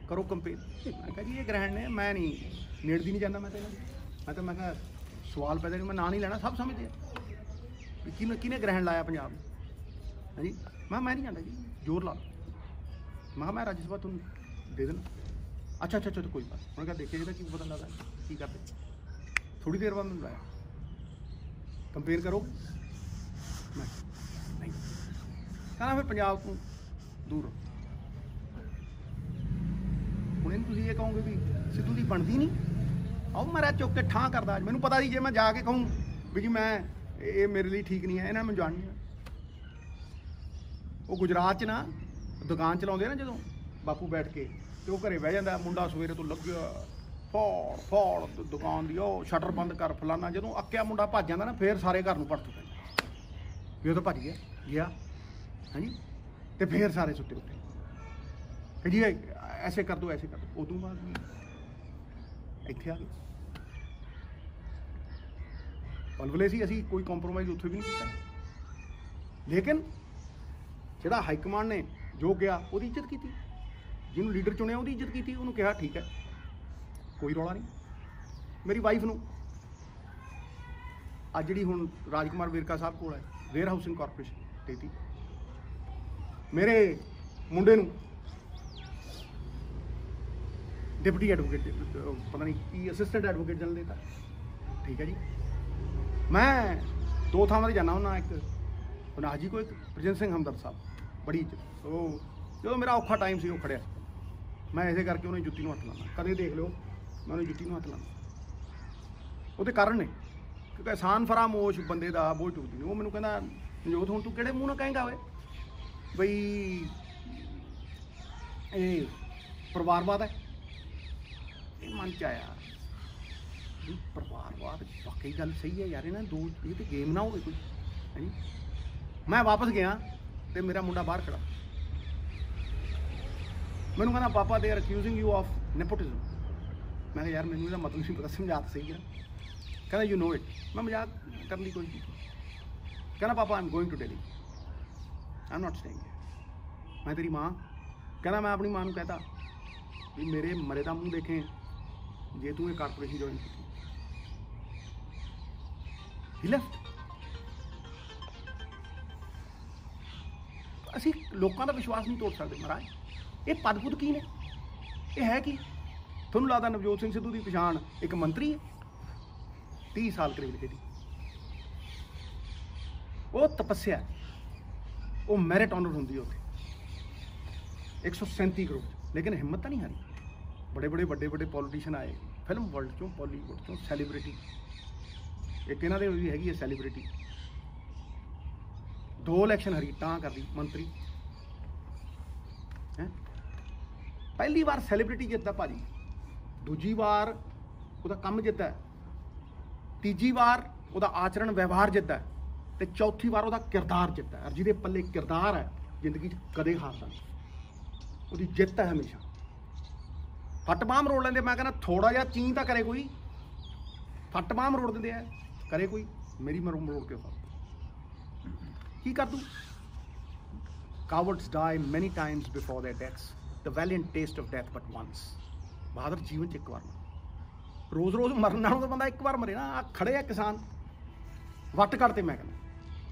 ਕਰੋ ਕੰਪੇਨ। ਮੈਂ ਕਿਹਾ ਜੀ ਇਹ ਗ੍ਰਹਿਣ ਨੇ, ਮੈਂ ਨਹੀਂ ਨੇੜਦੀ ਨਹੀਂ ਜਾਂਦਾ। ਮੈਂ ਤਾਂ ਮੈਂ ਕਿਹਾ ਸਵਾਲ ਪੈਦਾ ਨਹੀਂ, ਮੈਂ ਨਾਂ ਨਹੀਂ ਲੈਣਾ, ਸਭ ਸਮਝਦੇ ਆ ਵੀ ਕਿਹਨੇ ਗ੍ਰਹਿਣ ਲਾਇਆ ਪੰਜਾਬ ਨੂੰ। ਹਾਂਜੀ ਮੈਂ ਨਹੀਂ ਜਾਂਦਾ ਜੀ, ਜ਼ੋਰ ਲਾ ਲਓ। ਮੈਂ ਕਿਹਾ ਮੈਂ ਰਾਜ ਸਭਾ ਤੁਹਾਨੂੰ ਦੇ ਦੇਣਾ। ਅੱਛਾ ਅੱਛਾ ਅੱਛਾ ਕੋਈ ਬਾਤ। ਹੁਣ ਕਿਹਾ ਦੇਖਿਆ ਇਹਦਾ ਕੀ ਪਤਾ ਲੱਗਦਾ ਕੀ ਕਰਦੇ। ਥੋੜੀ ਦੇਰ ਬਾਅਦ ਮੈਨੂੰ ਬੁਲਾਇਆ, ਕੰਪੇਨ ਕਰੋ। ਮੈਂ ਨਹੀਂ ਕਹਿੰਦਾ ਫਿਰ ਪੰਜਾਬ ਤੋਂ ਦੂਰ। ਹੁਣ ਇਹਨੂੰ ਤੁਸੀਂ ਇਹ ਕਹੋਗੇ ਵੀ ਸਿੱਧੂ ਦੀ ਬਣਦੀ ਨਹੀਂ, ਆਓ ਮੈਂ ਚੁੱਕ ਕੇ ਠਾਂ ਕਰਦਾ। ਮੈਨੂੰ ਪਤਾ ਸੀ ਜੇ ਮੈਂ ਜਾ ਕੇ ਕਹੂੰ ਵੀ ਜੀ ਮੈਂ ਇਹ ਮੇਰੇ ਲਈ ਠੀਕ ਨਹੀਂ ਹੈ, ਇਹਨਾਂ ਨੂੰ ਮੈਨੂੰ ਜਾਣਨੀ ਹੈ। ਉਹ ਗੁਜਰਾਤ 'ਚ ਨਾ ਦੁਕਾਨ ਚਲਾਉਂਦੇ ਨਾ ਜਦੋਂ ਬਾਪੂ ਬੈਠ ਕੇ, ਤੇ ਉਹ ਘਰੇ ਬਹਿ ਜਾਂਦਾ, ਮੁੰਡਾ ਸਵੇਰੇ ਤੋਂ ਲੱਗਿਆ ਫੋੜ ਦੁਕਾਨ ਦੀ, ਉਹ ਸ਼ਟਰ ਬੰਦ ਕਰ ਫਲਾਨਾ। ਜਦੋਂ ਅੱਕਿਆ ਮੁੰਡਾ ਭੱਜ ਜਾਂਦਾ ਨਾ, ਫੇਰ ਸਾਰੇ ਘਰ ਨੂੰ ਭੜਕ ਪੈਂਦਾ ਵੀ ਉਹ ਤਾਂ ਭੱਜ ਗਿਆ ਹਾਂਜੀ। ਤੇ ਫੇਰ ਸਾਰੇ ਸੁੱਤੇ ਉੱਤੇ ਕਿ ਜੀ ਐਸੇ ਕਰ ਦੋ ਐਸੇ ਕਰ ਦੋ। ਉਦੋਂ ਬਾਅਦ ਵੀ ਇੱਥੇ ਆ ਗਏ ਪਲਵਲੇ ਸੀ, ਅਸੀਂ ਕੋਈ ਕੰਪਰੋਮਾਈਜ਼ ਉੱਥੇ ਵੀ ਨਹੀਂ ਕੀਤਾ। ਲੇਕਿਨ ਜਿਹੜਾ ਹਾਈ ਕਮਾਂਡ ਨੇ ਜੋ ਕਿਹਾ ਉਹਦੀ ਇੱਜ਼ਤ ਕੀਤੀ, ਜਿਹਨੂੰ ਲੀਡਰ ਚੁਣਿਆ ਉਹਦੀ ਇੱਜ਼ਤ ਕੀਤੀ, ਉਹਨੂੰ ਕਿਹਾ ਠੀਕ ਹੈ ਕੋਈ ਰੌਲਾ ਨਹੀਂ। ਮੇਰੀ ਵਾਈਫ ਨੂੰ ਅੱਜ ਜਿਹੜੀ ਹੁਣ ਰਾਜਕੁਮਾਰ ਵੇਰਕਾ ਸਾਹਿਬ ਕੋਲ ਹੈ ਵੇਅਰ ਹਾਊਸਿੰਗ ਕਾਰਪੋਰੇਸ਼ਨ ਦੇਤੀ, ਮੇਰੇ ਮੁੰਡੇ ਨੂੰ ਡਿਪਟੀ ਐਡਵੋਕੇਟ ਪਤਾ ਨਹੀਂ ਕੀ ਅਸਿਸਟੈਂਟ ਐਡਵੋਕੇਟ ਜਨਰਲ ਦੇਤਾ, ਠੀਕ ਹੈ ਜੀ। ਮੈਂ 2 ਥਾਵਾਂ 'ਤੇ ਜਾਂਦਾ ਹੁੰਦਾ, ਇੱਕ ਪਨਾਹ ਜੀ ਕੋ, ਇੱਕ ਪ੍ਰਜਿੰਦਰ ਸਿੰਘ ਹਮਦਰਦ ਸਾਹਿਬ, ਬੜੀ ਇੱਜ਼ਤ। ਉਹ ਜਦੋਂ ਮੇਰਾ ਔਖਾ ਟਾਈਮ ਸੀ ਉਹ ਖੜਿਆ, ਮੈਂ ਇਸੇ ਕਰਕੇ ਉਹਨੇ ਜੁੱਤੀ ਨੂੰ ਹੱਥ ਲਾਉਣਾ। ਕਦੇ ਦੇਖ ਲਿਓ ਮੈਂ ਉਹਨੂੰ ਜੁੱਤੀ ਨੂੰ ਹੱਥ ਲਾਉਣਾ, ਉਹਦੇ ਕਾਰਨ ਨੇ ਕਿਉਂਕਿ ਅਹਿਸਾਨ ਫਰਾਮੋਸ਼ ਬੰਦੇ ਦਾ ਬੋਝ ਟੁੱਟਦੀ ਨਹੀਂ। ਉਹ ਮੈਨੂੰ ਕਹਿੰਦਾ ਮਨਜੋਤ ਹੁਣ ਤੂੰ ਕਿਹੜੇ ਮੂੰਹ ਨਾਲ ਕਹੇਂਗਾ ਓਏ ਬਈ ਇਹ ਪਰਿਵਾਰਵਾਦ ਹੈ। ਇਹ ਮਨ 'ਚ ਆਇਆ ਵੀ ਪਰਿਵਾਰਵਾਦ ਵਾਕਈ ਗੱਲ ਸਹੀ ਹੈ ਯਾਰ, ਇਹਨਾਂ ਦੋ ਇਹ ਤਾਂ ਗੇਮ ਨਾ ਹੋਵੇ ਕੋਈ ਹੈ ਜੀ। ਮੈਂ ਵਾਪਸ ਗਿਆ ਤੇ ਮੇਰਾ ਮੁੰਡਾ ਬਾਹਰ ਖੜਾ, ਮੈਨੂੰ ਕਹਿੰਦਾ ਪਾਪਾ they are ਅਕਿਊਜ਼ਿੰਗ you of nepotism. ਮੈਂ ਕਿਹਾ ਯਾਰ ਮੈਨੂੰ ਇਹਦਾ ਮਤਲਬ ਨਹੀਂ ਪਤਾ, ਸਮਝਾ ਤਾਂ ਸਹੀ ਹੈ। कहना यू नो इट। मैं मजाक करने की कोशिश की। कहना पापा I am going to Delhi, I am not staying. मैं तेरी माँ, कहना मैं अपनी माँ को कहता भी मेरे मरे का मूँह देखें जे तू ये कारपोरेशन ज्वाइन की। ही लेफ्ट। ਅਸੀਂ ਲੋਕਾਂ ਦਾ ਵਿਸ਼ਵਾਸ ਨਹੀਂ ਤੋੜ ਸਕਦੇ ਮਹਾਰਾਜ। ਇਹ ਪਦ ਪੁੱਤ ਕੀ ਨੇ, ਇਹ ਹੈ ਕੀ? ਤੁਹਾਨੂੰ ਲੱਗਦਾ ਨਵਜੋਤ ਸਿੰਘ ਸਿੱਧੂ ਦੀ ਪਛਾਣ ਇੱਕ ਮੰਤਰੀ ਹੈ? 30 ਸਾਲ ਕਰੀਬ ਖੇਡੀ। ਉਹ ਤਪੱਸਿਆ, ਉਹ ਮੈਰਿਟ ਆਨਰ ਹੁੰਦੀ ਹੈ ਉੱਥੇ 137 ਕਰੋੜ। ਲੇਕਿਨ ਹਿੰਮਤ ਤਾਂ ਨਹੀਂ ਹਾਰੀ। ਬੜੇ ਬੜੇ ਵੱਡੇ ਵੱਡੇ ਪੋਲੀਟੀਸ਼ੀਅਨ ਆਏ ਫਿਲਮ ਵਰਲਡ ਚੋਂ, ਬਾਲੀਵੁੱਡ ਚੋਂ, ਸੈਲੀਬ੍ਰਿਟੀ। ਇੱਕ ਇਹਨਾਂ ਦੇ ਵੀ ਹੈਗੀ ਹੈ ਸੈਲੀਬ੍ਰਿਟੀ, 2 ਇਲੈਕਸ਼ਨ ਹਰੀ ਤਾਂ ਕਰਦੀ ਮੰਤਰੀ ਹੈ। ਪਹਿਲੀ ਵਾਰ ਸੈਲੀਬ੍ਰਿਟੀ ਜਿੱਤਦਾ ਭਾਜੀ, ਦੂਜੀ ਵਾਰ ਉਹਦਾ ਕੰਮ ਜਿੱਤਦਾ, ਤੀਜੀ ਵਾਰ ਉਹਦਾ ਆਚਰਣ ਵਿਵਹਾਰ ਜਿੱਤਦਾ, ਤੇ ਚੌਥੀ ਵਾਰ ਉਹਦਾ ਕਿਰਦਾਰ ਜਿੱਤਦਾ। ਔਰ ਜਿਹਦੇ ਪੱਲੇ ਕਿਰਦਾਰ ਹੈ ਜ਼ਿੰਦਗੀ 'ਚ ਕਦੇ ਹਾਰਦਾ ਨਹੀਂ, ਉਹਦੀ ਜਿੱਤ ਹੈ ਹਮੇਸ਼ਾ। ਫੱਟ ਬਾਂਹ ਮਰੋੜ ਲੈਂਦੇ। ਮੈਂ ਕਹਿੰਦਾ ਥੋੜਾ ਜਿਹਾ ਚੀਂ ਤਾਂ ਕਰੇ ਕੋਈ, ਫੱਟ ਬਾਂਹ ਮਰੋੜ ਦਿੰਦੇ ਆ, ਕਰੇ ਕੋਈ ਮੇਰੀ ਮਰੋੜ ਕੇ ਕੀ ਕਰ ਦੂੰ? Cowards die many times before their deaths. The valiant taste of death but once. Bahadur ਜੀਵਨ 'ਚ ਇੱਕ ਵਾਰ ਮਰਨਾ। ਰੋਜ਼ ਰੋਜ਼ ਮਰਨ ਨਾਲੋਂ ਤਾਂ ਬੰਦਾ ਇੱਕ ਵਾਰ ਮਰੇ ਨਾ। ਆ ਖੜੇ ਆ ਕਿਸਾਨ, ਵੱਟ ਕੱਢ ਤੇ। ਮੈਂ ਕਹਿੰਦਾ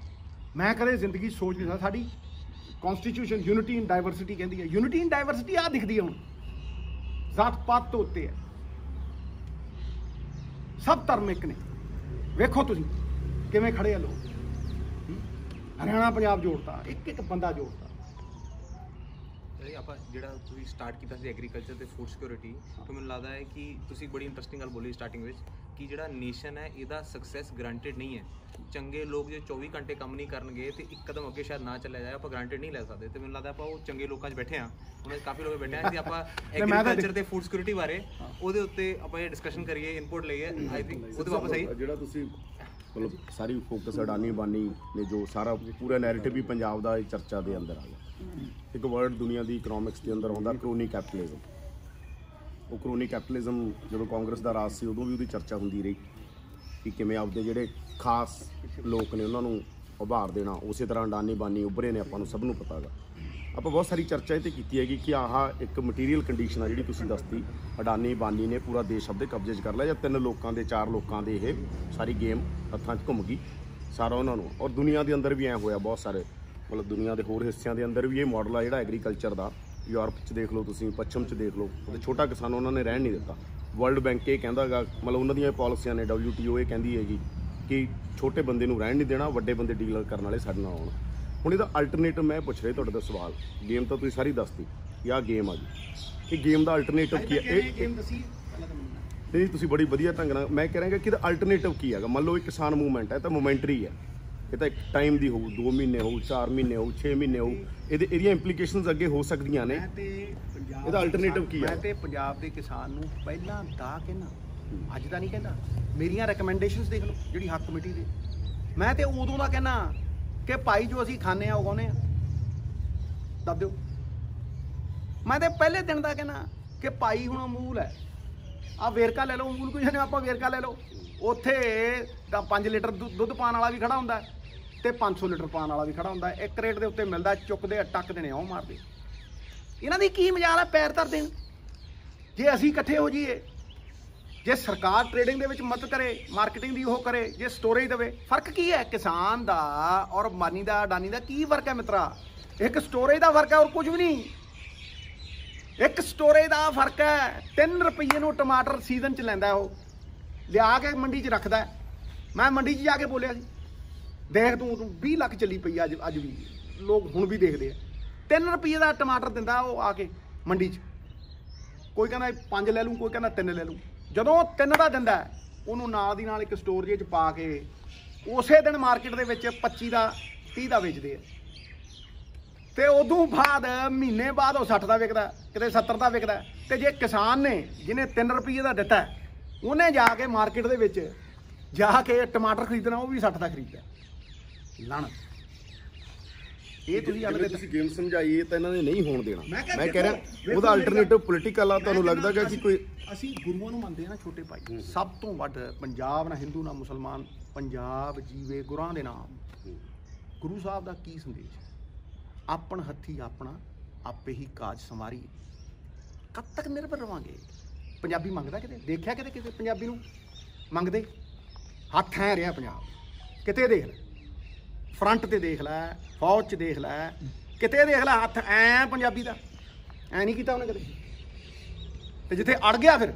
ਮੈਂ ਕਦੇ ਜ਼ਿੰਦਗੀ ਸੋਚ ਨਹੀਂ ਸਕਦਾ। ਸਾਡੀ ਕੌਨਸਟੀਟਿਊਸ਼ਨ ਯੂਨਿਟੀ ਇਨ ਡਾਇਵਰਸਿਟੀ ਕਹਿੰਦੀ ਹੈ। ਯੂਨਿਟੀ ਇਨ ਡਾਇਵਰਸਿਟੀ ਆ ਦਿਖਦੀ ਹੈ ਹੁਣ, ਜ਼ਾਤ ਪਾਤ ਤੋਂ ਉੱਤੇ ਹੈ। ਸਭ ਧਰਮ ਇੱਕ ਨੇ। ਵੇਖੋ ਤੁਸੀਂ ਕਿਵੇਂ ਖੜੇ ਆ ਲੋਕ। ਹਰਿਆਣਾ ਪੰਜਾਬ ਜੋੜਤਾ, ਇੱਕ ਇੱਕ ਬੰਦਾ ਜੋੜਤਾ। ਆਪਾਂ ਜਿਹੜਾ ਤੁਸੀਂ ਸਟਾਰਟ ਕੀਤਾ ਸੀ ਐਗਰੀਕਲਚਰ ਤੇ ਫੂਡ ਸਿਕਿਉਰਿਟੀ, ਤਾਂ ਮੈਨੂੰ ਲੱਗਦਾ ਹੈ ਕਿ ਤੁਸੀਂ ਬੜੀ ਇੰਟਰਸਟਿੰਗ ਗੱਲ ਬੋਲੀ ਸਟਾਰਟਿੰਗ ਵਿੱਚ ਕਿ ਜਿਹੜਾ ਨੇਸ਼ਨ ਹੈ ਇਹਦਾ ਸਕਸੈਸ ਗਰੰਟਡ ਨਹੀਂ ਹੈ। ਚੰਗੇ ਲੋਕ ਜੇ 24 ਘੰਟੇ ਕੰਮ ਨਹੀਂ ਕਰਨਗੇ ਤੇ ਇੱਕ ਕਦਮ ਅੱਗੇ ਸ਼ਾਇਦ ਨਾ ਚੱਲਿਆ ਜਾਏ, ਆਪਾਂ ਗਰੰਟਡ ਨਹੀਂ ਲੈ ਸਕਦੇ। ਤੇ ਮੈਨੂੰ ਲੱਗਦਾ ਆਪਾਂ ਉਹ ਚੰਗੇ ਲੋਕਾਂ 'ਚ ਬੈਠੇ ਹਾਂ, ਉਹਨਾਂ 'ਚ ਕਾਫੀ ਲੋਕ ਬੈਠੇ ਹਾਂ ਕਿ ਆਪਾਂ ਐਗਰੀਕਲਚਰ ਤੇ ਫੂਡ ਸਿਕਿਉਰਿਟੀ ਬਾਰੇ ਉਹਦੇ ਉੱਤੇ ਆਪਾਂ ਇਹ ਡਿਸਕਸ਼ਨ ਕਰੀਏ, ਇਨਪੁਟ ਲਈਏ। ਆਈ ਥਿੰਕ ਉਹਦੇ ਵਾਪਸ ਆਈ ਜਿਹੜਾ ਤੁਸੀਂ ਮਤਲਬ ਸਾਰੀ ਫੋਕਸ ਅਡਾਨੀ ਬਾਨੀ ਨੇ ਜੋ ਸਾਰਾ ਪੂਰਾ ਨੈਰੇਟਿਵ ਵੀ ਪੰਜਾਬ ਦਾ ਚਰਚਾ ਦੇ ਅੰਦਰ ਆ ਗਿਆ। ਇੱਕ ਵਰਡ ਦੁਨੀਆ ਦੀ ਇਕਨੋਮਿਕਸ ਦੇ ਅੰਦਰ ਆਉਂਦਾ ਕਰੋਨੀ ਕੈਪੀਟਲਿਜ਼ਮ। ਉਹ ਕਰੋਨੀ ਕੈਪੀਟਲਿਜ਼ਮ ਜਦੋਂ ਕਾਂਗਰਸ ਦਾ ਰਾਜ ਸੀ ਉਦੋਂ ਵੀ ਉਹਦੀ ਚਰਚਾ ਹੁੰਦੀ ਰਹੀ ਕਿ ਕਿਵੇਂ ਆਪਦੇ ਜਿਹੜੇ ਖਾਸ ਲੋਕ ਨੇ ਉਹਨਾਂ ਨੂੰ ਉਭਾਰ ਦੇਣਾ। ਉਸੇ ਤਰ੍ਹਾਂ ਅਡਾਨੀ ਬਾਨੀ ਉੱਭਰੇ ਨੇ, ਆਪਾਂ ਨੂੰ ਸਭ ਨੂੰ ਪਤਾ ਹੈਗਾ। ਆਪਾਂ ਬਹੁਤ ਸਾਰੀ ਚਰਚਾ ਇਹ 'ਤੇ ਕੀਤੀ ਹੈਗੀ ਕਿ ਆਹ ਇੱਕ ਮਟੀਰੀਅਲ ਕੰਡੀਸ਼ਨ ਆ ਜਿਹੜੀ ਤੁਸੀਂ ਦੱਸਤੀ, ਅਡਾਨੀ ਬਾਨੀ ਨੇ ਪੂਰਾ ਦੇਸ਼ ਆਪਦੇ ਕਬਜ਼ੇ 'ਚ ਕਰ ਲਿਆ। ਜਾਂ 3 ਲੋਕਾਂ ਦੇ 4 ਲੋਕਾਂ ਦੇ ਇਹ ਸਾਰੀ ਗੇਮ ਹੱਥਾਂ 'ਚ ਘੁੰਮ ਗਈ ਸਾਰਾ ਉਹਨਾਂ ਨੂੰ। ਔਰ ਦੁਨੀਆ ਦੇ ਅੰਦਰ ਵੀ ਐਂ ਹੋਇਆ ਬਹੁਤ ਸਾਰੇ, ਮਤਲਬ ਦੁਨੀਆ ਦੇ ਹੋਰ ਹਿੱਸਿਆਂ ਦੇ ਅੰਦਰ ਵੀ ਇਹ ਮਾਡਲ ਆ ਜਿਹੜਾ ਐਗਰੀਕਲਚਰ ਦਾ। ਯੂਰਪ 'ਚ ਦੇਖ ਲਓ ਤੁਸੀਂ, ਪੱਛਮ 'ਚ ਦੇਖ ਲਓ, ਉਹਦੇ ਛੋਟਾ ਕਿਸਾਨ ਉਹਨਾਂ ਨੇ ਰਹਿਣ ਨਹੀਂ ਦਿੱਤਾ। ਵਰਲਡ ਬੈਂਕ ਇਹ ਕਹਿੰਦਾ ਹੈਗਾ, ਮਤਲਬ ਉਹਨਾਂ ਦੀਆਂ ਪਾਲਿਸੀਆਂ ਨੇ, WTO ਇਹ ਕਹਿੰਦੀ ਹੈਗੀ ਕਿ ਛੋਟੇ ਬੰਦੇ ਨੂੰ ਰਹਿਣ ਨਹੀਂ ਦੇਣਾ, ਵੱਡੇ ਬੰਦੇ ਡੀਲਰ ਕਰਨ ਵਾਲੇ ਸਾਡੇ ਨਾਲ ਆਉਣ। ਹੁਣ ਇਹਦਾ ਅਲਟਰਨੇਟਿਵ ਮੈਂ ਪੁੱਛ ਰਿਹਾ ਤੁਹਾਡੇ ਤੋਂ ਸਵਾਲ। ਗੇਮ ਤਾਂ ਤੁਸੀਂ ਸਾਰੀ ਦੱਸਤੀ ਕਿ ਆਹ ਗੇਮ ਆ ਜੀ, ਇਹ ਗੇਮ ਦਾ ਅਲਟਰਨੇਟਿਵ ਕੀ ਹੈ? ਨਹੀਂ ਤੁਸੀਂ ਬੜੀ ਵਧੀਆ ਢੰਗ ਨਾਲ ਮੈਂ ਕਹਿ ਰਿਹਾ ਕਿ ਇਹਦਾ ਅਲਟਰਨੇਟਿਵ ਕੀ ਹੈਗਾ? ਮੰਨ ਲਓ ਇਹ ਕਿਸਾਨ ਮੂਵਮੈਂਟ ਹੈ ਤਾਂ ਮੋਮੈਂਟਰੀ ਹੈ, ਇਹ ਤਾਂ ਇੱਕ ਟਾਈਮ ਦੀ ਹੋਊ, 2 ਮਹੀਨੇ ਹੋਊ, 4 ਮਹੀਨੇ ਹੋਊ, 6 ਮਹੀਨੇ ਹੋਊ, ਇਹਦੀਆਂ ਇੰਪਲੀਕੇਸ਼ਨਸ ਅੱਗੇ ਹੋ ਸਕਦੀਆਂ ਨੇ। ਇਹਦਾ ਅਲਟਰਨੇਟਿਵ ਕੀ ਹੈ? ਮੈਂ ਤੇ ਪੰਜਾਬ ਦੇ ਕਿਸਾਨ ਨੂੰ ਪਹਿਲਾਂ ਦਾ ਕਹਿਣਾ, ਅੱਜ ਦਾ ਨਹੀਂ ਕਹਿੰਦਾ। ਮੇਰੀਆਂ ਰეკਮੈਂਡੇਸ਼ਨਸ ਦੇਖ ਲਓ ਜਿਹੜੀ ਹੱਕ ਕਮੇਟੀ ਦੇ, ਮੈਂ ਤੇ ਉਦੋਂ ਦਾ ਕਹਿਣਾ ਕਿ ਭਾਈ ਜੋ ਅਸੀਂ ਖਾਂਦੇ ਆ ਉਗਾਉਂਦੇ ਆ, ਦੱਸ ਦਿਓ। ਮੈਂ ਤੇ ਪਹਿਲੇ ਦਿਨ ਦਾ ਕਹਿਣਾ ਕਿ ਭਾਈ ਹੁਣ ਅਮੂਲ ਹੈ, ਆ ਵੇਰਕਾ ਲੈ ਲਓ, ਅਮੂਲ ਕੋਈ ਨਹੀਂ, ਆਪਾਂ ਵੇਰਕਾ ਲੈ ਲਓ। ਉੱਥੇ ਤਾਂ 5 ਲੀਟਰ ਦੁੱਧ ਪਾਉਣ ਵਾਲਾ ਵੀ ਖੜਾ ਹੁੰਦਾ ਤੇ 500 ਲੀਟਰ ਪਾਉਣ ਵਾਲਾ ਵੀ ਖੜਾ ਹੁੰਦਾ। ਇੱਕ ਰੇਟ ਦੇ ਉੱਤੇ ਮਿਲਦਾ, ਚੁੱਕਦੇ ਟੱਕਦੇ ਨੇ, ਉਹ ਮਾਰਦੇ। ਇਹਨਾਂ ਦੀ ਕੀ ਮਜਾਲ ਹੈ ਪੈਰ ਧਰ ਦੇਣ? ਜੇ ਅਸੀਂ ਇਕੱਠੇ ਹੋ ਜਾਈਏ, ਜੇ ਸਰਕਾਰ ਟ੍ਰੇਡਿੰਗ ਦੇ ਵਿੱਚ ਮਦਦ ਕਰੇ, ਮਾਰਕੀਟਿੰਗ ਦੀ ਉਹ ਕਰੇ, ਜੇ ਸਟੋਰੇਜ ਦੇਵੇ, ਫਰਕ ਕੀ ਹੈ ਕਿਸਾਨ ਦਾ ਔਰ ਮਾਨੀ ਦਾ, ਅਡਾਨੀ ਦਾ ਕੀ ਫਰਕ ਹੈ ਮਿੱਤਰਾ? ਇੱਕ ਸਟੋਰੇਜ ਦਾ ਫਰਕ ਹੈ ਔਰ ਕੁਝ ਵੀ ਨਹੀਂ। ਇੱਕ ਸਟੋਰੇਜ ਦਾ ਫਰਕ ਹੈ। 3 ਰੁਪਏ ਨੂੰ ਟਮਾਟਰ ਸੀਜ਼ਨ 'ਚ ਲੈਂਦਾ, ਉਹ ਲਿਆ ਕੇ ਮੰਡੀ 'ਚ ਰੱਖਦਾ। ਮੈਂ ਮੰਡੀ 'ਚ ਜਾ ਕੇ ਬੋਲਿਆ ਸੀ, ਦੇਖ ਤੂੰ 20 ਲੱਖ ਚੱਲੀ ਪਈ ਅੱਜ ਵੀ, ਲੋਕ ਹੁਣ ਵੀ ਦੇਖਦੇ ਆ। 3 ਰੁਪਏ ਦਾ ਟਮਾਟਰ ਦਿੰਦਾ ਉਹ ਆ ਕੇ ਮੰਡੀ 'ਚ। ਕੋਈ ਕਹਿੰਦਾ 5 ਲੈ ਲੂੰ, ਕੋਈ ਕਹਿੰਦਾ 3 ਲੈ ਲੂੰ। ਜਦੋਂ 3 ਦਾ ਦਿੰਦਾ, ਉਹਨੂੰ ਨਾਲ ਦੀ ਨਾਲ ਇੱਕ ਸਟੋਰੇਜ 'ਚ ਪਾ ਕੇ ਉਸੇ ਦਿਨ ਮਾਰਕੀਟ ਦੇ ਵਿੱਚ 25 ਦਾ 30 ਦਾ ਵੇਚਦੇ ਆ। ਤੇ ਉਦੋਂ ਬਾਅਦ ਮਹੀਨੇ ਬਾਅਦ ਉਹ 60 ਦਾ ਵਿਕਦਾ, ਕਿਤੇ 70 ਦਾ ਵਿਕਦਾ। ਤੇ ਜੇ ਕਿਸਾਨ ਨੇ ਜਿਹਨੇ 3 ਰੁਪਏ ਦਾ ਦਿੱਤਾ, ਉਹਨੇ ਜਾ ਕੇ ਮਾਰਕੀਟ ਦੇ ਵਿੱਚ ਜਾ ਕੇ ਟਮਾਟਰ ਖਰੀਦਣਾ, ਉਹ ਵੀ 60 ਦਾ ਖਰੀਦਦਾ। ਲਣ ਇਹ ਤੁਸੀਂ ਜਿਵੇਂ ਤੁਸੀਂ ਗੇਮ ਸਮਝਾਈ ਇਹ ਤਾਂ ਇਹਨਾਂ ਨੇ ਨਹੀਂ ਹੋਣ ਦੇਣਾ। ਮੈਂ ਮੈਂ ਕਹਿ ਰਿਹਾ ਉਹਦਾ ਅਲਟਰਨੇਟਿਵ ਪੋਲੀਟੀਕਲ ਆ, ਤੁਹਾਨੂੰ ਲੱਗਦਾ ਕਿ ਅਸੀਂ ਕੋਈ ਅਸੀਂ ਗੁਰੂਆਂ ਨੂੰ ਮੰਨਦੇ ਆ ਨਾ ਛੋਟੇ ਭਾਈ, ਸਭ ਤੋਂ ਵੱਧ ਪੰਜਾਬ ਨਾ ਹਿੰਦੂ ਨਾ ਮੁਸਲਮਾਨ, ਪੰਜਾਬ ਜੀਵੇ ਗੁਰਾਂ ਦੇ ਨਾਮ। ਗੁਰੂ ਸਾਹਿਬ ਦਾ ਕੀ ਸੰਦੇਸ਼ ਹੈ? ਆਪਣ ਹੱਥੀ ਆਪਣਾ ਆਪੇ ਹੀ ਕਾਜ ਸੰਵਾਰੀ। ਕਦ ਤੱਕ ਨਿਰਭਰ ਰਵਾਂਗੇ? ਪੰਜਾਬੀ ਮੰਗਦਾ ਕਿਤੇ? ਦੇਖਿਆ ਕਿਤੇ ਕਿਸੇ ਪੰਜਾਬੀ ਨੂੰ ਮੰਗਦੇ? ਹੱਥ ਐ ਰਿਹਾ ਪੰਜਾਬ, ਕਿਤੇ ਦੇਖ ਲੈ, ਫਰੰਟ ਤੇ ਦੇਖ ਲੈ, ਫੌਜ 'ਚ ਦੇਖ ਲੈ, ਕਿਤੇ ਦੇਖ ਲੈ ਹੱਥ ਐ ਪੰਜਾਬੀ ਦਾ, ਐ ਨਹੀਂ ਕੀਤਾ ਉਹਨੇ ਕਦੇ। ਤੇ ਜਿੱਥੇ ਅੜ ਗਿਆ ਫਿਰ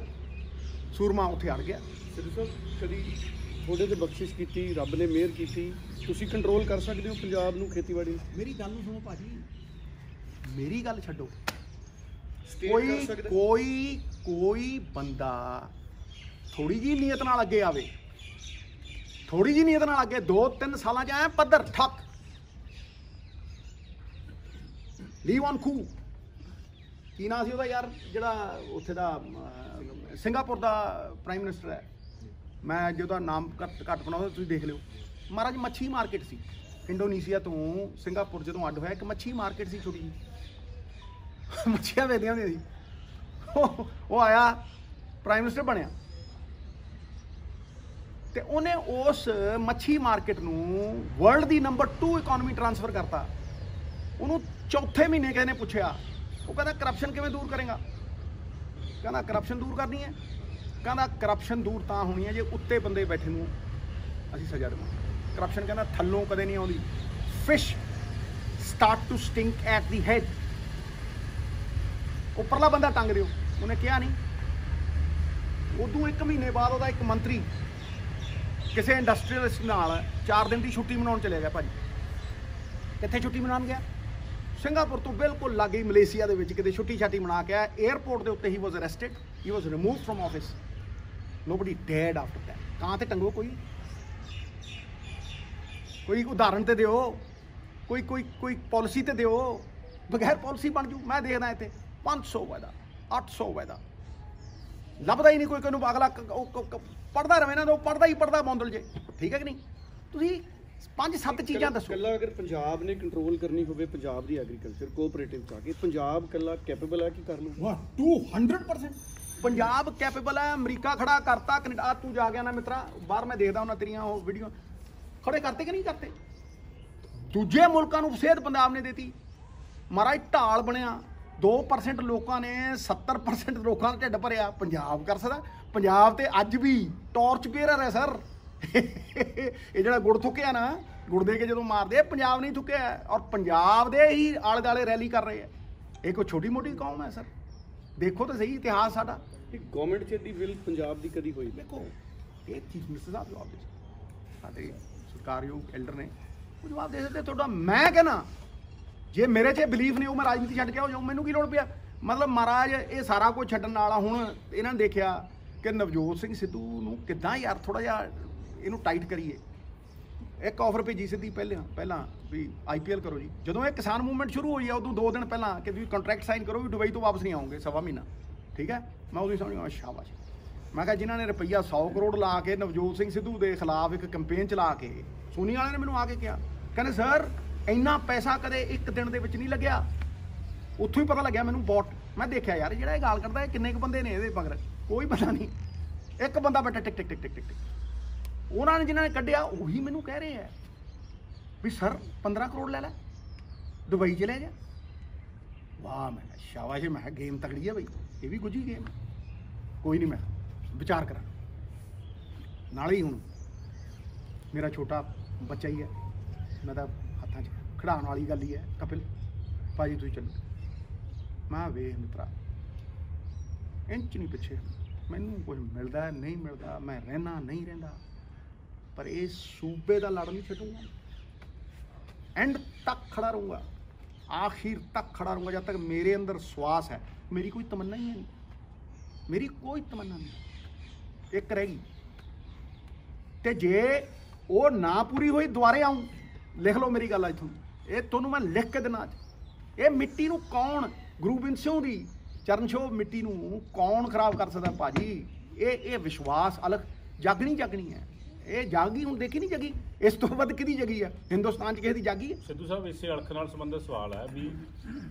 ਸੂਰਮਾ ਉੱਥੇ ਅੜ ਗਿਆ। ਸਿੱਧੂ ਸਾਹਿਬ ਕਦੀ ਤੁਹਾਡੇ ਤੇ ਬਖਸ਼ਿਸ਼ ਕੀਤੀ, ਰੱਬ ਨੇ ਮਿਹਰ ਕੀਤੀ, ਤੁਸੀਂ ਕੰਟਰੋਲ ਕਰ ਸਕਦੇ ਹੋ ਪੰਜਾਬ ਨੂੰ, ਖੇਤੀਬਾੜੀ ਨੂੰ? ਮੇਰੀ ਗੱਲ ਨੂੰ ਸੁਣੋ ਭਾਜੀ, ਮੇਰੀ ਗੱਲ ਛੱਡੋ। State ਕਰ ਸਕਦਾ? ਕੋਈ ਬੰਦਾ ਥੋੜੀ ਜੀ ਨੀਅਤ ਨਾਲ ਅੱਗੇ ਆਵੇ, ਥੋੜੀ ਜੀ ਨੀਅਤ ਨਾਲ ਅੱਗੇ 2-3 ਸਾਲਾਂ 'ਚ ਐ ਪੱਧਰ ਠੱਕ ਲੀਵ ਔਨ ਖੂ। ਕੀ ਨਾਂ ਸੀ ਉਹਦਾ ਯਾਰ ਜਿਹੜਾ ਉੱਥੇ ਦਾ ਸਿੰਗਾਪੁਰ ਦਾ ਪ੍ਰਾਈਮ ਮਿਨਿਸਟਰ ਹੈ, ਮੈਂ ਜਿਹਦਾ ਨਾਮ ਘੱਟ ਬਣਾਉਂਦਾ, ਤੁਸੀਂ ਦੇਖ ਲਿਓ। ਮਹਾਰਾਜ ਮੱਛੀ ਮਾਰਕੀਟ ਸੀ ਇੰਡੋਨੇਸ਼ੀਆ ਤੋਂ ਸਿੰਗਾਪੁਰ ਜਦੋਂ ਅੱਡ ਹੋਇਆ, ਇੱਕ ਮੱਛੀ ਮਾਰਕੀਟ ਸੀ ਛੋਟੀ ਜਿਹੀ, ਮੱਛੀਆਂ ਵੇਚਦੀਆਂ ਹੁੰਦੀਆਂ ਸੀ। ਉਹ ਆਇਆ ਪ੍ਰਾਈਮ ਮਿਨਿਸਟਰ ਬਣਿਆ ਤੇ ਉਹਨੇ ਉਸ ਮੱਛੀ ਮਾਰਕੀਟ ਨੂੰ ਵਰਲਡ ਦੀ ਨੰਬਰ 2 ਇਕਨੋਮੀ ਟ੍ਰਾਂਸਫਰ ਕਰਤਾ। ਉਹਨੂੰ ਚੌਥੇ ਮਹੀਨੇ ਕਿਸੇ ਨੇ ਪੁੱਛਿਆ, ਉਹ ਕਹਿੰਦਾ ਕਰਪਸ਼ਨ ਕਿਵੇਂ ਦੂਰ ਕਰੇਗਾ? ਕਹਿੰਦਾ ਕਰਪਸ਼ਨ ਦੂਰ ਕਰਨੀ ਹੈ। ਕਹਿੰਦਾ ਕਰਪਸ਼ਨ ਦੂਰ ਤਾਂ ਹੋਣੀ ਹੈ ਜੇ ਉੱਤੇ ਬੰਦੇ ਬੈਠੇ ਨੂੰ ਅਸੀਂ ਸਜ਼ਾ ਦੇਵਾਂਗੇ। ਕਰਪਸ਼ਨ ਕਹਿੰਦਾ ਥੱਲੋਂ ਕਦੇ ਨਹੀਂ ਆਉਂਦੀ। Fish start to stink at the head. ਉੱਪਰਲਾ ਬੰਦਾ ਟੰਗ ਦਿਓ। ਉਹਨੇ ਕਿਹਾ ਨਹੀਂ। ਉਦੋਂ 1 ਮਹੀਨੇ ਬਾਅਦ ਉਹਦਾ ਇੱਕ ਮੰਤਰੀ ਕਿਸੇ ਇੰਡਸਟਰੀਅਲਿਸਟ ਨਾਲ 4 ਦਿਨ ਦੀ ਛੁੱਟੀ ਮਨਾਉਣ ਚਲਿਆ ਗਿਆ ਭਾਜੀ। ਕਿੱਥੇ ਛੁੱਟੀ ਮਨਾਉਣ ਗਿਆ? ਸਿੰਗਾਪੁਰ ਤੋਂ ਬਿਲਕੁਲ ਲਾਗੇ ਹੀ ਮਲੇਸ਼ੀਆ ਦੇ ਵਿੱਚ ਕਿਤੇ ਛੁੱਟੀ ਛਾਟੀ ਮਨਾ ਕੇ ਆਇਆ। 에ਅਰਪੋਰਟ ਦੇ ਉੱਤੇ he was arrested, he was removed from office, nobody dead after that. ਕਾਂ ਤੇ ਟੰਗੋ, ਕੋਈ ਉਦਾਹਰਣ ਤੇ ਦਿਓ, ਕੋਈ ਪਾਲਿਸੀ ਤੇ ਦਿਓ। ਬਗੈਰ ਪਾਲਿਸੀ ਬਣ ਜੂ। ਮੈਂ ਦੇਖਦਾ ਇੱਥੇ 500 ਵਾਇਦਾ, 800 ਵਾਇਦਾ, ਲੱਭਦਾ ਹੀ ਨਹੀਂ ਕੋਈ। ਨੂੰ ਅਗਲਾ ਪੜ੍ਹਦਾ ਰਵੇ ਨਾ, ਉਹ ਪੜ੍ਹਦਾ ਹੀ ਪੜ੍ਹਦਾ ਬੌਂਦਲ ਜੇ। ਠੀਕ ਹੈ ਕਿ ਨਹੀਂ? ਤੁਸੀਂ 5-7 ਚੀਜ਼ਾਂ ਦੱਸੋ। ਕੱਲਾ ਅਗਰ ਪੰਜਾਬ ਨੇ ਕੰਟਰੋਲ ਕਰਨੀ ਹੋਵੇ ਪੰਜਾਬ ਦੀ ਐਗਰੀਕਲਚਰ ਕੋਆਪਰੇਟਿਵ ਚ ਆ ਕੇ, ਪੰਜਾਬ ਕੱਲਾ ਕੈਪੇਬਲ ਹੈ ਕਿ ਕਰ ਲੂ? ਵਾਹ 200% ਪੰਜਾਬ ਕੈਪੇਬਲ ਹੈ। ਅਮਰੀਕਾ ਖੜਾ ਕਰਤਾ, ਕੈਨੇਡਾ। ਤੂੰ ਜਾ ਗਿਆ ਨਾ ਮਿੱਤਰਾ ਬਾਹਰ, ਮੈਂ ਦੇਖਦਾ ਉਹਨਾਂ ਤੇਰੀਆਂ ਉਹ ਵੀਡੀਓ, ਖੜੇ ਕਰਤੇ ਕਿ ਨਹੀਂ ਕਰਤੇ? ਦੂਜੇ ਮੁਲਕਾਂ ਨੂੰ ਸਿਹਤ ਪੰਜਾਬ ਨੇ ਦਿੱਤੀ। ਮਹਾਰਾਜ ਢਾਲ ਬਣਿਆ। 2% ਲੋਕਾਂ ਨੇ 70% ਲੋਕਾਂ ਦਾ ਢਿੱਡ ਭਰਿਆ। ਪੰਜਾਬ ਕਰ ਸਕਦਾ? ਪੰਜਾਬ ਤੇ ਅੱਜ ਵੀ ਟਾਰਚ ਬੇਅਰਰ ਹੈ ਸਰ। ਇਹ ਜਿਹੜਾ ਗੁੜ ਥੁੱਕਿਆ ਨਾ, ਗੁੜ ਦੇ ਕੇ ਜਦੋਂ ਮਾਰਦੇ, ਪੰਜਾਬ ਨਹੀਂ ਥੁੱਕਿਆ। ਔਰ ਪੰਜਾਬ ਦੇ ਹੀ ਆਲੇ ਦੁਆਲੇ ਰੈਲੀ ਕਰ ਰਹੇ ਆ। ਇਹ ਕੋਈ ਛੋਟੀ ਮੋਟੀ ਕੌਮ ਹੈ ਸਰ? ਦੇਖੋ ਤਾਂ ਸਹੀ ਇਤਿਹਾਸ ਸਾਡਾ। ਗਵਰਨਮੈਂਟ ਚ ਦੀ ਵਿਲ ਪੰਜਾਬ ਦੀ ਕਦੀ ਹੋਈ? ਦੇਖੋ ਇਹ ਚੀਜ਼ ਮਿਸਟਰ ਸਾਹਿਬ ਜਵਾਬ ਦੇ ਸਾਡੇ ਸਰਕਾਰਯੋਗ ਐਲਡਰ ਨੇ ਉਹ ਜਵਾਬ ਦੇ ਦਿੱਤੇ ਤੁਹਾਡਾ। ਮੈਂ ਕਹਿੰਦਾ ਜੇ ਮੇਰੇ 'ਚ ਬਿਲੀਫ ਨਹੀਂ, ਉਹ ਮੈਂ ਰਾਜਨੀਤੀ ਛੱਡ ਕੇ ਹੋ ਜਾਊਂ। ਮੈਨੂੰ ਕੀ ਲੋੜ ਪਿਆ? ਮਤਲਬ ਮਹਾਰਾਜ ਇਹ ਸਾਰਾ ਕੁਝ ਛੱਡਣ ਵਾਲਾ। ਹੁਣ ਇਹਨਾਂ ਨੇ ਦੇਖਿਆ ਕਿ ਨਵਜੋਤ ਸਿੰਘ ਸਿੱਧੂ ਨੂੰ ਕਿੱਦਾਂ ਯਾਰ ਥੋੜਾ ਜਿਹਾ ਇਹਨੂੰ ਟਾਈਟ ਕਰੀਏ। ਇੱਕ ਆਫਰ ਭੇਜੀ ਸਿੱਧੀ ਪਹਿਲਾਂ ਵੀ IPL ਕਰੋ ਜੀ। ਜਦੋਂ ਇਹ ਕਿਸਾਨ ਮੂਵਮੈਂਟ ਸ਼ੁਰੂ ਹੋਈ ਆ ਉਦੋਂ 2 ਦਿਨ ਪਹਿਲਾਂ ਕਿ ਤੁਸੀਂ ਕੰਟਰੈਕਟ ਸਾਈਨ ਕਰੋ ਵੀ ਦੁਬਈ ਤੋਂ ਵਾਪਸ ਨਹੀਂ ਆਉਂਗੇ ਸਵਾ ਮਹੀਨਾ। ਠੀਕ ਹੈ, ਮੈਂ ਉਦੋਂ ਹੀ ਸਮਝ ਗਿਆ ਸ਼ਾਬਾਸ਼। ਮੈਂ ਕਿਹਾ ਜਿਨ੍ਹਾਂ ਨੇ ਰੁਪਈਆ 100 ਕਰੋੜ ਲਾ ਕੇ ਨਵਜੋਤ ਸਿੰਘ ਸਿੱਧੂ ਦੇ ਖਿਲਾਫ ਇੱਕ ਕੰਪੇਨ ਚਲਾ ਕੇ, ਸੋਨੀ ਵਾਲਿਆਂ ਨੇ ਮੈਨੂੰ ਆ ਕੇ ਕਿਹਾ, ਕਹਿੰਦੇ ਸਰ ਇੰਨਾ ਪੈਸਾ ਕਦੇ ਇੱਕ ਦਿਨ ਦੇ ਵਿੱਚ ਨਹੀਂ ਲੱਗਿਆ। ਉੱਥੋਂ ਹੀ ਪਤਾ ਲੱਗਿਆ ਮੈਨੂੰ ਬੋਟ। ਮੈਂ ਦੇਖਿਆ ਯਾਰ ਜਿਹੜਾ ਇਹ ਗਾਲ ਕਰਦਾ ਇਹ ਕਿੰਨੇ ਕੁ ਬੰਦੇ ਨੇ ਇਹਦੇ ਮਗਰ, ਕੋਈ ਪਤਾ ਨਹੀਂ। ਇੱਕ ਬੰਦਾ ਬੈਠਾ ਟਿਕ ਟਿਕ ਟਿਕ ਟਿਕ ਟਿਕ। ਉਹਨਾਂ ਨੇ ਜਿਨ੍ਹਾਂ ਨੇ ਕੱਢਿਆ ਉਹੀ ਮੈਨੂੰ ਕਹਿ ਰਹੇ ਆ ਵੀ ਸਰ 15 ਕਰੋੜ ਲੈ ਲੈ, ਦੁਬਈ ਚ ਲੈ ਜਾ। ਵਾਹ ਮੈਂ ਸ਼ਾਬਾਸ਼। ਮੈਂ ਕਿਹਾ ਗੇਮ ਤਕੜੀ ਹੈ ਬਈ, ਇਹ ਵੀ ਗੁੱਝੀ ਗੇਮ। ਕੋਈ ਨਹੀਂ, ਮੈਂ ਵਿਚਾਰ ਕਰਾਂ। ਨਾਲ ਹੀ ਹੁਣ ਮੇਰਾ ਛੋਟਾ ਬੱਚਾ ਹੀ ਹੈ, ਮੈਂ ਤਾਂ ਹੱਥਾਂ 'ਚ ਖਿਡਾਉਣ ਵਾਲੀ ਗੱਲ ਹੀ ਹੈ। ਕਪਿਲ ਭਾਜੀ ਤੁਸੀਂ ਚੱਲੋ। ਮੈਂ ਵੇਖ ਮਿੱਤਰਾ ਇੰਚ ਨਹੀਂ ਪਿੱਛੇ, ਮੈਨੂੰ ਕੁਝ ਮਿਲਦਾ ਨਹੀਂ ਮਿਲਦਾ, ਮੈਂ ਰਹਿਣਾ ਨਹੀਂ ਰਹਿੰਦਾ, ਪਰ ਇਹ ਸੂਬੇ ਦਾ ਲੜ ਨਹੀਂ ਛੱਡੂਗਾ। ਐਂਡ ਤੱਕ ਖੜਾ ਰਹੂੰਗਾ, ਆਖਿਰ ਤੱਕ ਖੜਾ ਰਹੂੰਗਾ ਜਦ ਤੱਕ ਮੇਰੇ ਅੰਦਰ ਸਵਾਸ ਹੈ। ਮੇਰੀ ਕੋਈ ਤਮੰਨਾ ਹੀ ਨਹੀਂ, ਮੇਰੀ ਕੋਈ ਤਮੰਨਾ ਨਹੀਂ। ਇੱਕ ਰਹਿ ਗਈ ਤੇ ਜੇ ਉਹ ਨਾ ਪੂਰੀ ਹੋਈ ਦੁਬਾਰੇ ਆऊं। ਲਿਖ ਲਓ ਮੇਰੀ ਗੱਲ ਅੱਜ ਇਹ ਤੁਹਾਨੂੰ ਮੈਂ ਲਿਖ ਕੇ ਦੇਣਾ। ਇਹ ਮਿੱਟੀ ਨੂੰ ਕੌਣ, ਗੁਰੂ ਗੋਬਿੰਦ ਸਿੰਘ ਦੀ ਚਰਨ ਛੋਹ ਮਿੱਟੀ ਨੂੰ ਕੌਣ ਖਰਾਬ ਕਰ ਸਕਦਾ ਭਾਜੀ? ਇਹ ਵਿਸ਼ਵਾਸ ਅਲਖ ਜਾਗਣੀ ਹੈ। ਇਹ ਜਾਗੀ ਹੁਣ ਦੇਖੀ ਨਹੀਂ ਜਗੀ, ਇਸ ਤੋਂ ਵੱਧ ਕਿਹਦੀ ਜਗੀ ਆ ਹਿੰਦੁਸਤਾਨ 'ਚ, ਕਿਸੇ ਦੀ ਜਾਗੀ ਹੈ? ਸਿੱਧੂ ਸਾਹਿਬ ਇਸੇ ਅਲਖ ਨਾਲ ਸੰਬੰਧਿਤ ਸਵਾਲ ਹੈ ਵੀ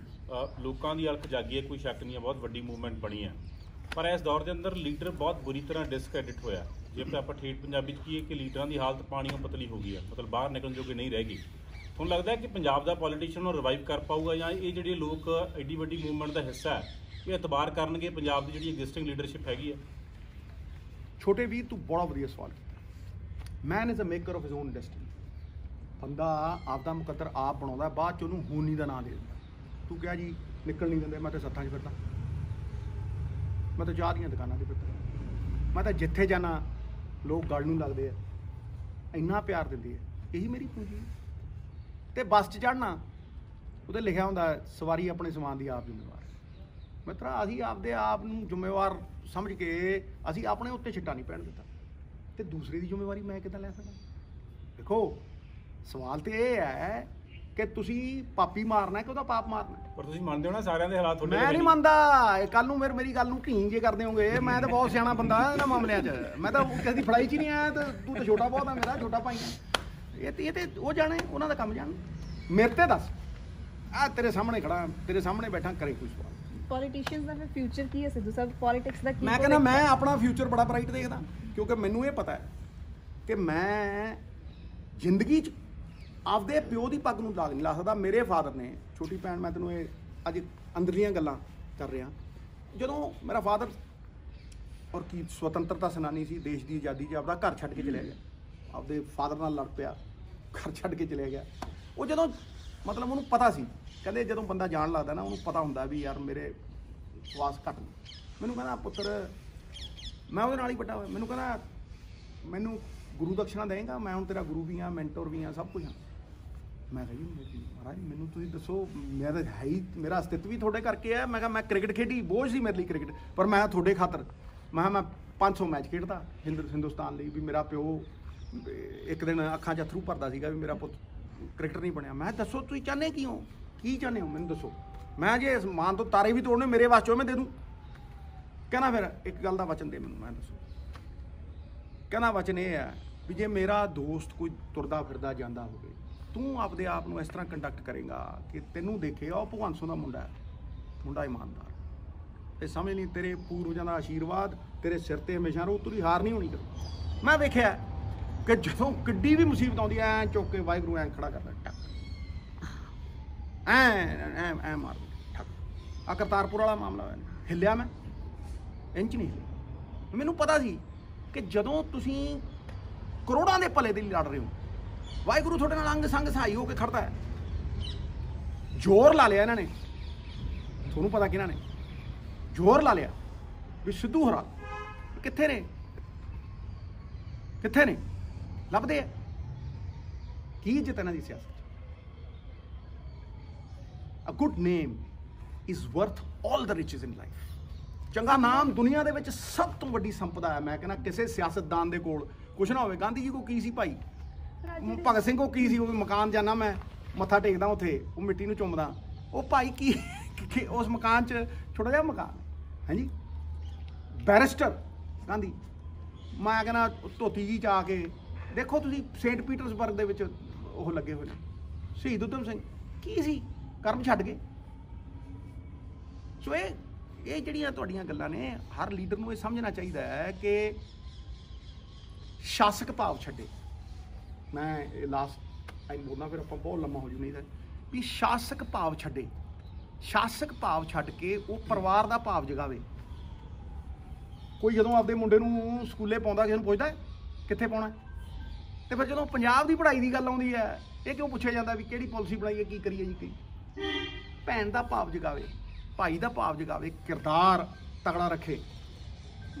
ਲੋਕਾਂ ਦੀ ਅਲਖ ਜਾਗੀ ਹੈ, ਕੋਈ ਸ਼ੱਕ ਨਹੀਂ ਹੈ, ਬਹੁਤ ਵੱਡੀ ਮੂਵਮੈਂਟ ਬਣੀ ਹੈ, ਪਰ ਇਸ ਦੌਰ ਦੇ ਅੰਦਰ ਲੀਡਰ ਬਹੁਤ ਬੁਰੀ ਤਰ੍ਹਾਂ ਡਿਸਕ੍ਰੈਡਿਟ ਹੋਇਆ। ਜੇ ਆਪਾਂ ਠੇਠ ਪੰਜਾਬੀ 'ਚ ਕਹੀਏ ਕਿ ਲੀਡਰਾਂ ਦੀ ਹਾਲਤ ਪਾਣੀਓਂ ਪਤਲੀ ਹੋ ਗਈ ਹੈ, ਮਤਲਬ ਬਾਹਰ ਨਿਕਲਣ ਜੋਗੇ ਨਹੀਂ ਰਹਿ ਗਈ। ਤੁਹਾਨੂੰ ਲੱਗਦਾ ਹੈ ਕਿ ਪੰਜਾਬ ਦਾ ਪੋਲੀਟੀਸ਼ੀਅਨ ਨੂੰ ਰਿਵਾਈਵ ਕਰ ਪਾਊਗਾ, ਜਾਂ ਇਹ ਜਿਹੜੇ ਲੋਕ ਐਡੀ ਵੱਡੀ ਮੂਵਮੈਂਟ ਦਾ ਹਿੱਸਾ ਹੈ ਇਹ ਇਤਬਾਰ ਕਰਨਗੇ ਪੰਜਾਬ ਦੀ ਜਿਹੜੀ ਐਗਜ਼ਿਸਟਿੰਗ ਲੀਡਰਸ਼ਿਪ ਹੈਗੀ ਹੈ? ਛੋਟੇ ਵੀਰ, ਤੂੰ ਬੜਾ ਵਧੀਆ ਸਵਾਲ ਕੀਤਾ। Man is a maker of his own destiny. ਬੰਦਾ ਆਪਦਾ ਮੁਕੱਦਰ ਆਪ ਬਣਾਉਂਦਾ, ਬਾਅਦ 'ਚ ਉਹਨੂੰ ਹੋਣੀ ਦਾ ਨਾਂ ਦੇ ਦਿੰਦਾ। ਤੂੰ ਕਿਹਾ ਜੀ ਨਿਕਲ ਨਹੀਂ ਦਿੰਦੇ, ਮੈਂ ਤਾਂ ਸੱਥਾਂ 'ਚ ਫਿਰਦਾ, ਮੈਂ ਤਾਂ ਚਾਹ ਦੀਆਂ ਦੁਕਾਨਾਂ 'ਤੇ ਫਿਰਦਾ, ਮੈਂ ਤਾਂ ਜਿੱਥੇ ਜਾਣਾ ਲੋਕ ਗੱਲ ਨੂੰ ਲੱਗਦੇ ਆ, ਇੰਨਾ ਪਿਆਰ ਦਿੰਦੇ ਆ, ਇਹੀ ਮੇਰੀ ਪੂੰਜੀ ਹੈ। ਤੇ ਬੱਸ 'ਚ ਚੜ੍ਹਨਾ, ਉਹਦੇ ਲਿਖਿਆ ਹੁੰਦਾ ਸਵਾਰੀ ਆਪਣੇ ਸਮਾਨ ਦੀ ਆਪ ਜ਼ਿੰਮੇਵਾਰ। ਮਿੱਤਰਾ, ਅਸੀਂ ਆਪਦੇ ਆਪ ਨੂੰ ਜ਼ਿੰਮੇਵਾਰ ਸਮਝ ਕੇ ਅਸੀਂ ਆਪਣੇ ਉੱਤੇ ਛਿੱਟਾ ਨਹੀਂ ਪੈਣ ਦਿੱਤਾ, ਤੇ ਦੂਸਰੇ ਦੀ ਜ਼ਿੰਮੇਵਾਰੀ ਮੈਂ ਕਿੱਦਾਂ ਲੈ ਸਕਦਾ? ਦੇਖੋ, ਸਵਾਲ ਤੇ ਇਹ ਹੈ ਕਿ ਤੁਸੀਂ ਪਾਪੀ ਮਾਰਨਾ ਕਿ ਉਹਦਾ ਪਾਪ ਮਾਰਨਾ? ਪਰ ਤੁਸੀਂ ਮੰਨਦੇ ਹੋ ਨਾ ਸਾਰਿਆਂ ਦੇ ਹਾਲਾਤ ਤੁਹਾਡੇ ਮੈਂ ਨਹੀਂ ਮੰਨਦਾ। ਕੱਲ ਨੂੰ ਮੇਰੀ ਗੱਲ ਨੂੰ ਢੀਂਗ ਜੇ ਕਰਦੇ ਹੋਗੇ, ਮੈਂ ਤਾਂ ਬਹੁਤ ਸਿਆਣਾ ਬੰਦਾ ਇਹਨਾਂ ਮਾਮਲਿਆਂ 'ਚ, ਮੈਂ ਤਾਂ ਕਿਸੇ ਦੀ ਫੜਾਈ 'ਚ ਹੀ ਨਹੀਂ ਆਇਆ, ਤੇ ਤੂੰ ਤਾਂ ਛੋਟਾ ਬਹੁਤ ਆ, ਮੇਰਾ ਛੋਟਾ ਭਾਈ। ਇਹ ਤੇ ਉਹ ਜਾਣੇ, ਉਹਨਾਂ ਦਾ ਕੰਮ ਜਾਣ। ਮੇਰੇ ਤੇ ਦੱਸ, ਆ ਤੇਰੇ ਸਾਹਮਣੇ ਖੜਾ, ਤੇਰੇ ਸਾਹਮਣੇ ਬੈਠਾ, ਕਰੇ ਕੋਈ ਸਵਾਲ। ਪੋਲੀਟੀਸ਼ੀਅਨਸ ਦਾ ਫਿਰ ਫਿਊਚਰ ਕੀ ਹੈ ਸਿੱਧੂ ਸਾਹਿਬ? ਪੋਲਿਟਿਕਸ ਦਾ ਕੀ? ਮੈਂ ਕਹਿੰਦਾ ਮੈਂ ਆਪਣਾ ਫਿਊਚਰ ਬੜਾ ਬ੍ਰਾਈਟ ਦੇਖਦਾ, ਕਿਉਂਕਿ ਮੈਨੂੰ ਇਹ ਪਤਾ ਹੈ ਕਿ ਮੈਂ ਜ਼ਿੰਦਗੀ 'ਚ ਆਪਦੇ ਪਿਓ ਦੀ ਪੱਗ ਨੂੰ ਦਾਗ ਨਹੀਂ ਲਾ ਸਕਦਾ। ਮੇਰੇ ਫਾਦਰ ਨੇ, ਛੋਟੀ ਭੈਣ, ਮੈਂ ਤੈਨੂੰ ਇਹ ਅੱਜ ਅੰਦਰਲੀਆਂ ਗੱਲਾਂ ਕਰ ਰਿਹਾ, ਜਦੋਂ ਮੇਰਾ ਫਾਦਰ ਔਰ ਕੀ ਸੁਤੰਤਰਤਾ ਸੈਨਾਨੀ ਸੀ, ਦੇਸ਼ ਦੀ ਆਜ਼ਾਦੀ 'ਚ ਆਪਦਾ ਘਰ ਛੱਡ ਕੇ ਚਲਿਆ ਗਿਆ, ਆਪਦੇ ਫਾਦਰ ਨਾਲ ਲੜ ਪਿਆ, ਘਰ ਛੱਡ ਕੇ ਚਲਿਆ ਗਿਆ। ਉਹ ਜਦੋਂ ਮਤਲਬ ਉਹਨੂੰ ਪਤਾ ਸੀ, ਕਹਿੰਦੇ ਜਦੋਂ ਬੰਦਾ ਜਾਣ ਲੱਗਦਾ ਨਾ, ਉਹਨੂੰ ਪਤਾ ਹੁੰਦਾ ਵੀ ਯਾਰ ਮੇਰੇ ਸਵਾਸ ਘੱਟ ਨੇ। ਮੈਨੂੰ ਕਹਿੰਦਾ ਪੁੱਤਰ, ਮੈਂ ਉਹਦੇ ਨਾਲ ਹੀ ਵੱਡਾ ਹੋਇਆ, ਮੈਨੂੰ ਕਹਿੰਦਾ ਮੈਨੂੰ ਗੁਰੂ ਦਕਸ਼ਨਾ ਦੇਂਗਾ, ਮੈਂ ਹੁਣ ਤੇਰਾ ਗੁਰੂ ਵੀ ਹਾਂ, ਮੈਂਟਰ ਵੀ ਹਾਂ, ਸਭ ਕੁਝ ਹਾਂ। ਮੈਂ ਕਿਹਾ ਜੀ ਮਹਾਰਾਜ ਮੈਨੂੰ ਤੁਸੀਂ ਦੱਸੋ, ਮੈਂ ਤਾਂ ਹੈ ਹੀ, ਮੇਰਾ ਅਸਤਿਤਵ ਵੀ ਤੁਹਾਡੇ ਕਰਕੇ ਹੈ। ਮੈਂ ਕਿਹਾ ਮੈਂ ਕ੍ਰਿਕਟ ਖੇਡੀ, ਬੋਝ ਸੀ ਮੇਰੇ ਲਈ ਕ੍ਰਿਕਟ, ਪਰ ਮੈਂ ਤੁਹਾਡੇ ਖਾਤਰ ਮੈਂ 500 ਮੈਚ ਖੇਡਦਾ ਹਿੰਦੁਸਤਾਨ ਲਈ, ਵੀ ਮੇਰਾ ਪਿਓ ਇੱਕ ਦਿਨ ਅੱਖਾਂ 'ਚ ਅਥਰੂ ਭਰਦਾ ਸੀਗਾ ਵੀ ਮੇਰਾ ਪੁੱਤ ਕ੍ਰਿਕਟਰ ਨਹੀਂ ਬਣਿਆ। ਮੈਂ ਦੱਸੋ ਤੁਸੀਂ ਚਾਹੁੰਦੇ ਕੀ ਹੋ, ਕੀ ਚਾਹੁੰਦੇ ਹੋ ਮੈਨੂੰ ਦੱਸੋ, ਮੈਂ ਜੇ ਅਸਮਾਨ ਤੋਂ ਤਾਰੇ ਵੀ ਤੋੜਨੇ ਮੇਰੇ ਵਾਸਤੇ ਮੈਂ ਦੇ ਦੂੰ। ਕਹਿੰਦਾ ਫਿਰ ਇੱਕ ਗੱਲ ਦਾ ਵਚਨ ਦੇ ਮੈਨੂੰ। ਮੈਂ ਦੱਸੋ, ਕਹਿੰਦਾ ਵਚਨ ਇਹ ਹੈ ਵੀ ਜੇ ਮੇਰਾ ਦੋਸਤ ਕੋਈ ਤੁਰਦਾ ਫਿਰਦਾ ਜਾਂਦਾ ਹੋਵੇ, ਤੂੰ ਆਪਦੇ ਆਪ ਨੂੰ ਇਸ ਤਰ੍ਹਾਂ ਕੰਡਕਟ ਕਰੇਗਾ ਕਿ ਤੈਨੂੰ ਦੇਖੇਗਾ ਉਹ ਭਗਵੰਤ ਸਿੰਘ ਦਾ ਮੁੰਡਾ ਹੈ, ਮੁੰਡਾ ਇਮਾਨਦਾਰ, ਤੇ ਸਮਝ ਲਈ ਤੇਰੇ ਪੂਰਵਜਾਂ ਦਾ ਆਸ਼ੀਰਵਾਦ ਤੇਰੇ ਸਿਰ ਤੇ ਹਮੇਸ਼ਾ ਰਹੂ, ਤੇਰੀ ਹਾਰ ਨਹੀਂ ਹੋਣੀ ਕਦੇ। ਮੈਂ ਵੇਖਿਆ ਕਿ ਜਦੋਂ ਕਿੱਡੀ ਵੀ ਮੁਸੀਬਤ ਆਉਂਦੀ ਐ ਚੁੱਕ ਕੇ ਵਾਹਿਗੁਰੂ ਐਂ ਖੜਾ ਕਰਦਾ, ਟੱਕ ਐ ਮਾਰ ਠੱਕ। ਆ ਕਰਤਾਰਪੁਰ ਵਾਲਾ ਮਾਮਲਾ ਹੋਇਆ, ਹਿੱਲਿਆ ਮੈਂ ਇੰਚ ਨਹੀਂ ਹਿੱਲਿਆ। ਮੈਨੂੰ ਪਤਾ ਸੀ ਕਿ ਜਦੋਂ ਤੁਸੀਂ ਕਰੋੜਾਂ ਦੇ ਭਲੇ ਦੇ ਲਈ ਲੜ ਰਹੇ ਹੋ, ਵਾਹਿਗੁਰੂ ਤੁਹਾਡੇ ਨਾਲ ਅੰਗ ਸੰਗ ਸਹਾਈ ਹੋ ਕੇ ਖੜਦਾ ਹੈ। ਜ਼ੋਰ ਲਾ ਲਿਆ ਇਹਨਾਂ ਨੇ, ਤੁਹਾਨੂੰ ਪਤਾ ਕਿਹਨਾਂ ਨੇ ਜ਼ੋਰ ਲਾ ਲਿਆ ਵੀ ਸਿੱਧੂ ਹਰਾ ਕਿੱਥੇ ਨੇ, ਕਿੱਥੇ ਨੇ, ਲੱਭਦੇ ਆ। ਕੀ ਇੱਜ਼ਤ ਇਹਨਾਂ ਦੀ ਸਿਆਸਤ 'ਚ? A good name is worth all the riches in life. ਚੰਗਾ ਨਾਮ ਦੁਨੀਆ ਦੇ ਵਿੱਚ ਸਭ ਤੋਂ ਵੱਡੀ ਸੰਪਦਾ ਹੈ। ਮੈਂ ਕਹਿੰਦਾ ਕਿਸੇ ਸਿਆਸਤਦਾਨ ਦੇ ਕੋਲ ਕੁਛ ਨਾ ਹੋਵੇ। ਗਾਂਧੀ ਜੀ ਕੋਲ ਕੀ ਸੀ ਭਾਈ, ਭਗਤ ਸਿੰਘ ਕੋਲ ਕੀ ਸੀ? ਉਹ ਮਕਾਨ ਜਾਣਾ, ਮੈਂ ਮੱਥਾ ਟੇਕਦਾ ਉੱਥੇ, ਉਹ ਮਿੱਟੀ ਨੂੰ ਚੁੰਮਦਾ, ਉਹ ਭਾਈ ਕੀ ਉਸ ਮਕਾਨ 'ਚ ਛੋਟਾ ਜਿਹਾ ਮਕਾਨ ਹੈ ਜੀ। ਬੈਰਿਸਟਰ ਗਾਂਧੀ, ਮੈਂ ਕਹਿੰਦਾ ਧੋਤੀ ਜੀ 'ਚ ਆ ਕੇ ਦੇਖੋ ਤੁਸੀਂ, ਸੇਂਟ ਪੀਟਰਸਬਰਗ ਦੇ ਵਿੱਚ ਉਹ ਲੱਗੇ ਹੋਏ ਨੇ। ਸ਼ਹੀਦ ਊਧਮ ਸਿੰਘ ਕੀ ਸੀ, ਕਰਮ ਛੱਡ ਗਏ। ਸੋ ਇਹ ਜਿਹੜੀਆਂ ਤੁਹਾਡੀਆਂ ਗੱਲਾਂ ਨੇ, ਹਰ ਲੀਡਰ ਨੂੰ ਇਹ ਸਮਝਣਾ ਚਾਹੀਦਾ ਹੈ ਕਿ ਸ਼ਾਸਕ ਭਾਵ ਛੱਡੇ। ਮੈਂ ਇਹ ਲਾਸਟ ਟਾਈਮ ਬੋਲਦਾ, ਫਿਰ ਆਪਾਂ ਬਹੁਤ ਲੰਮਾ ਹੋ ਜੂ, ਨਹੀਂ ਤਾਂ ਵੀ ਸ਼ਾਸਕ ਭਾਵ ਛੱਡੇ। ਸ਼ਾਸਕ ਭਾਵ ਛੱਡ ਕੇ ਉਹ ਪਰਿਵਾਰ ਦਾ ਭਾਵ ਜਗਾਵੇ। ਕੋਈ ਜਦੋਂ ਆਪਦੇ ਮੁੰਡੇ ਨੂੰ ਸਕੂਲੇ ਪਾਉਂਦਾ, ਕਿਸੇ ਨੂੰ ਪੁੱਛਦਾ ਕਿੱਥੇ ਪਾਉਣਾ, ਤੇ ਫਿਰ ਜਦੋਂ ਪੰਜਾਬ ਦੀ ਪੜ੍ਹਾਈ ਦੀ ਗੱਲ ਆਉਂਦੀ ਹੈ, ਇਹ ਕਿਉਂ ਪੁੱਛਿਆ ਜਾਂਦਾ ਵੀ ਕਿਹੜੀ ਪਾਲਿਸੀ ਬਣਾਈਏ, ਕੀ ਕਰੀਏ ਜੀ? ਕੀ ਭੈਣ ਦਾ ਭਾਵ ਜਗਾਵੇ, ਭਾਈ ਦਾ ਭਾਵ ਜਗਾਵੇ, ਕਿਰਦਾਰ ਤਗੜਾ ਰੱਖੇ।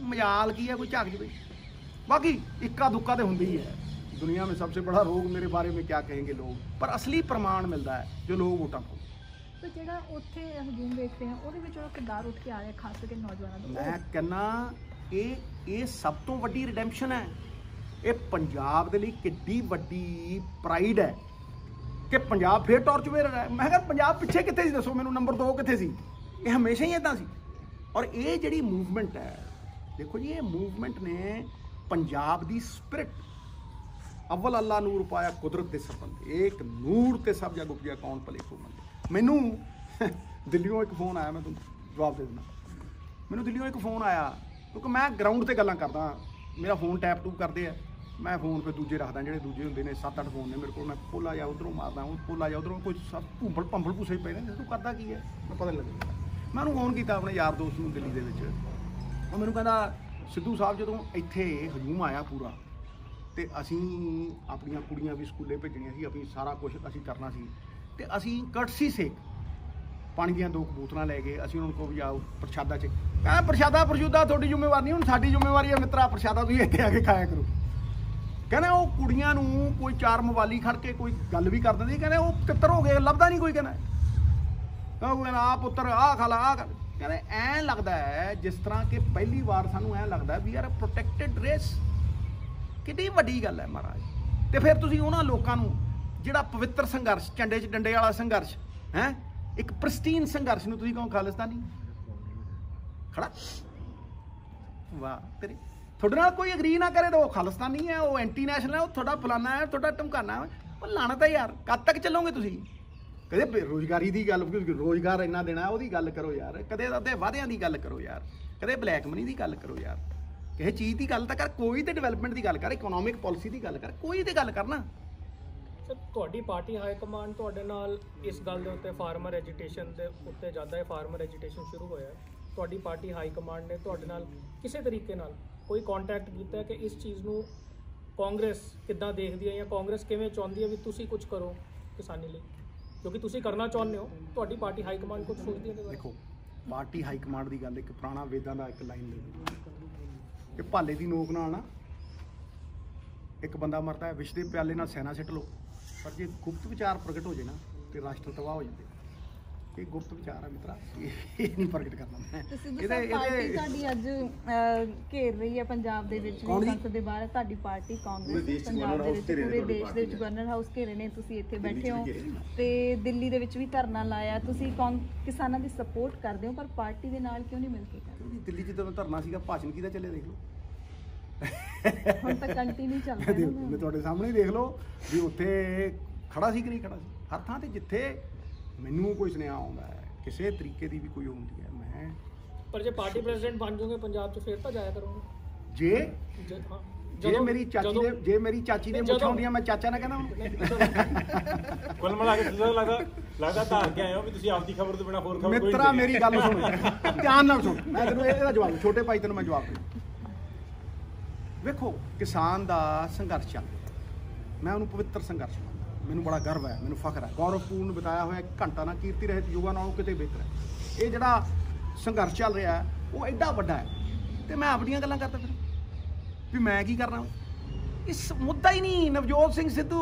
ਮਜਾਲ ਕੀ ਹੈ, ਕੋਈ ਝਾਕ ਜਵੇ। ਬਾਕੀ ਇੱਕਾ ਦੁੱਕਾ ਤੇ ਹੁੰਦੀ ਹੀ ਹੈ दुनिया में। सबसे बड़ा रोग मेरे बारे में क्या कहेंगे लोग, पर असली प्रमाण मिलता है जो लोग वोटां पाਉਂਦੇ। तो ਜਿਹੜਾ ਉੱਥੇ ਹਜੂਮ ਵੇਖਦੇ ਆ, ਉਹਦੇ ਵਿੱਚ ਉਹ ਕਿਰਦਾਰ ਉੱਠ ਕੇ ਆ ਰਿਹਾ, ਖਾਸ ਕਰਕੇ ਨੌਜਵਾਨਾਂ ਦਾ। ਮੈਂ ਕਹਿੰਦਾ ਇਹ ਸਭ ਤੋਂ ਵੱਡੀ ਰਿਡੈਂਪਸ਼ਨ ਹੈ। ਇਹ ਪੰਜਾਬ ਦੇ ਲਈ ਕਿੱਡੀ ਵੱਡੀ ਪ੍ਰਾਈਡ ਹੈ ਕਿ ਪੰਜਾਬ ਫੇਰ ਟੌਰਚਵੇਰ ਹੈ। ਮੈਂ ਕਿਹਾ ਪੰਜਾਬ ਪਿੱਛੇ ਕਿੱਥੇ ਸੀ, ਦੱਸੋ ਮੈਨੂੰ, ਨੰਬਰ 2 ਕਿੱਥੇ ਸੀ? ਇਹ ਹਮੇਸ਼ਾ ਹੀ ਇੱਦਾਂ ਸੀ। ਔਰ ਇਹ ਜਿਹੜੀ ਮੂਵਮੈਂਟ ਹੈ, ਦੇਖੋ ਜੀ, ਇਹ ਮੂਵਮੈਂਟ ਨੇ ਪੰਜਾਬ ਦੀ ਸਪਿਰਿਟ अव्वल अल्लाह नूर पाया कुदरत दे सब बंदे, एक नूर ते सब जग उपजिया कौन भले को मंदे। मैनू दिल्लियों एक फोन आया, मैं तुहानूं जवाब दे दिंदा। मैनू दिल्लियों एक फोन आया क्योंकि मैं ग्राउंड ते गल्लां करदा, मेरा फोन टैप टूप करदे आ, मैं फोन पे दूजे रखदा, ਜਿਹੜੇ ਦੂਜੇ ਹੁੰਦੇ ਨੇ 7-8 ਫੋਨ ਨੇ ਮੇਰੇ ਕੋਲ, ਮੈਂ ਪੋਲਾ ਜਾ ਉਧਰੋਂ ਮਾਰਦਾ, ਉਹ ਪੋਲਾ ਜਾ ਉਧਰੋਂ, ਕੋਈ ਸਭ ਭੁੰਬਲ ਭੰਬਲ ਭੂਸੇ ਪਏ ਨੇ, ਤੂੰ ਕਰਦਾ ਕੀ ਹੈ ਮੈਨੂੰ ਪਤਾ ਨਹੀਂ ਲੱਗਦਾ। ਮੈਂ ਉਹਨੂੰ ਫੋਨ ਕੀਤਾ ਆਪਣੇ ਯਾਰ ਦੋਸਤ ਨੂੰ ਦਿੱਲੀ ਦੇ ਵਿੱਚ, ਉਹ ਮੈਨੂੰ ਕਹਿੰਦਾ ਸਿੱਧੂ ਸਾਹਿਬ ਜਦੋਂ ਇੱਥੇ ਹਜੂਮ ਆਇਆ ਪੂਰਾ ਤੇ ਅਸੀਂ ਆਪਣੀਆਂ ਕੁੜੀਆਂ ਵੀ ਸਕੂਲੇ ਭੇਜਣੀਆਂ ਸੀ, ਆਪਣੀ ਸਾਰਾ ਕੁਝ ਅਸੀਂ ਕਰਨਾ ਸੀ, ਤੇ ਅਸੀਂ ਕਟਸੀ ਸੇਕ ਪਾਣੀ ਦੀਆਂ 2 ਬੋਤਲਾਂ ਲੈ ਗਏ, ਅਸੀਂ ਉਹਨਾਂ ਨੂੰ ਕਹੋ ਜਾਓ ਪ੍ਰਸ਼ਾਦਾ ਚ, ਕਹਿੰਦਾ ਪ੍ਰਸ਼ਾਦਾ ਪ੍ਰਸ਼ੂਦਾ ਤੁਹਾਡੀ ਜ਼ਿੰਮੇਵਾਰੀ ਨਹੀਂ, ਹੁਣ ਸਾਡੀ ਜ਼ਿੰਮੇਵਾਰੀ ਹੈ ਮਿੱਤਰਾ, ਪ੍ਰਸ਼ਾਦਾ ਤੁਸੀਂ ਇੱਥੇ ਆ ਕੇ ਖਾਇਆ ਕਰੋ। ਕਹਿੰਦੇ ਉਹ ਕੁੜੀਆਂ ਨੂੰ ਕੋਈ 4 ਮਵਾਲੀ ਖੜ ਕੇ ਕੋਈ ਗੱਲ ਵੀ ਕਰ ਦਿੰਦੀ, ਕਹਿੰਦੇ ਉਹ ਤਿੱਤਰ ਹੋ ਗਏ, ਲੱਭਦਾ ਨਹੀਂ ਕੋਈ, ਕਹਿੰਦਾ ਆ ਪੁੱਤਰ ਆ ਖਾ ਲਾ ਆ ਖਾ, ਕਹਿੰਦੇ ਐਂ ਲੱਗਦਾ ਹੈ ਜਿਸ ਤਰ੍ਹਾਂ ਕਿ ਪਹਿਲੀ ਵਾਰ ਸਾਨੂੰ ਐਂ ਲੱਗਦਾ ਵੀ ਯਾਰ ਪ੍ਰੋਟੈਕਟਡ ਰੇਸ, ਕਿੰਨੀ ਵੱਡੀ ਗੱਲ ਹੈ ਮਹਾਰਾਜ। ਤੇ ਫਿਰ ਤੁਸੀਂ ਉਹਨਾਂ ਲੋਕਾਂ ਨੂੰ ਜਿਹੜਾ ਪਵਿੱਤਰ ਸੰਘਰਸ਼, ਝੰਡੇ 'ਚ ਡੰਡੇ ਵਾਲਾ ਸੰਘਰਸ਼ ਹੈ, ਇੱਕ ਪ੍ਰਿਸਟੀਨ ਸੰਘਰਸ਼ ਨੂੰ ਤੁਸੀਂ ਕਹੋ ਖਾਲਿਸਤਾਨੀ ਖੜਾ, ਵਾਹ ਤੇਰੇ, ਤੁਹਾਡੇ ਨਾਲ ਕੋਈ ਅਗਰੀ ਨਾ ਕਰੇ ਤਾਂ ਉਹ ਖਾਲਿਸਤਾਨੀ ਹੈ, ਉਹ ਐਂਟੀ ਨੈਸ਼ਨਲ ਹੈ, ਉਹ ਤੁਹਾਡਾ ਫਲਾਨਾ ਹੈ, ਤੁਹਾਡਾ ਢਮਕਾਨਾ ਹੈ, ਉਹ ਲਾਣਾ ਤਾਂ ਯਾਰ ਕਦ ਤੱਕ ਚੱਲੋਗੇ ਤੁਸੀਂ। ਕਦੇ ਬੇਰੁਜ਼ਗਾਰੀ ਦੀ ਗੱਲ, ਰੋਜ਼ਗਾਰ ਇੰਨਾ ਦੇਣਾ ਉਹਦੀ ਗੱਲ ਕਰੋ ਯਾਰ, ਕਦੇ ਉਹਦੇ ਵਾਅਦਿਆਂ ਦੀ ਗੱਲ ਕਰੋ ਯਾਰ, ਕਦੇ ਬਲੈਕ ਮਨੀ ਦੀ ਗੱਲ ਕਰੋ ਯਾਰ, ਕਿਸੇ ਚੀਜ਼ ਦੀ ਗੱਲ ਤਾਂ ਕਰ, ਕੋਈ ਤੇ ਡਿਵੈਲਪਮੈਂਟ ਦੀ ਗੱਲ ਕਰ, ਇਕਨੋਮਿਕ ਪਾਲਿਸੀ ਦੀ ਗੱਲ ਕਰ, ਕੋਈ ਤੇ ਗੱਲ ਕਰਨਾ। ਸਰ ਤੁਹਾਡੀ ਪਾਰਟੀ ਹਾਈ ਕਮਾਂਡ ਤੁਹਾਡੇ ਨਾਲ ਇਸ ਗੱਲ ਦੇ ਉੱਤੇ ਫਾਰਮਰ ਐਜੀਟੇਸ਼ਨ ਦੇ ਉੱਤੇ ਜ਼ਿਆਦਾ ਹੈ, ਫਾਰਮਰ ਐਜੀਟੇਸ਼ਨ ਸ਼ੁਰੂ ਹੋਇਆ, ਤੁਹਾਡੀ ਪਾਰਟੀ ਹਾਈ ਕਮਾਂਡ ਨੇ ਤੁਹਾਡੇ ਨਾਲ ਕਿਸੇ ਤਰੀਕੇ ਨਾਲ ਕੋਈ ਕੰਟੈਕਟ ਕੀਤਾ ਕਿ ਇਸ ਚੀਜ਼ ਨੂੰ ਕਾਂਗਰਸ ਕਿੱਦਾਂ ਦੇਖਦੀ ਹੈ, ਜਾਂ ਕਾਂਗਰਸ ਕਿਵੇਂ ਚਾਹੁੰਦੀ ਹੈ ਵੀ ਤੁਸੀਂ ਕੁਝ ਕਰੋ ਕਿਸਾਨੀ ਲਈ, ਕਿਉਂਕਿ ਤੁਸੀਂ ਕਰਨਾ ਚਾਹੁੰਦੇ ਹੋ, ਤੁਹਾਡੀ ਪਾਰਟੀ ਹਾਈ ਕਮਾਂਡ ਕੁਝ ਸੋਚਦੀ ਹੈ? ਦੇਖੋ ਪਾਰਟੀ ਹਾਈ ਕਮਾਂਡ ਦੀ ਗੱਲ ਇੱਕ ਪੁਰਾਣਾ ਵੇਦਾਂ ਦਾ ਇੱਕ ਲਾਈਨ ਲੈ ਕਿ ਭਾਲੇ ਦੀ ਨੋਕ ਨਾਲ ਨਾ ਇੱਕ ਬੰਦਾ ਮਰਦਾ ਹੈ, ਵਿਸ਼ ਦੇ ਪਿਆਲੇ ਨਾਲ ਸੈਨਾ ਸਿੱਟ ਲਓ, ਪਰ ਜੇ ਗੁਪਤ ਵਿਚਾਰ ਪ੍ਰਗਟ ਹੋ ਜੇ ਨਾ ਤੇ ਰਾਸ਼ਟਰ ਤਬਾਹ ਹੋ ਜਾਂਦੇ। ਇਹ ਗੁਪਤ ਵਿਚਾਰ ਹੈ ਮਿੱਤਰਾ, ਇਹ ਨਹੀਂ ਪ੍ਰਗਟ ਕਰਨਾ ਮੈਂ। ਪਾਰਟੀ ਤੁਹਾਡੀ ਅੱਜ ਘੇਰ ਰਹੀ ਹੈ ਪੰਜਾਬ ਦੇ ਵਿੱਚ ਵੀ, ਸੰਸਦ ਦੇ ਬਾਹਰ ਤੁਹਾਡੀ ਪਾਰਟੀ ਕਾਂਗਰਸ ਪੰਜਾਬ ਦੇ ਵਿੱਚ ਪੂਰੇ ਦੇਸ਼ ਦੇ ਵਿੱਚ ਗਵਰਨਰ ਹਾਊਸ ਘੇਰੇ ਨੇ, ਤੁਸੀਂ ਇੱਥੇ ਬੈਠੇ ਹੋ ਤੇ ਦਿੱਲੀ ਦੇ ਵਿੱਚ ਵੀ ਧਰਨਾ ਲਾਇਆ, ਤੁਸੀਂ ਕਿਸਾਨਾਂ ਦੀ ਸਪੋਰਟ ਕਰਦੇ ਹੋ, ਪਰ ਪਾਰਟੀ ਦੇ ਨਾਲ ਕਿਉਂ ਨਹੀਂ ਮਿਲ ਕੇ ਕਰਦੇ? ਦਿੱਲੀ ਜਦੋਂ ਧਰਨਾ ਸੀਗਾ ਭਾਸ਼ਣ ਕਿਹਦਾ ਚੱਲਿਆ ਦੇਖ ਲਓ, ਹੁਣ ਤਾਂ ਕੰਟੀਨਿਊ ਚੱਲ ਰਿਹਾ ਮੈਂ ਤੁਹਾਡੇ ਸਾਹਮਣੇ ਹੀ ਦੇਖ ਲਓ ਵੀ ਉੱਥੇ ਖੜਾ ਸੀ ਕਿ ਨਹੀਂ ਖੜਾ ਸੀ। ਹਰ ਥਾਂ ਤੇ ਜਿੱਥੇ ਮੈਨੂੰ ਕੋਈ ਸੁਨੇਹਾ ਆਉਂਦਾ ਹੈ ਕਿਸੇ ਤਰੀਕੇ ਦੀ ਵੀ ਕੋਈ ਹੁੰਦੀ ਹੈ, ਮੈਂ ਪਰ ਜੇ ਪਾਰਟੀ ਪ੍ਰੈਜ਼ੀਡੈਂਟ ਬਣ ਜਾਓਗੇ ਪੰਜਾਬ 'ਚ ਫਿਰ ਤਾਂ ਜਾਇਆ ਕਰੋਗੇ। ਜੇ ਮੇਰੀ ਚਾਚੀ ਦੇ ਮੁੱਛਾਂ ਹੁੰਦੀਆਂ ਮੈਂ ਚਾਚਾ ਨਾ ਕਹਿੰਦਾ ਹੁਣ। ਕੁੱਲ ਮਿਲਾ ਕੇ ਤੁਸੀਂ ਲੱਗਦਾ ਧਾਰ ਕੇ ਆਏ ਹੋ ਵੀ ਤੁਸੀਂ ਆਪਦੀ ਖਬਰ ਤੋਂ ਬਿਨਾਂ ਹੋਰ ਖਬਰ ਕੋਈ ਮਿੱਤਰਾ ਮੇਰੀ ਗੱਲ ਸੁਣ, ਧਿਆਨ ਨਾਲ ਸੁਣ, ਮੈਂ ਤੈਨੂੰ ਇਹਦਾ ਜਵਾਬ, ਛੋਟੇ ਭਾਈ ਤੈਨੂੰ ਮੈਂ ਜਵਾਬ ਦੇ। ਵੇਖੋ ਕਿਸਾਨ ਦਾ ਸੰਘਰਸ਼ ਚੱਲ ਰਿਹਾ, ਮੈਂ ਉਹਨੂੰ ਪਵਿੱਤਰ ਸੰਘਰਸ਼ ਮੰਨਦਾ, ਮੈਨੂੰ ਬੜਾ ਗਰਵ ਹੈ, ਮੈਨੂੰ ਫਖਰ ਹੈ, ਗੌਰਵਪੂਰਨ ਬਿਤਾਇਆ ਹੋਇਆ ਘੰਟਾ ਨਾ ਕੀਰਤੀ ਰਹਿਤ ਯੁਗਾ ਨਾਲੋਂ ਕਿਤੇ ਬਿਹਤਰ ਹੈ। ਇਹ ਜਿਹੜਾ ਸੰਘਰਸ਼ ਚੱਲ ਰਿਹਾ ਉਹ ਐਡਾ ਵੱਡਾ ਹੈ ਤੇ ਮੈਂ ਆਪਣੀਆਂ ਗੱਲਾਂ ਕਰਦਾ ਫਿਰ ਵੀ ਮੈਂ ਕੀ ਕਰਨਾ, ਇਸ ਮੁੱਦਾ ਹੀ ਨਹੀਂ। ਨਵਜੋਤ ਸਿੰਘ ਸਿੱਧੂ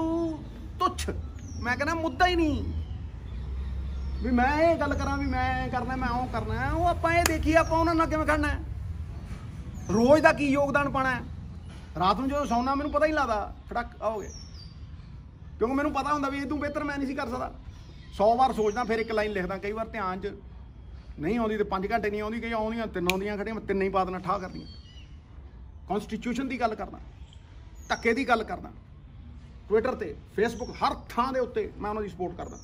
ਤੁੱਛ, ਮੈਂ ਕਹਿੰਦਾ ਮੁੱਦਾ ਹੀ ਨਹੀਂ ਵੀ ਮੈਂ ਇਹ ਗੱਲ ਕਰਾਂ ਵੀ ਮੈਂ ਕਰਨਾ, ਮੈਂ ਉਹ ਕਰਨਾ, ਉਹ ਆਪਾਂ ਇਹ ਦੇਖੀਏ ਆਪਾਂ ਉਹਨਾਂ ਨਾਲ ਕਿਵੇਂ ਖੜਨਾ ਹੈ, ਰੋਜ਼ ਦਾ ਕੀ ਯੋਗਦਾਨ ਪਾਉਣਾ ਹੈ। ਰਾਤ ਨੂੰ ਜਦੋਂ ਸੌਣਾ ਮੈਨੂੰ ਪਤਾ ਹੀ ਲੱਗਦਾ ਫੜਕ ਆਓਗੇ, ਕਿਉਂਕਿ ਮੈਨੂੰ ਪਤਾ ਹੁੰਦਾ ਵੀ ਇਹ ਤੋਂ ਬਿਹਤਰ ਮੈਂ ਨਹੀਂ ਸੀ ਕਰ ਸਕਦਾ। 100 ਵਾਰ ਸੋਚਦਾ ਫਿਰ ਇੱਕ ਲਾਈਨ ਲਿਖਦਾ, ਕਈ ਵਾਰ ਧਿਆਨ 'ਚ ਨਹੀਂ ਆਉਂਦੀ ਤੇ 5 ਘੰਟੇ ਨਹੀਂ ਆਉਂਦੀ, ਕਈ ਆਉਂਦੀਆਂ 3 ਆਉਂਦੀਆਂ ਖੜੀਆਂ, ਮੈਂ 3 ਹੀ ਪਾ ਦੇਣਾ, ਠਾਹ ਕਰਦੀਆਂ। ਕੌਨਸਟੀਟਿਊਸ਼ਨ ਦੀ ਗੱਲ ਕਰਦਾ, ਧੱਕੇ ਦੀ ਗੱਲ ਕਰਦਾ, ਟਵਿੱਟਰ ਤੇ ਫੇਸਬੁੱਕ ਹਰ ਥਾਂ ਦੇ ਉੱਤੇ ਮੈਂ ਉਹਨਾਂ ਦੀ ਸਪੋਰਟ ਕਰਦਾ,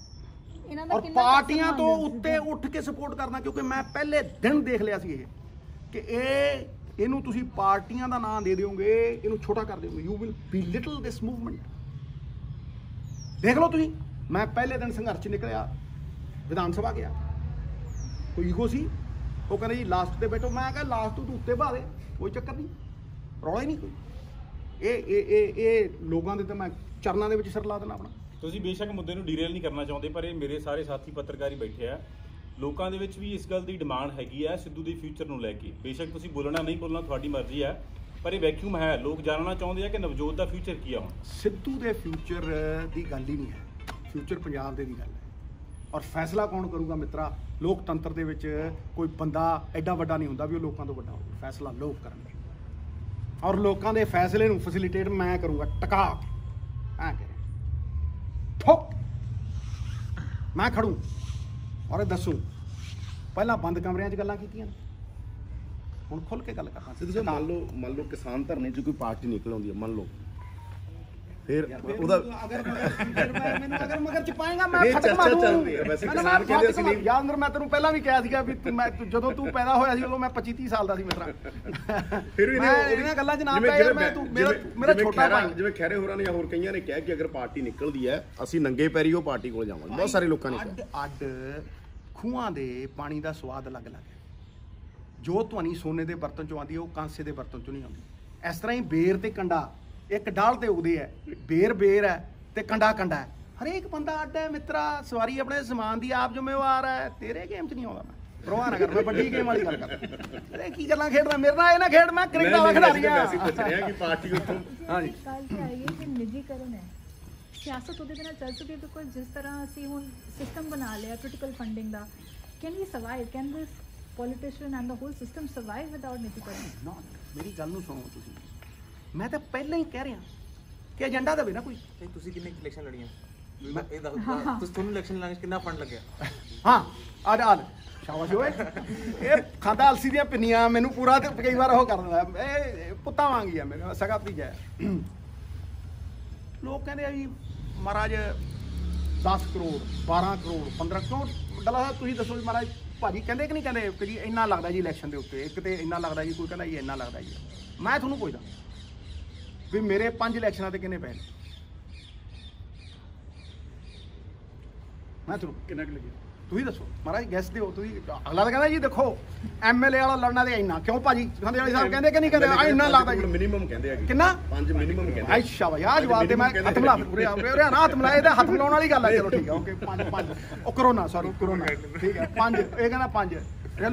ਔਰ ਪਾਰਟੀਆਂ ਤੋਂ ਉੱਤੇ ਉੱਠ ਕੇ ਸਪੋਰਟ ਕਰਦਾ, ਕਿਉਂਕਿ ਮੈਂ ਪਹਿਲੇ ਦਿਨ ਦੇਖ ਲਿਆ ਸੀ ਇਹ ਕਿ ਇਹਨੂੰ ਤੁਸੀਂ ਪਾਰਟੀਆਂ ਦਾ ਨਾਂ ਦੇ ਦਿਓਗੇ, ਇਹਨੂੰ ਛੋਟਾ ਕਰ ਦਿਓਗੇ, ਯੂ ਵਿਲ ਬੀਲਿਟਲ ਦਿਸ ਮੂਵਮੈਂਟ। ਦੇਖ ਲਓ ਤੁਸੀਂ, ਮੈਂ ਪਹਿਲੇ ਦਿਨ ਸੰਘਰਸ਼ 'ਚ ਨਿਕਲਿਆ, ਵਿਧਾਨ ਸਭਾ ਗਿਆ, ਕੋਈ ਈਗੋ ਸੀ, ਉਹ ਕਹਿੰਦੇ ਜੀ ਲਾਸਟ ਤੇ ਬੈਠੋ, ਮੈਂ ਕਿਹਾ ਲਾਸਟ ਤੋਂ ਉੱਤੇ ਭਾ ਦੇ, ਕੋਈ ਚੱਕਰ ਨਹੀਂ, ਰੌਲਾ ਹੀ ਨਹੀਂ ਕੋਈ। ਇਹ ਲੋਕਾਂ ਦੇ ਤਾਂ ਮੈਂ ਚਰਨਾਂ ਦੇ ਵਿੱਚ ਸਿਰ ਲਾ ਦੇਣਾ ਆਪਣਾ। ਤੁਸੀਂ ਬੇਸ਼ੱਕ ਮੁੱਦੇ ਨੂੰ ਡੀਰੇਲ ਨਹੀਂ ਕਰਨਾ ਚਾਹੁੰਦੇ, ਪਰ ਇਹ ਮੇਰੇ ਸਾਰੇ ਸਾਥੀ ਪੱਤਰਕਾਰੀ ਬੈਠੇ ਆ, ਲੋਕਾਂ ਦੇ ਵਿੱਚ ਵੀ ਇਸ ਗੱਲ ਦੀ ਡਿਮਾਂਡ ਹੈਗੀ ਹੈ ਸਿੱਧੂ ਦੇ ਫਿਊਚਰ ਨੂੰ ਲੈ ਕੇ। ਬੇਸ਼ੱਕ ਤੁਸੀਂ ਬੋਲਣਾ ਨਹੀਂ ਬੋਲਣਾ ਤੁਹਾਡੀ ਮਰਜ਼ੀ ਹੈ, ਪਰ ਇਹ ਵੈਕਿਊਮ ਹੈ, ਲੋਕ ਜਾਣਨਾ ਚਾਹੁੰਦੇ ਆ ਕਿ ਨਵਜੋਤ ਦਾ ਫਿਊਚਰ ਕੀ ਆ। ਹੁਣ ਸਿੱਧੂ ਦੇ ਫਿਊਚਰ ਦੀ ਗੱਲ ਹੀ ਨਹੀਂ ਹੈ, ਫਿਊਚਰ ਪੰਜਾਬ ਦੇ ਦੀ ਗੱਲ ਹੈ, ਔਰ ਫੈਸਲਾ ਕੌਣ ਕਰੂਗਾ ਮਿੱਤਰਾ? ਲੋਕਤੰਤਰ ਦੇ ਵਿੱਚ ਕੋਈ ਬੰਦਾ ਐਡਾ ਵੱਡਾ ਨਹੀਂ ਹੁੰਦਾ ਵੀ ਉਹ ਲੋਕਾਂ ਤੋਂ ਵੱਡਾ ਹੋਵੇ, ਫੈਸਲਾ ਲੋਕ ਕਰਨਗੇ, ਔਰ ਲੋਕਾਂ ਦੇ ਫੈਸਲੇ ਨੂੰ ਫੈਸਿਲਿਟੇਟ ਮੈਂ ਕਰੂੰਗਾ, ਟਿਕਾ ਐ ਕਰੇ ਠੋਕ ਮੈਂ ਖੜੂ ਔਰ ਇਹ ਦੱਸੂ। ਪਹਿਲਾਂ ਬੰਦ ਕਮਰਿਆਂ 'ਚ ਗੱਲਾਂ ਕੀਤੀਆਂ, ਹੁਣ ਖੁੱਲ੍ਹ ਕੇ ਗੱਲ ਕਰਨਾ। ਸਿੱਧੂ ਸਾਹਿਬ ਮੰਨ ਲਓ ਕਿਸਾਨ ਧਰਨੇ 'ਚ ਕੋਈ ਪਾਰਟੀ ਨਿਕਲ ਆਉਂਦੀ ਹੈ, ਮੰਨ ਲਓ ਫਿਰ ਉਹਦਾ ਅਗਰ ਮਗਰ ਚ ਪਾਏਗਾ ਮੈਂ ਇਹ ਫਟਕ ਚਰਚਾ ਮਾਰੂ ਚੱਲ ਰਹੀ ਹੈ। ਵੈਸੇ ਕਿਸਾਨ ਕਹਿੰਦੇ ਅਸੀਂ ਨਹੀਂ ਯਾਦ ਅੰਦਰ ਮੈਂ ਤੈਨੂੰ ਪਹਿਲਾਂ ਵੀ ਕਿਹਾ ਸੀਗਾ ਵੀ ਜਦੋਂ ਤੂੰ ਪੈਦਾ ਹੋਇਆ ਸੀ ਉਦੋਂ ਮੈਂ 25-30 ਸਾਲ ਦਾ ਸੀ ਮਿੱਤਰਾ। ਫਿਰ ਵੀ ਮੈਂ ਇਹਨਾਂ ਗੱਲਾਂ 'ਚ ਨਾ ਪੈ ਯਾਰ, ਮੈਂ ਤੂੰ ਮੇਰਾ ਛੋਟਾ ਭਾਈ। ਜਿਵੇਂ ਖੈਰੇ ਹੋਰਾਂ ਨੇ ਜਾਂ ਹੋਰ ਕਈਆਂ ਨੇ ਕਿਹਾ ਕਿ ਅਗਰ ਪਾਰਟੀ ਨਿਕਲਦੀ ਹੈ ਅਸੀਂ ਨੰਗੇ ਪੈਰੀ ਉਹ ਪਾਰਟੀ ਕੋਲ ਜਾਵਾਂਗੇ। ਬਹੁਤ ਸਾਰੇ ਲੋਕਾਂ ਨੇ ਕਿਹਾ। ਅੱਡ ਖੂਹਾਂ ਦੇ ਪਾਣੀ ਦਾ ਸਵਾਦ ਅਲੱਗ-ਅਲੱਗ ਹੈ। ਜੋ ਧੁਨੀ ਸੋਨੇ ਦੇ ਬਰਤਨ ਚੋਂ ਆਉਂਦੀ ਹੈ ਉਹ ਕਾਂਸੇ ਦੇ ਬਰਤਨ ਚੋਂ ਨਹੀਂ ਆਉਂਦੀ। ਇਸ ਤਰ੍ਹਾਂ ਹੀ ਬੇਰ ਤੇ ਕੰਡਾ ਇੱਕ ਡਾਲ ਤੇ ਉਗਦੇ ਹੈ। ਬੇਰ ਹੈ ਤੇ ਕੰਡਾ ਹੈ। ਹਰੇਕ ਬੰਦਾ ਅੱਡ ਹੈ ਮਿੱਤਰਾ। ਸਵਾਰੀ ਆਪਣੇ ਸਮਾਨ ਦੀ ਆਪ ਜ਼ਿੰਮੇਵਾਰ ਹੈ। ਤੇਰੇ ਗੇਮ 'ਚ ਨਹੀਂ ਆਉਂਦਾ ਮੈਂ। ਪਰਵਾਹ ਨਾ ਕਰ, ਮੈਂ ਵੱਡੀ ਗੇਮ ਵਾਲੀ ਗੱਲ ਕਰਦਾ। ਅਰੇ ਕੀ ਗੱਲਾਂ ਖੇਡਦਾ ਮੇਰੇ ਨਾਲ? ਇਹ ਨਾ ਖੇਡ, ਮੈਂ ਕ੍ਰਿਕਟ ਵਾਲਾ ਖਿਡਾਰੀ ਹਾਂ। ਅਸੀਂ ਪੁੱਛ ਰਹੇ ਹਾਂ ਕਿ ਪਾਰਟੀ ਉੱਥੋਂ ਹਾਂਜੀ ਗੱਲ ਤੇ ਆਈ ਹੈ ਕਿ ਨਿੱਜੀਕਰਨ ਹੈ। ਸਿਆਸਤ ਉਹਦੇ ਬਿਨਾਂ ਚੱਲ ਸਕਦੀ ਬਿਕੋਜ਼ ਜਿਸ ਤਰ੍ਹਾਂ ਅਸੀਂ ਹੁਣ ਸਿਸਟਮ ਬਣਾ ਲਿਆ ਪੋਲੀਟੀਕਲ ਫੰਡਿੰਗ ਦਾ, can we survive? Can this politician and the whole system survive without ਨਿੱਜੀਕਰਨ? ਨੋਟ। ਮੇਰੀ ਗੱਲ ਨੂੰ ਸੁਣੋ ਤੁਸੀਂ। ਮੈਂ ਤਾਂ ਪਹਿਲਾਂ ਹੀ ਕਹਿ ਰਿਹਾ ਕਿ ਏਜੰਡਾ ਦੇਵੇ ਨਾ ਕੋਈ। ਤੁਸੀਂ ਕਿੰਨੇ ਇਲੈਕਸ਼ਨ ਲੜੀਆਂ? ਇਹ ਦੱਸੋ ਤੁਸੀਂ, ਤੁਹਾਨੂੰ ਇਲੈਕਸ਼ਨ ਲੜਨ 'ਚ ਕਿੰਨਾ ਫੰਡ ਲੱਗਿਆ? ਹਾਂ ਆ ਸ਼ਾਬਾਸ਼ ਓਏ। ਇਹ ਖਾਂਦਾ ਅਲਸੀ ਦੀਆਂ ਪਿੰਨੀਆਂ ਮੈਨੂੰ ਪੂਰਾ ਤੇ ਕਈ ਵਾਰ ਉਹ ਕਰ ਦਿੰਦਾ। ਇਹ ਪੁੱਤਾਂ ਵਾਂਗੀ ਆ ਮੇਰਾ ਸਗਾ ਭਤੀਜਾ ਹੈ। ਲੋਕ ਕਹਿੰਦੇ ਆ ਜੀ ਮਹਾਰਾਜ 10 ਕਰੋੜ 12 ਕਰੋੜ 15 ਕਰੋੜ ਡਾਲਾ ਸਾਹਿਬ ਤੁਸੀਂ ਦੱਸੋ ਜੀ ਮਹਾਰਾਜ ਭਾਜੀ ਕਹਿੰਦੇ ਕਿ ਨਹੀਂ ਕਹਿੰਦੇ ਕਿ ਜੀ ਇੰਨਾ ਲੱਗਦਾ ਜੀ ਇਲੈਕਸ਼ਨ ਦੇ ਉੱਤੇ, ਇੱਕ ਤੇ ਇੰਨਾ ਲੱਗਦਾ ਜੀ, ਕੋਈ ਕਹਿੰਦਾ ਜੀ ਇੰਨਾ ਲੱਗਦਾ ਜੀ। ਮੈਂ ਤੁਹਾਨੂੰ ਪੁੱਛਦਾ ਵੀ ਮੇਰੇ 5 ਇਲੈਕਸ਼ਨਾਂ ਤੇ ਕਿੰਨੇ ਪਏ? ਮੈਂ ਤੁਹਾਨੂੰ ਕਿੰਨਾ ਕੁ ਲੱਗਿਆ? ਤੁਸੀਂ ਦੱਸੋ ਮਹਾਰਾਜ ਗੈਸ ਦਿਓ ਤੁਸੀਂ। ਅਗਲਾ ਤਾਂ ਕਹਿੰਦਾ ਜੀ ਦੇਖੋ ਐਮਐਲਏ ਵਾਲਾ ਲੜਨਾ ਤੇ ਇੰਨਾ ਕਿਉਂ ਭਾਜੀ? ਖਾਂਦੇ ਵਾਲੀ ਸਾਹਿਬ ਕਹਿੰਦੇ ਕਿ ਨਹੀਂ ਕਹਿੰਦੇ ਇੰਨਾ ਲੱਗਦਾ ਜੀ? ਮਿਨੀਮਮ ਕਹਿੰਦੇ ਆ ਕਿੰਨਾ? 5 ਮਿਨੀਮਮ ਕਹਿੰਦੇ। ਅੱਛਾ ਬਈ ਆ ਜਵਾਬ ਤੇ ਮੈਂ ਹੱਥ ਮਿਲਾ ਉਰੇ ਨਾ ਹੱਥ ਮਿਲਾਏ ਤੇ ਹੱਥ ਮਿਲਾਉਣ ਵਾਲੀ ਗੱਲ ਹੈ। ਚਲੋ ਠੀਕ ਹੈ ਓਕੇ। 5 ਉਹ ਕਰੋਨਾ ਕਰੋਨਾ ਠੀਕ ਹੈ। 5 ਇਹ ਕਹਿੰਦਾ 5 ਇਹ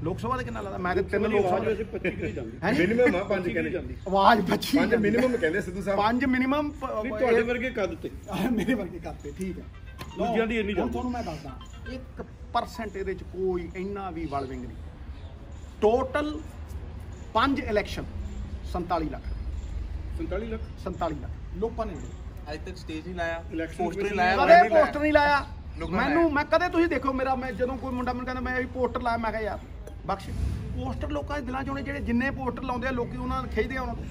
ਲੋਕ ਸਭਾ ਦੇ ਕਿੰਨਾ ਲੱਗਦਾ? ਮੈਂ ਤੇ 3 ਲੋਕ ਸਭਾ ਵੈਸੇ 25 ਕਿਹੜੀ ਜਾਂਦੀ ਹੈ ਮਿਨੀਮਮ ਆ 5 ਕਹਿੰਦੇ ਜਾਂਦੀ। ਆਵਾਜ਼ ਬੱਚੀ 5 ਮਿਨੀਮਮ ਕਹਿੰਦੇ ਸਿੱਧੂ ਸਾਹਿਬ। 5 ਮਿਨੀਮਮ ਨਹੀਂ ਤੁਹਾਡੇ ਵਰਗੇ ਕੱਦ ਤੇ ਮੇਰੇ ਵਰਗੇ ਕਰਤੇ ਠੀਕ ਹੈ। ਦੂਜਿਆਂ ਦੀ ਇੰਨੀ ਹੁਣ ਜਾਂਦੀ। ਤੁਹਾਨੂੰ ਮੈਂ ਦੱਸਦਾ 1% ਇਹਦੇ ਚ ਕੋਈ ਇੰਨਾ ਵੀ ਵਲਵਿੰਗ ਨਹੀਂ। ਟੋਟਲ 5 ਇਲੈਕਸ਼ਨ 47 ਲੱਖ 47 ਲੱਖ 47 ਲੱਖ ਲੋਕਾਂ ਨੇ ਅੱਜ ਤੱਕ ਸਟੇਜ ਨਹੀਂ ਲਾਇਆ, Election ਪੋਸਟਰ ਨਹੀਂ commission ਲਾਇਆ, ਕਦੇ banner ਨਹੀਂ ਪੋਸਟਰ ਨਹੀਂ ਲਾਇਆ ਲੋਕਾਂ ਨੇ ਮੈਨੂੰ। ਮੈਂ ਕਦੇ ਤੁਸੀਂ ਦੇਖੋ ਮੇਰਾ, ਮੈਂ ਜਦੋਂ ਕੋਈ ਮੁੰਡਾ ਮੈਨੂੰ ਕਹਿੰਦਾ ਮੈਂ ਇਹ ਪੋਸਟਰ ਲਾਇਆ, ਮੈਂ ਕਿਹਾ ਯਾਰ ਬਖਸ਼। ਪੋਸਟਰ ਲੋਕਾਂ ਦੇ ਦਿਲਾਂ 'ਚ ਹੋਣੇ, ਜਿਹੜੇ ਜਿੰਨੇ ਪੋਸਟਰ ਲਾਉਂਦੇ ਆ ਲੋਕੀ ਉਹਨਾਂ ਨੂੰ ਖਿੱਚਦੇ ਆ, ਉਹਨਾਂ ਤੋਂ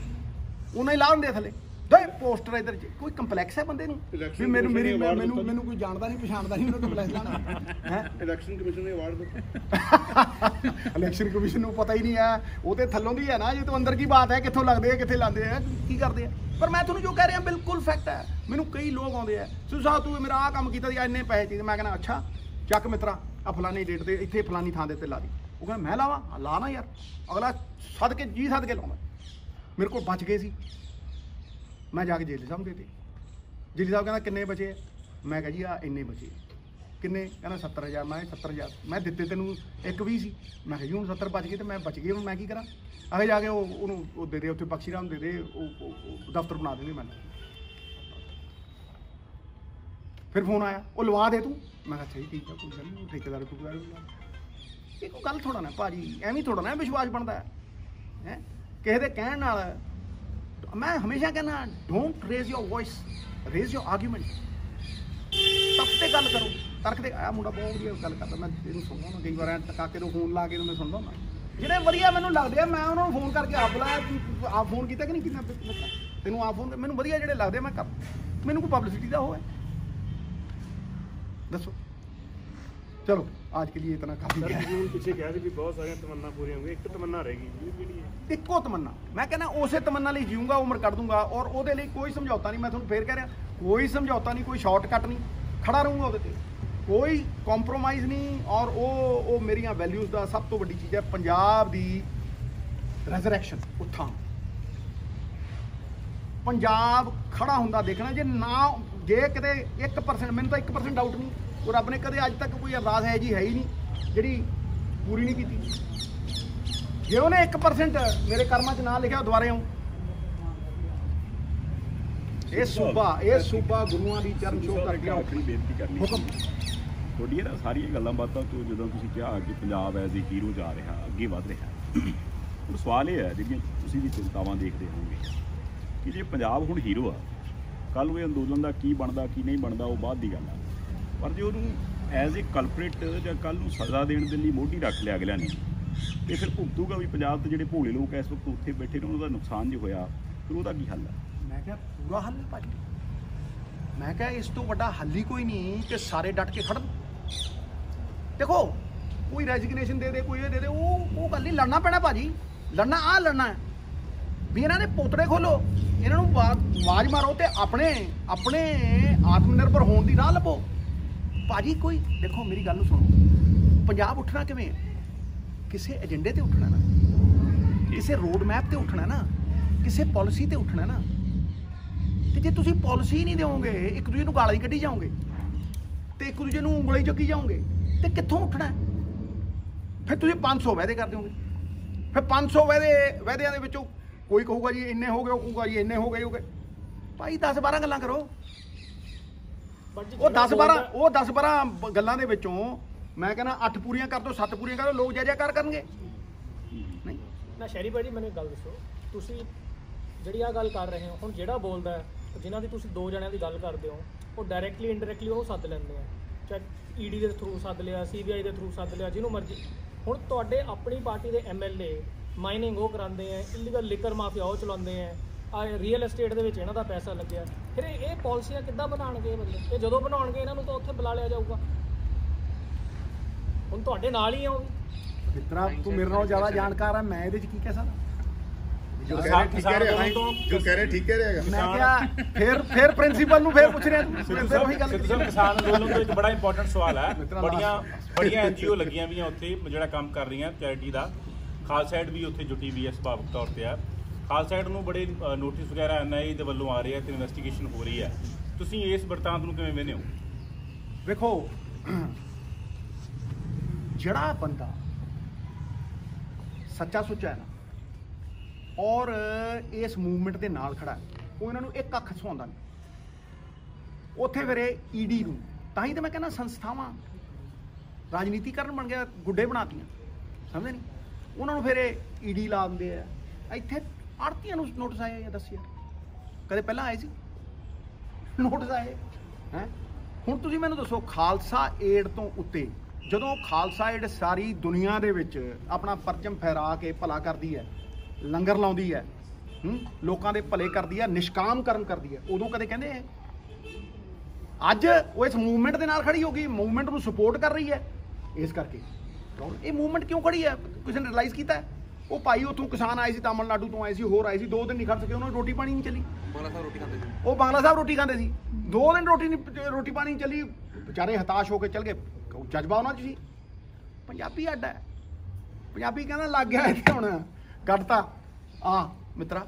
ਉਹਨਾਂ ਹੀ ਲਾ ਦਿੰਦੇ ਆ ਥੱਲੇ। ਦੋਏ ਪੋਸਟਰ ਇੱਧਰ ਕੋਈ ਕੰਪਲੈਕਸ ਹੈ ਬੰਦੇ ਨੂੰ ਵੀ ਮੈਨੂੰ ਕੋਈ ਜਾਣਦਾ ਨਹੀਂ ਪਛਾਣਦਾ ਨਹੀਂ, ਉਹਨੂੰ ਕੰਪਲੈਕਸ ਲਾਣਾ ਹੈ। ਇਲੈਕਸ਼ਨ ਕਮਿਸ਼ਨ ਨੇ ਅਵਾਰਡ ਦਿੱਤਾ। ਇਲੈਕਸ਼ਨ ਕਮਿਸ਼ਨ ਨੂੰ ਪਤਾ ਹੀ ਨਹੀਂ ਹੈ, ਉਹ ਤੇ ਥੱਲੋਂ ਦੀ ਹੈ ਨਾ ਜੀ। ਤੋਂ ਅੰਦਰ ਕੀ ਬਾਤ ਹੈ, ਕਿੱਥੋਂ ਲੱਗਦੇ ਆ, ਕਿੱਥੇ ਲਾਉਂਦੇ ਆ, ਕੀ ਕਰਦੇ ਆ। ਪਰ ਮੈਂ ਤੁਹਾਨੂੰ ਜੋ ਕਹਿ ਰਿਹਾ ਬਿਲਕੁਲ ਫੈਕਟ ਹੈ। ਮੈਨੂੰ ਕਈ ਲੋਕ ਆਉਂਦੇ ਆ, ਸਿੱਧੂ ਸਾਹਿਬ ਤੂੰ ਮੇਰਾ ਆਹ ਕੰਮ ਕੀਤਾ ਸੀ, ਇੰਨੇ ਪੈਸੇ ਚਾਹੀਦੇ। ਮੈਂ ਕਹਿੰਦਾ ਅੱਛਾ ਚੱਕ ਮਿੱਤਰਾ ਆ ਫਲਾਨੀ ਡੇਟ ਤੇ ਇੱਥੇ ਫਲਾਨੀ ਥਾਂ ਦੇ ਉੱਤੇ ਲਾ ਦੀ। ਉਹ ਕਹਿੰਦਾ ਮੈਂ ਲਾਵਾਂ? ਲਾ ਨਾ ਯਾਰ। ਅਗਲਾ ਸੱਦ ਕੇ ਲਾਉਂਦਾ। ਮੇਰੇ ਕੋਲ ਬਚ ਗਏ ਸੀ, ਮੈਂ ਜਾ ਕੇ ਜੇਲ੍ਹ ਸਾਹਿਬ ਦੇ ਦਿੱਤੇ। ਜੇਲ੍ਹ ਸਾਹਿਬ ਕਹਿੰਦਾ ਕਿੰਨੇ ਬਚੇ? ਮੈਂ ਕਿਹਾ ਜੀ ਆ ਇੰਨੇ ਬਚੇ। ਕਿੰਨੇ? ਕਹਿੰਦਾ 70,000। ਮੈਂ 70,000 ਮੈਂ ਦਿੱਤੇ ਤੈਨੂੰ 1 ਸੀ। ਮੈਂ ਕਿਹਾ ਜੀ ਹੁਣ 70 ਬਚ ਗਏ ਤੇ ਮੈਂ ਬਚ ਗਏ, ਹੁਣ ਮੈਂ ਕੀ ਕਰਾਂ? ਅੱਗੇ ਜਾ ਕੇ ਉਹਨੂੰ ਉਹ ਦੇ ਦੇ, ਉੱਥੇ ਬਖਸ਼ੀ ਰਾਮ ਦੇ ਦੇ, ਉਹ ਦਫ਼ਤਰ ਬਣਾ ਦੇਣਗੇ ਮੈਨੂੰ। ਫਿਰ ਫੋਨ ਆਇਆ, ਉਹ ਲਵਾ ਦੇ ਤੂੰ। ਮੈਂ ਕਿਹਾ ਸਹੀ ਠੀਕ ਆ, ਕੋਈ ਗੱਲ ਨਹੀਂ, ਠੇਕੇਦਾਰ ਇਹ ਕੋਈ ਗੱਲ ਥੋੜਾ ਨਾ ਭਾਜੀ, ਐਵੇਂ ਥੋੜਾ ਨਾ ਵਿਸ਼ਵਾਸ ਬਣਦਾ ਹੈ। ਕਿਸੇ ਦੇ ਕਹਿਣ ਨਾਲ ਮੈਂ ਹਮੇਸ਼ਾ ਕਹਿੰਦਾ don't raise your voice, raise your argument. ਤੱਕ ਤੇ ਗੱਲ ਕਰੋ, ਤਰਕ ਤੇ। ਆਹ ਮੁੰਡਾ ਬਹੁਤ ਵਧੀਆ ਗੱਲ ਕਰਦਾ, ਮੈਂ ਇਹਨੂੰ ਸੁਣਦਾ ਹੁੰਦਾ ਕਈ ਵਾਰ। ਕਾਕੇ ਨੂੰ ਫੋਨ ਲਾ ਕੇ ਮੈਂ ਸੁਣਦਾ ਹੁੰਦਾ। ਜਿਹੜੇ ਵਧੀਆ ਮੈਨੂੰ ਲੱਗਦੇ ਆ ਮੈਂ ਉਹਨਾਂ ਨੂੰ ਫੋਨ ਕਰਕੇ ਆਪ ਬੁਲਾਇਆ। ਆਪ ਫੋਨ ਕੀਤਾ ਕਿ ਨਹੀਂ ਕੀਤਾ ਤੈਨੂੰ? ਆਪ ਫੋਨ ਮੈਨੂੰ ਵਧੀਆ ਜਿਹੜੇ ਲੱਗਦੇ ਮੈਂ ਕਰ। ਮੈਨੂੰ ਕੋਈ ਪਬਲਿਸਿਟੀ ਦਾ ਉਹ ਹੈ ਦੱਸੋ। ਚਲੋ आज के लिए इतना काफी है। ਪਿੱਛੇ ਕਿਹਾ ਸੀ ਵੀ ਬਹੁਤ ਸਾਰੀਆਂ ਤਮੰਨਾ ਪੂਰੀਆਂ ਹੋ ਗਈਆਂ, ਇੱਕ ਤਮੰਨਾ ਰਹਿ ਗਈ, ਕਿਹੜੀ ਹੈ? ਇੱਕੋ ਤਮੰਨਾ। ਮੈਂ ਕਹਿੰਦਾ ਉਸੇ ਤਮੰਨਾ ਲਈ ਜੀਊਂਗਾ, ਉਮਰ ਕੱਢ ਦੂੰਗਾ, ਔਰ ਉਹਦੇ ਲਈ ਕੋਈ ਸਮਝੌਤਾ ਨਹੀਂ। ਮੈਂ ਤੁਹਾਨੂੰ ਫੇਰ ਕਹਿ ਰਿਹਾ, ਕੋਈ ਸਮਝੌਤਾ ਨਹੀਂ, ਕੋਈ ਸ਼ਾਰਟਕਟ ਨਹੀਂ, ਖੜਾ ਰਹੂੰਗਾ ਉਹਦੇ ਤੇ, ਕੋਈ ਕੰਪਰੋਮਾਈਜ਼ ਨਹੀਂ। ਔਰ ਉਹ ਮੇਰੀਆਂ ਵੈਲਿਊਜ਼ ਦਾ ਸਭ ਤੋਂ ਵੱਡੀ ਚੀਜ਼ ਹੈ, ਪੰਜਾਬ ਦੀ ਰੈਜ਼ਰੈਕਸ਼ਨ, ਉੱਥਾਂ। ਪੰਜਾਬ ਖੜਾ ਹੁੰਦਾ ਦੇਖਣਾ। ਜੇ ਕਿਤੇ 1%, ਮੈਨੂੰ ਤਾਂ 1% ਡਾਊਟ ਨਹੀਂ, ਉਹ ਰੱਬ ਨੇ ਕਦੇ ਅੱਜ ਤੱਕ ਕੋਈ ਅਰਦਾਸ ਹੈ ਜੀ ਹੈ ਹੀ ਨਹੀਂ ਜਿਹੜੀ ਪੂਰੀ ਨਹੀਂ ਕੀਤੀ। ਜੇ ਉਹਨੇ 1% ਮੇਰੇ ਕਰਮਾਂ 'ਚ ਨਾਂ ਲਿਖਿਆ, ਦੁਬਾਰੇ ਆਉਂ। ਇਹ ਸੂਬਾ ਗੁਰੂਆਂ ਦੀ ਚਰਨ ਛੋਹ ਕਰਕੇ ਆਪਣੀ ਬੇਨਤੀ ਕਰਨੀ ਹੁਕਮ। ਤੁਹਾਡੀਆਂ ਨਾ ਸਾਰੀਆਂ ਗੱਲਾਂ ਬਾਤਾਂ ਤੋਂ ਜਦੋਂ ਤੁਸੀਂ ਕਿਹਾ ਕਿ ਪੰਜਾਬ ਐਜ਼ ਏ ਹੀਰੋ ਜਾ ਰਿਹਾ, ਅੱਗੇ ਵੱਧ ਰਿਹਾ, ਹੁਣ ਸਵਾਲ ਇਹ ਹੈ, ਜਿਹੜੀਆਂ ਤੁਸੀਂ ਵੀ ਚਿੰਤਾਵਾਂ ਦੇਖਦੇ ਹੋਵੋਗੇ ਕਿ ਜੇ ਪੰਜਾਬ ਹੁਣ ਹੀਰੋ ਆ, ਕੱਲ੍ਹ ਨੂੰ ਇਹ ਅੰਦੋਲਨ ਦਾ ਕੀ ਬਣਦਾ ਕੀ ਨਹੀਂ ਬਣਦਾ ਉਹ ਬਾਅਦ ਦੀ ਗੱਲ ਆ। ਪਰ ਜੇ ਉਹਨੂੰ ਐਜ਼ ਏ ਕਲਪਰੇਟ ਜਾਂ ਕੱਲ੍ਹ ਨੂੰ ਸਜ਼ਾ ਦੇਣ ਦੇ ਲਈ ਮੋਢੀ ਰੱਖ ਲਿਆ ਅਗਲਿਆਂ ਨੇ, ਤੇ ਫਿਰ ਭੁਗਤੂਗਾ ਵੀ ਪੰਜਾਬ 'ਤੇ ਜਿਹੜੇ ਭੋਲੇ ਲੋਕ ਇਸ ਵਕਤ ਉੱਥੇ ਬੈਠੇ ਨੇ, ਉਹਨਾਂ ਦਾ ਨੁਕਸਾਨ ਜੇ ਹੋਇਆ ਫਿਰ ਉਹਦਾ ਕੀ ਹੱਲ ਹੈ? ਮੈਂ ਮੈਂ ਕਿਹਾ ਪੂਰਾ ਹੱਲ ਭਾਜੀ, ਮੈਂ ਕਿਹਾ ਇਸ ਤੋਂ ਵੱਡਾ ਹੱਲ ਹੀ ਕੋਈ ਨਹੀਂ ਕਿ ਸਾਰੇ ਡਟ ਕੇ ਖੜਨ। ਦੇਖੋ ਕੋਈ ਰੈਜ਼ਿਗਨੇਸ਼ਨ ਦੇ ਦੇ, ਕੋਈ ਇਹ ਦੇ ਦੇ, ਉਹ ਗੱਲ ਨਹੀਂ, ਲੜਨਾ ਪੈਣਾ ਭਾਜੀ, ਲੜਨਾ ਹੈ ਵੀ ਇਹਨਾਂ ਦੇ ਪੋਤੜੇ ਖੋਲੋ, ਇਹਨਾਂ ਨੂੰ ਆਵਾਜ਼ ਮਾਰੋ ਤੇ ਆਪਣੇ ਆਤਮ ਨਿਰਭਰ ਹੋਣ ਦੀ ਰਾਹ ਲੱਭੋ ਭਾਜੀ। ਕੋਈ ਦੇਖੋ ਮੇਰੀ ਗੱਲ ਨੂੰ ਸੁਣੋ, ਪੰਜਾਬ ਉੱਠਣਾ ਕਿਵੇਂ ਹੈ? ਕਿਸੇ ਏਜੰਡੇ ਤੇ ਉੱਠਣਾ ਨਾ, ਕਿਸੇ ਰੋਡ ਮੈਪ ਤੇ ਉੱਠਣਾ ਨਾ, ਕਿਸੇ ਪਾਲਿਸੀ ਤੇ ਉੱਠਣਾ ਨਾ। ਤੇ ਜੇ ਤੁਸੀਂ ਪਾਲਿਸੀ ਨਹੀਂ ਦਿਓਗੇ, ਇੱਕ ਦੂਜੇ ਨੂੰ ਗਾਲਾਂ ਹੀ ਕੱਢੀ ਜਾਓਗੇ ਤੇ ਇੱਕ ਦੂਜੇ ਨੂੰ ਉਂਗਲੀ ਚੱਕੀ ਜਾਓਗੇ, ਤੇ ਕਿੱਥੋਂ ਉੱਠਣਾ? ਫਿਰ ਤੁਸੀਂ 500 ਵਾਅਦੇ ਕਰ ਦਿਓਗੇ, ਫਿਰ 500 ਵਾਅਦਿਆਂ ਦੇ ਵਿੱਚੋਂ ਕੋਈ ਕਹੂਗਾ ਜੀ ਇੰਨੇ ਹੋ ਗਏ, ਉਹ ਕਹੂਗਾ ਜੀ ਇੰਨੇ ਹੋ ਗਏ। ਭਾਈ 10-12 ਗੱਲਾਂ ਕਰੋ। ਉਹ 10-12 ਗੱਲਾਂ ਦੇ ਵਿੱਚੋਂ ਮੈਂ ਕਹਿੰਦਾ 8 ਪੂਰੀਆਂ ਕਰ ਦਿਓ, 7 ਪੂਰੀਆਂ ਕਰ ਦਿਓ, ਲੋਕ ਜੈ-ਜੈਕਾਰ ਕਰਨਗੇ। ਨਹੀਂ ਨਾ ਸ਼ਹਿਰੀ ਭਾਜੀ ਮੈਨੂੰ ਇੱਕ ਗੱਲ ਦੱਸੋ, ਤੁਸੀਂ ਜਿਹੜੀ ਆ ਗੱਲ ਕਰ ਰਹੇ ਹੋ ਹੁਣ, ਜਿਹੜਾ ਬੋਲਦਾ ਹੈ, ਜਿਨ੍ਹਾਂ ਦੀ ਤੁਸੀਂ 2 ਜਣਿਆਂ ਦੀ ਗੱਲ ਕਰਦੇ ਹੋ, ਉਹ ਡਾਇਰੈਕਟਲੀ ਇੰਡਾਇਰੈਕਟਲੀ ਉਹਨੂੰ ਸੱਦ ਲੈਂਦੇ ਆ, ਚਾਹੇ ਈਡੀ ਦੇ ਥਰੂ ਸੱਦ ਲਿਆ, CBI ਦੇ ਥਰੂ ਸੱਦ ਲਿਆ, ਜਿਹਨੂੰ ਮਰਜ਼ੀ। ਹੁਣ ਤੁਹਾਡੇ ਆਪਣੀ ਪਾਰਟੀ ਦੇ MLA ਮਾਈਨਿੰਗ ਉਹ ਕਰਾਉਂਦੇ ਆ, ਇਲੀਗਲ ਲਿਕਰ ਮਾਫੀਆ ਉਹ ਚਲਾਉਂਦੇ ਆ, ਰੀਅਲ ਐਸਟੇਟ ਦੇ ਵਿੱਚ ਇਹਨਾਂ ਦਾ ਪੈਸਾ ਲੱਗਿਆ। ਫਿਰ ਇਹ ਪਾਲਿਸੀਆਂ ਕਿੱਦਾਂ ਬਣਾਉਣਗੇ ਬੰਦੇ? ਇਹ ਜਦੋਂ ਬਣਾਉਣਗੇ ਇਹਨਾਂ ਨੂੰ ਤਾਂ ਉੱਥੇ ਬੁਲਾ ਲਿਆ ਜਾਊਗਾ। ਹੁਣ ਤੁਹਾਡੇ ਨਾਲ ਹੀ ਆ ਉਹ ਵੀ। ਮਿੱਤਰਾ ਤੂੰ ਮੇਰੇ ਨਾਲੋਂ ਜ਼ਿਆਦਾ ਜਾਣਕਾਰ ਹੈ, ਮੈਂ ਇਹਦੇ 'ਚ ਕੀ ਕਹਿ ਸਕਦਾ? ਜੋ ਕਹਿ ਰਹੇ ਠੀਕ ਕਹਿ ਰਿਹਾ। ਮੈਂ ਕਿਹਾ ਫਿਰ ਪ੍ਰਿੰਸੀਪਲ ਨੂੰ ਫਿਰ ਪੁੱਛ ਰਿਹਾ ਤੂੰ ਉਹੀ ਗੱਲ। ਕਿਸਾਨ ਅੰਦੋਲਨ ਤੋਂ ਇੱਕ ਬੜਾ ਇੰਪੋਰਟੈਂਟ ਸਵਾਲ ਹੈ। ਬੜੀਆਂ NGO ਲੱਗੀਆਂ ਵੀ ਉੱਥੇ ਜਿਹੜਾ ਕੰਮ ਕਰ ਰਹੀਆਂ ਚੈਰਿਟੀ ਦਾ। ਖਾਲਸਾ ਏਡ ਵੀ ਉੱਥੇ ਜੁਟੀ ਵੀ ਹੈ, ਸੁਭਾਵਿਕ ਤੌਰ ਤੇ ਆ। ਖਾਲਸਾ ਏਡ ਨੂੰ ਬੜੇ ਨੋਟਿਸ ਵਗੈਰਾ NIA ਦੇ ਵੱਲੋਂ ਆ ਰਹੇ ਆ ਤੇ ਇਨਵੈਸਟੀਗੇਸ਼ਨ ਹੋ ਰਹੀ ਹੈ। ਤੁਸੀਂ ਇਸ ਵਰਤਾਂਤ ਨੂੰ ਕਿਵੇਂ ਵੇਖਦੇ ਹੋ? ਵੇਖੋ, ਜਿਹੜਾ ਬੰਦਾ ਸੱਚਾ ਸੁੱਚਾ ਹੈ ਨਾ ਔਰ ਇਸ ਮੂਵਮੈਂਟ ਦੇ ਨਾਲ ਖੜਾ ਹੈ, ਉਹ ਇਹਨਾਂ ਨੂੰ ਇੱਕ ਅੱਖ ਸੁਹਾਉਂਦਾ ਨਹੀਂ। ਉੱਥੇ ਫਿਰ ਇਹ ED ਨੂੰ, ਤਾਂ ਹੀ ਤਾਂ ਮੈਂ ਕਹਿੰਦਾ ਸੰਸਥਾਵਾਂ ਰਾਜਨੀਤੀਕਰਨ ਬਣ ਗਿਆ, ਗੁੱਡੇ ਬਣਾਤੀਆਂ, ਸਮਝਦੇ ਨਹੀਂ? ਉਹਨਾਂ ਨੂੰ ਫਿਰ ਇਹ ED ਲਾ ਦਿੰਦੇ ਆ। ਇੱਥੇ ਆੜਤੀਆਂ ਨੂੰ ਨੋਟਿਸ ਆਏ ਆ, ਦੱਸਿਆ ਕਦੇ ਪਹਿਲਾਂ ਆਏ ਸੀ ਨੋਟਿਸ ਆਏ ਹੈ? ਹੁਣ ਤੁਸੀਂ ਮੈਨੂੰ ਦੱਸੋ, ਖਾਲਸਾ ਏਡ ਤੋਂ ਉੱਤੇ ਜਦੋਂ ਖਾਲਸਾ ਏਡ ਸਾਰੀ ਦੁਨੀਆ ਦੇ ਵਿੱਚ ਆਪਣਾ ਪਰਚਮ ਫਹਿਰਾ ਕੇ ਭਲਾ ਕਰਦੀ ਹੈ, ਲੰਗਰ ਲਾਉਂਦੀ ਹੈ, ਲੋਕਾਂ ਦੇ ਭਲੇ ਕਰਦੀ ਹੈ, ਨਿਸ਼ਕਾਮ ਕਰਮ ਕਰਦੀ ਹੈ, ਉਦੋਂ ਕਦੇ ਕਹਿੰਦੇ ਹੈ? ਅੱਜ ਉਹ ਇਸ ਮੂਵਮੈਂਟ ਦੇ ਨਾਲ ਖੜੀ ਹੋ ਗਈ, ਮੂਵਮੈਂਟ ਨੂੰ ਸਪੋਰਟ ਕਰ ਰਹੀ ਹੈ। ਇਸ ਕਰਕੇ ਇਹ ਮੂਵਮੈਂਟ ਕਿਉਂ ਖੜੀ ਹੈ? ਕਿਸੇ ਨੇ ਰਿਅਲਾਈਜ਼ ਕੀਤਾ ਹੈ? ਉਹ ਭਾਈ ਉੱਥੋਂ ਕਿਸਾਨ ਆਏ ਸੀ, ਤਾਮਿਲਨਾਡੂ ਤੋਂ ਆਏ ਸੀ, ਹੋਰ ਆਏ ਸੀ, 2 ਦਿਨ ਨਹੀਂ ਖੜ ਸਕੇ, ਉਹਨਾਂ ਨੂੰ ਰੋਟੀ ਪਾਣੀ ਨਹੀਂ ਚੱਲੀ। ਬਾਂਗਲਾ ਸਾਹਿਬ ਰੋਟੀ ਖਾਂਦੇ ਸੀ, ਉਹ ਬਾਂਗਲਾ ਸਾਹਿਬ ਰੋਟੀ ਖਾਂਦੇ ਸੀ, 2 ਦਿਨ ਰੋਟੀ ਪਾਣੀ ਨਹੀਂ ਚੱਲੀ, ਵਿਚਾਰੇ ਹਤਾਸ਼ ਹੋ ਕੇ ਚੱਲ ਗਏ। ਜਜ਼ਬਾ ਉਹਨਾਂ 'ਚ ਸੀ। ਪੰਜਾਬੀ ਅੱਡ ਹੈ, ਪੰਜਾਬੀ ਕਹਿੰਦਾ ਲੱਗ ਗਿਆ ਇੱਥੇ ਹੁਣ ਕੱਢਤਾ ਮਿੱਤਰਾ।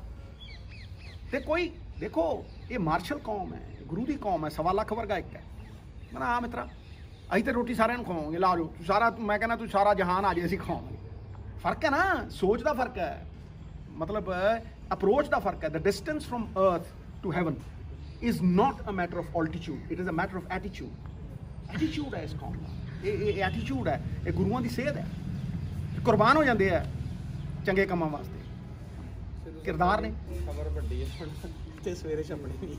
ਤੇ ਕੋਈ ਦੇਖੋ, ਇਹ ਮਾਰਸ਼ਲ ਕੌਮ ਹੈ, ਗੁਰੂ ਦੀ ਕੌਮ ਹੈ, 1.25 ਲੱਖ ਵਰਗਾ ਇੱਕ ਹੈ। ਮੈਂ ਮਿੱਤਰਾ, ਅਸੀਂ ਤਾਂ ਰੋਟੀ ਸਾਰਿਆਂ ਨੂੰ ਖਵਾਵਾਂਗੇ, ਲਾ ਜਾਓ ਤੂੰ ਸਾਰਾ, ਮੈਂ ਕਹਿੰਦਾ ਤੂੰ ਸਾਰਾ ਜਹਾਨ ਆ ਜੇ, ਅਸੀਂ ਖਵਾਵਾਂਗੇ। ਫਰਕ ਹੈ ਨਾ, ਸੋਚ ਦਾ ਫਰਕ ਹੈ, ਮਤਲਬ ਅਪਰੋਚ ਦਾ ਫਰਕ ਹੈ। The distance from earth to heaven is not a matter of altitude, it is a matter of attitude. Attitude ਹੈ ਇਸ ਕੌਮ ਦਾ, ਇਹ ਐਟੀਟਿਊਡ ਹੈ, ਇਹ ਗੁਰੂਆਂ ਦੀ ਸੇਧ ਹੈ। ਕੁਰਬਾਨ ਹੋ ਜਾਂਦੇ ਆ ਚੰਗੇ ਕੰਮਾਂ ਵਾਸਤੇ, ਕਿਰਦਾਰ ਨੇ। ਖਬਰ ਵੱਡੀ ਹੈ ਤੇ ਸਵੇਰੇ ਛਪਣੀ ਨਹੀਂ।